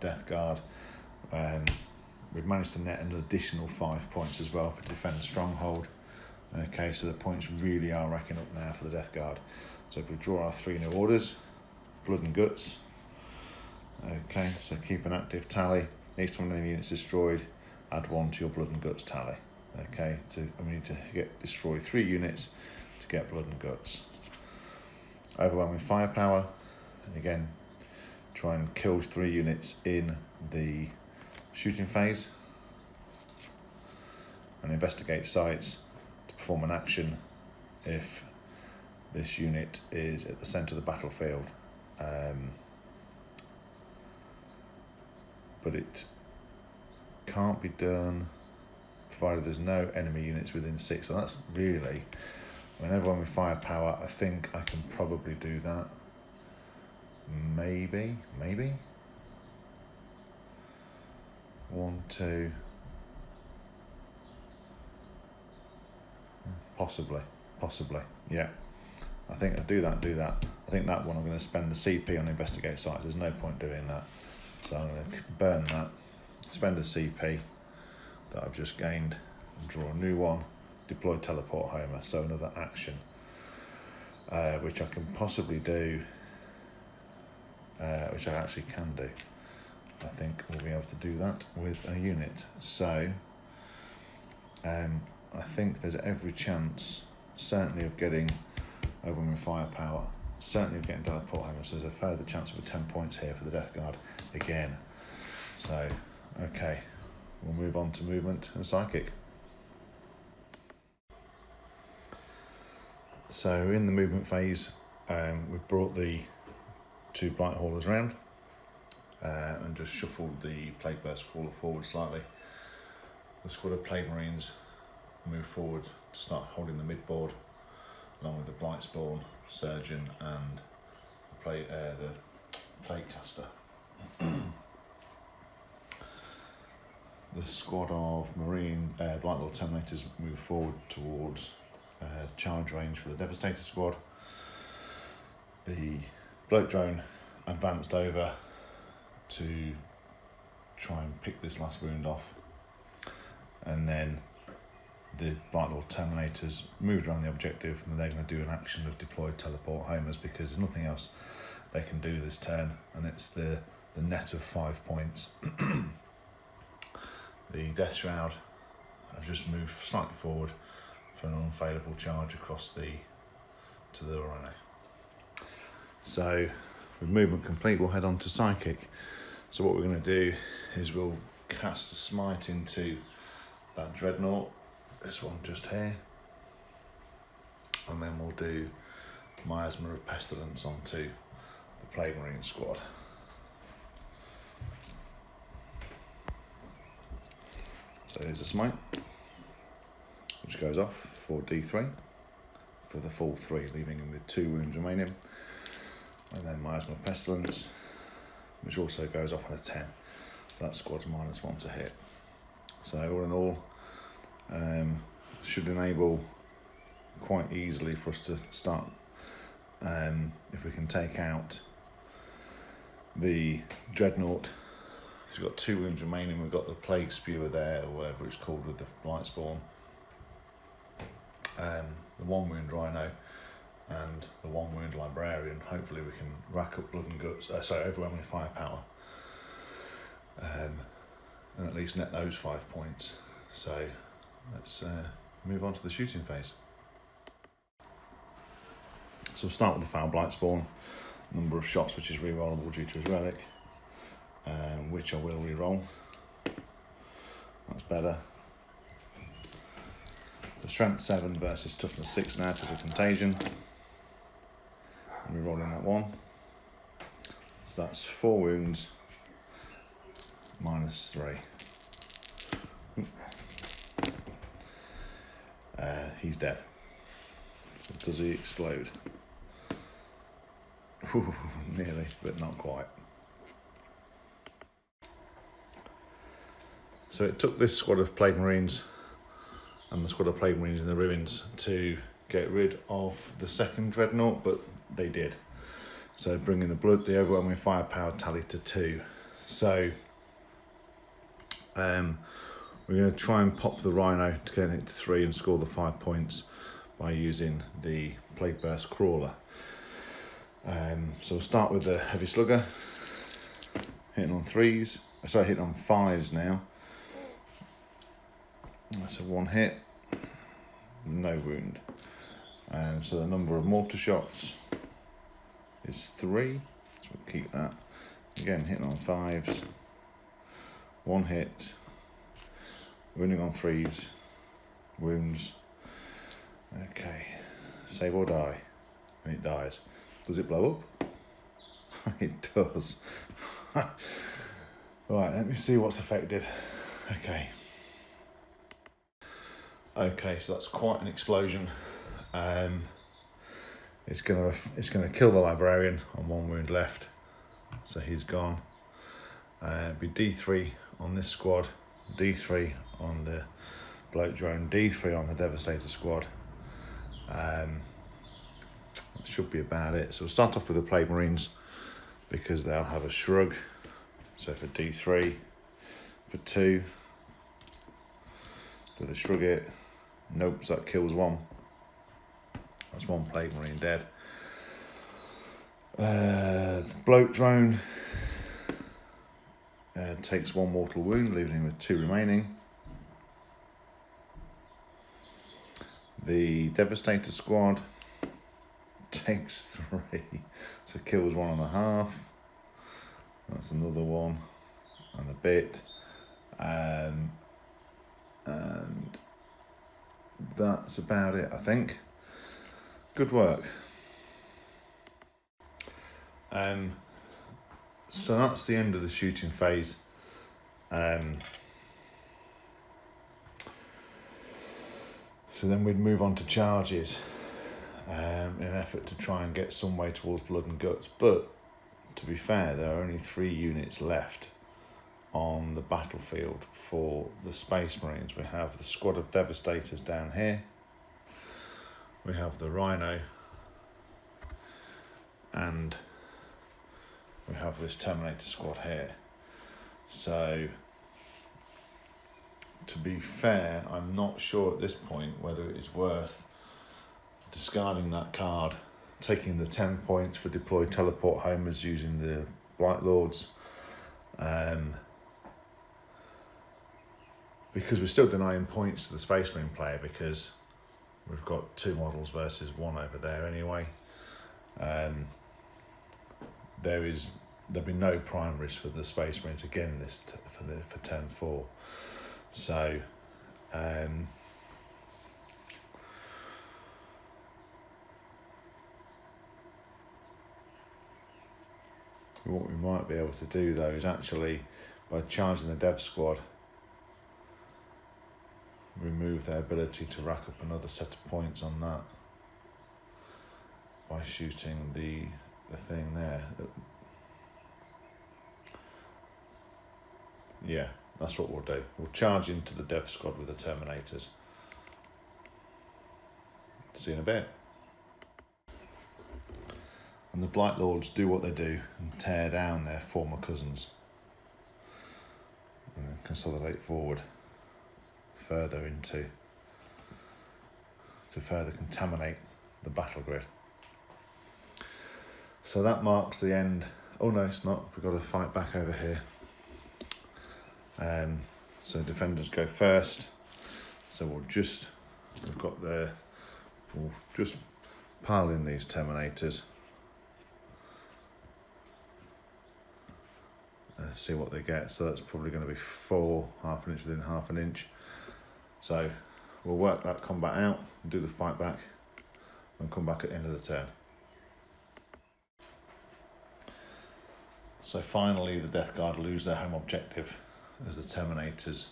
Death Guard, we've managed to net an additional 5 points as well for defend stronghold. Okay, so the points really are racking up now for the Death Guard. So if we draw our 3 new orders, blood and guts. Okay, so keep an active tally. Each time an enemy unit's destroyed, add 1 to your blood and guts tally. Okay, we need to destroy 3 units to get blood and guts. Overwhelming firepower, again, try and kill 3 units in the shooting phase, and investigate sites to perform an action if this unit is at the centre of the battlefield. But it can't be done provided there's no enemy units within 6. So that's really, whenever I'm with firepower, I think I can probably do that. Maybe. 1, 2. Possibly. Yeah. I think I'll do that. I think that one I'm going to spend the CP on investigate sites. There's no point doing that. So I'm going to burn that, spend a CP that I've just gained, and draw a new one, deploy teleport Homer, so another action, which I can possibly do, which I actually can do. I think we'll be able to do that with a unit. So I think there's every chance, certainly of getting overwhelming firepower, certainly of getting teleport Homer, so there's a further chance of 10 points here for the Death Guard again. So, okay, we'll move on to movement and psychic. So in the movement phase, we've brought the 2 Blight Haulers round and just shuffled the Plague Burst Crawler forward slightly. The squad of Plague Marines move forward to start holding the midboard, along with the Blightspawn, Surgeon and the Plague Caster. The squad of Marine Blightlord Terminators move forward towards charge range for the Devastator squad. The Bloat Drone advanced over to try and pick this last wound off, and then the Blightlord Terminators moved around the objective, and they're going to do an action of deployed teleport homers because there's nothing else they can do this turn, and it's the net of 5 points. The Death Shroud have just moved slightly forward for an unfavourable charge across to the Rhino. So with movement complete, we'll head on to Psychic. So what we're going to do is we'll cast a smite into that Dreadnought, this one just here, and then we'll do Miasma of Pestilence onto the Plague Marine squad. So here's a smite, which goes off for D3 for the full 3, leaving him with 2 wounds remaining. And then Miasma of Pestilence, which also goes off on a 10. That squad's -1 to hit. So all in all, should enable quite easily for us to start, if we can take out the Dreadnought. He's got 2 wounds remaining. We've got the Plague Spewer there, or whatever it's called, with the Blightspawn. The 1 wound Rhino and the 1 wound Librarian. Hopefully we can rack up blood and guts, overwhelming firepower, and at least net those 5 points. So let's move on to the shooting phase. So we'll start with the Foul Blightspawn. Number of shots which is rerollable due to his relic, which I will reroll. That's better. The Strength 7 versus Toughness 6 now to the Contagion. I'm rerolling that one. So that's 4 wounds, -3. He's dead. So does he explode? Ooh, nearly, but not quite. So it took this squad of Plague Marines and the squad of Plague Marines in the ruins to get rid of the second Dreadnought, but they did. So bringing the overwhelming firepower tally to 2. So we're going to try and pop the Rhino to get it to 3 and score the 5 points by using the Plague Burst Crawler. So we'll start with the Heavy Slugger, hitting on 3s. Sorry, hitting on 5s now. That's a 1 hit, no wound. And so the number of mortar shots is 3, so we'll keep that. Again, hitting on 5s, 1 hit, wounding on 3s, wounds. Okay, save or die, and it dies. Does it blow up? It does. Right, let me see what's affected. Okay, so that's quite an explosion. It's gonna kill the librarian on 1 wound left, so he's gone. Be D3 on this squad, D3 on the bloke drone, D3 on the Devastator squad. That should be about it. So we'll start off with the Plague Marines because they'll have a shrug. So for D3, for 2, do they shrug it? Nope, so that kills 1. That's 1 Plague Marine dead. The bloke drone takes 1 mortal wound, leaving him with 2 remaining. The Devastator squad takes 3, so kills 1.5. That's another 1 and a bit. And that's about it, I think. Good work. So that's the end of the shooting phase. So then we'd move on to charges in an effort to try and get some way towards blood and guts. But to be fair, there are only 3 units left on the battlefield for the Space Marines. We have the squad of Devastators down here. We have the Rhino. And we have this Terminator squad here. So, to be fair, I'm not sure at this point whether it is worth discarding that card, taking the 10 points for deploy teleport homers using the Blight Lords, because we're still denying points to the Space Marine player because we've got 2 models versus 1 over there anyway. There'll be no primaries for the Space Marines again for turn 4. So what we might be able to do though is actually, by charging the Dev squad, remove their ability to rack up another set of points on that by shooting the thing there. Yeah, that's what we'll do. We'll charge into the Dev squad with the Terminators. See you in a bit. And the Blight Lords do what they do and tear down their former cousins and then consolidate forward further to further contaminate the battle grid. So that marks the end. Oh no, it's not. We've got to fight back over here. So defenders go first. So we'll just pile in these Terminators. See what they get. So that's probably going to be 4 half an inch within half an inch. So we'll work that combat out, do the fight back, and come back at the end of the turn. So finally the Death Guard lose their home objective as the Terminators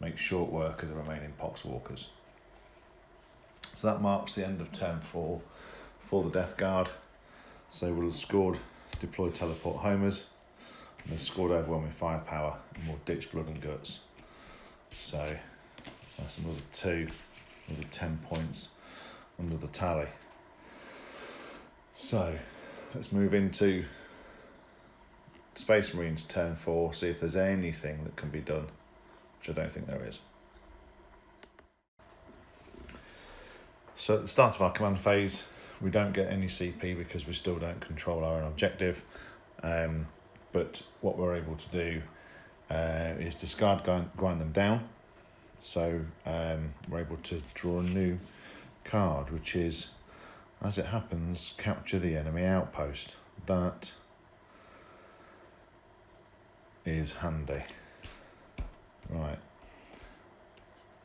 make short work of the remaining Poxwalkers. So that marks the end of turn 4 for the Death Guard. So we'll have scored deploy teleport homers, and they've scored overwhelming firepower, and we'll ditch blood and guts. So that's another 10 points under the tally. So let's move into Space Marines turn 4, see if there's anything that can be done, which I don't think there is. So at the start of our command phase, we don't get any CP because we still don't control our own objective. But what we're able to do is discard grind them down. So we're able to draw a new card, which is, as it happens, capture the enemy outpost. That is handy. Right.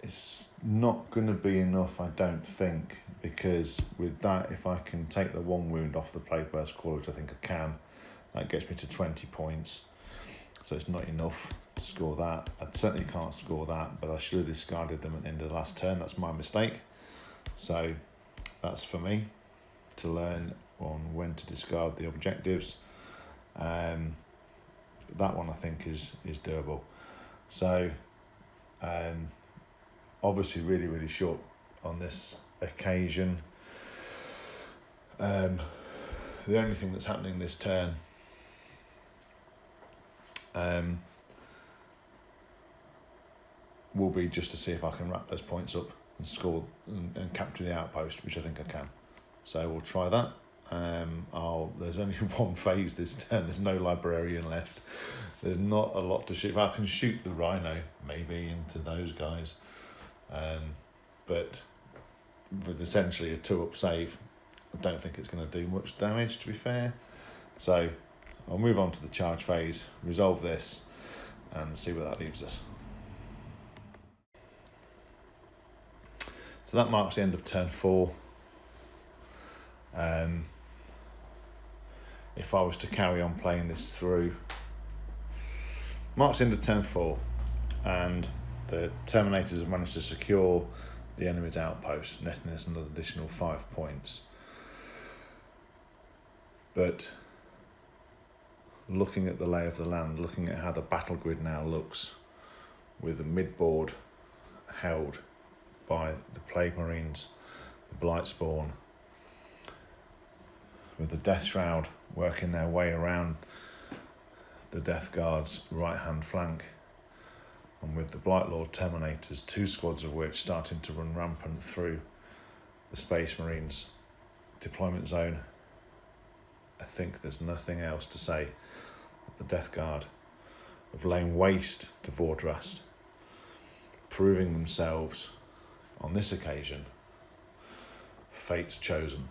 It's not going to be enough, I don't think, because with that, if I can take the 1 wound off the plague burst claw, which I think I can, that gets me to 20 points. So it's not enough to score that. I certainly can't score that, but I should have discarded them at the end of the last turn. That's my mistake. So that's for me to learn on when to discard the objectives. That one I think is doable. So obviously really, really short on this occasion. The only thing that's happening this turn will be just to see if I can wrap those points up and score and capture the outpost, which I think I can. So we'll try that. There's only one phase this turn. There's no librarian left. There's not a lot to shoot. If I can shoot the rhino maybe into those guys, but with essentially a 2-up save, I don't think it's going to do much damage, to be fair. So I'll move on to the charge phase, resolve this, and see where that leaves us. So that marks the end of turn 4. If I was to carry on playing this through, marks the end of turn 4, and the Terminators have managed to secure the enemy's outpost, netting us another additional 5 points. But looking at the lay of the land, looking at how the battle grid now looks, with the mid-board held by the Plague Marines, the Blightspawn, with the Death Shroud working their way around the Death Guard's right-hand flank, and with the Blightlord Terminators, 2 squads of which starting to run rampant through the Space Marines deployment zone, I think there's nothing else to say. The Death Guard have lain waste to Vordrast, proving themselves on this occasion fate's chosen.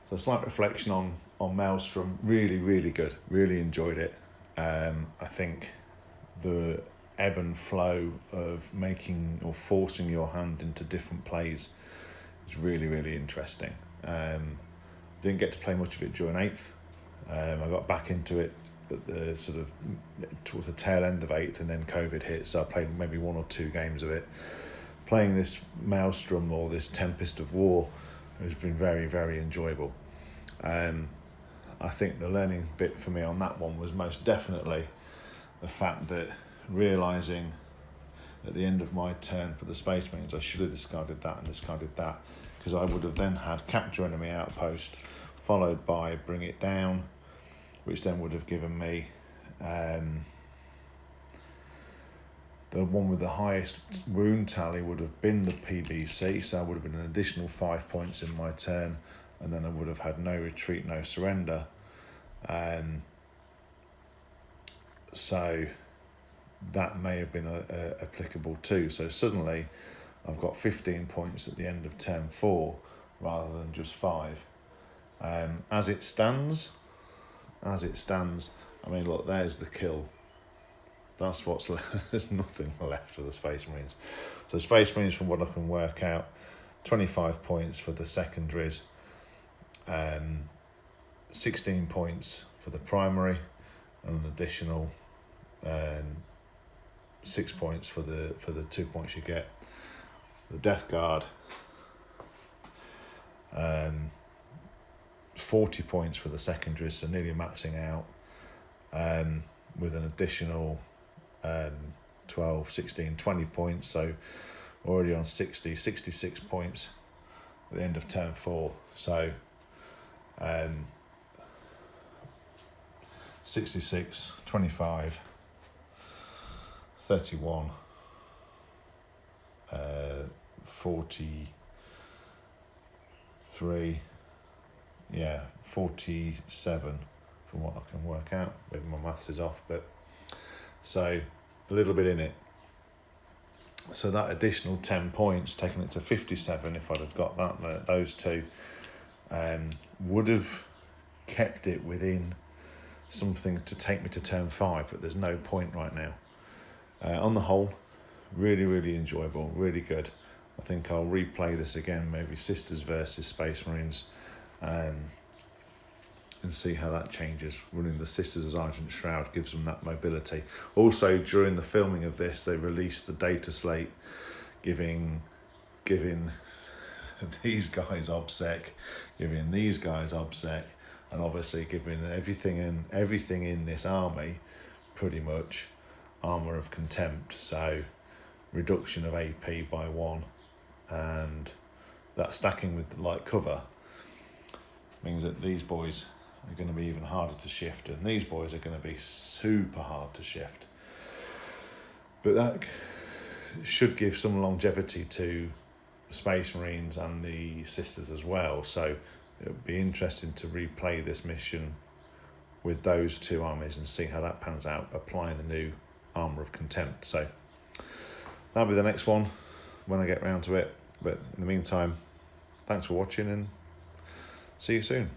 So a slight reflection on Maelstrom, really, really good, really enjoyed it. I think the ebb and flow of making or forcing your hand into different plays is really, really interesting. Didn't get to play much of it during 8th. I got back into it at the sort of towards the tail end of 8th, and then COVID hit, so I played maybe 1 or 2 games of it. Playing this Maelstrom or this Tempest of War has been very, very enjoyable. I think the learning bit for me on that one was most definitely the fact that realising at the end of my turn for the Space Marines I should have discarded that and discarded that, because I would have then had capture enemy outpost followed by bring it down, which then would have given me the one with the highest wound tally would have been the PBC, so I would have been an additional 5 points in my turn, and then I would have had no retreat, no surrender. So that may have been applicable too. So suddenly I've got 15 points at the end of turn 4 rather than just 5. As it stands, I mean, look, there's the kill. That's what's left. There's nothing left for the Space Marines. So Space Marines, from what I can work out, 25 points for the secondaries, 16 points for the primary, and an additional 6 points for the 2 points you get. The Death Guard, 40 points for the secondaries, so nearly maxing out, with an additional 12, 16, 20 points, so already on 66 points at the end of turn 4. So 66, 25, 31, 43, 47, from what I can work out. Maybe my maths is off, but so a little bit in it. So that additional 10 points, taking it to 57, if I'd have got that, those two, would have kept it within something to take me to turn 5, but there's no point right now. On the whole, really enjoyable, really good. I think I'll replay this again, maybe Sisters versus Space Marines, and see how that changes. Running the Sisters as Argent Shroud gives them that mobility. Also, during the filming of this, they released the data slate, giving these guys OBSEC, giving these guys OBSEC, and obviously giving everything in this army pretty much armour of contempt. So reduction of AP by 1, and that stacking with the light cover means that these boys are going to be even harder to shift, and these boys are going to be super hard to shift. But that should give some longevity to the Space Marines and the Sisters as well. So it'll be interesting to replay this mission with those two armies and see how that pans out, applying the new armour of contempt. So that'll be the next one when I get round to it. But in the meantime, thanks for watching and see you soon.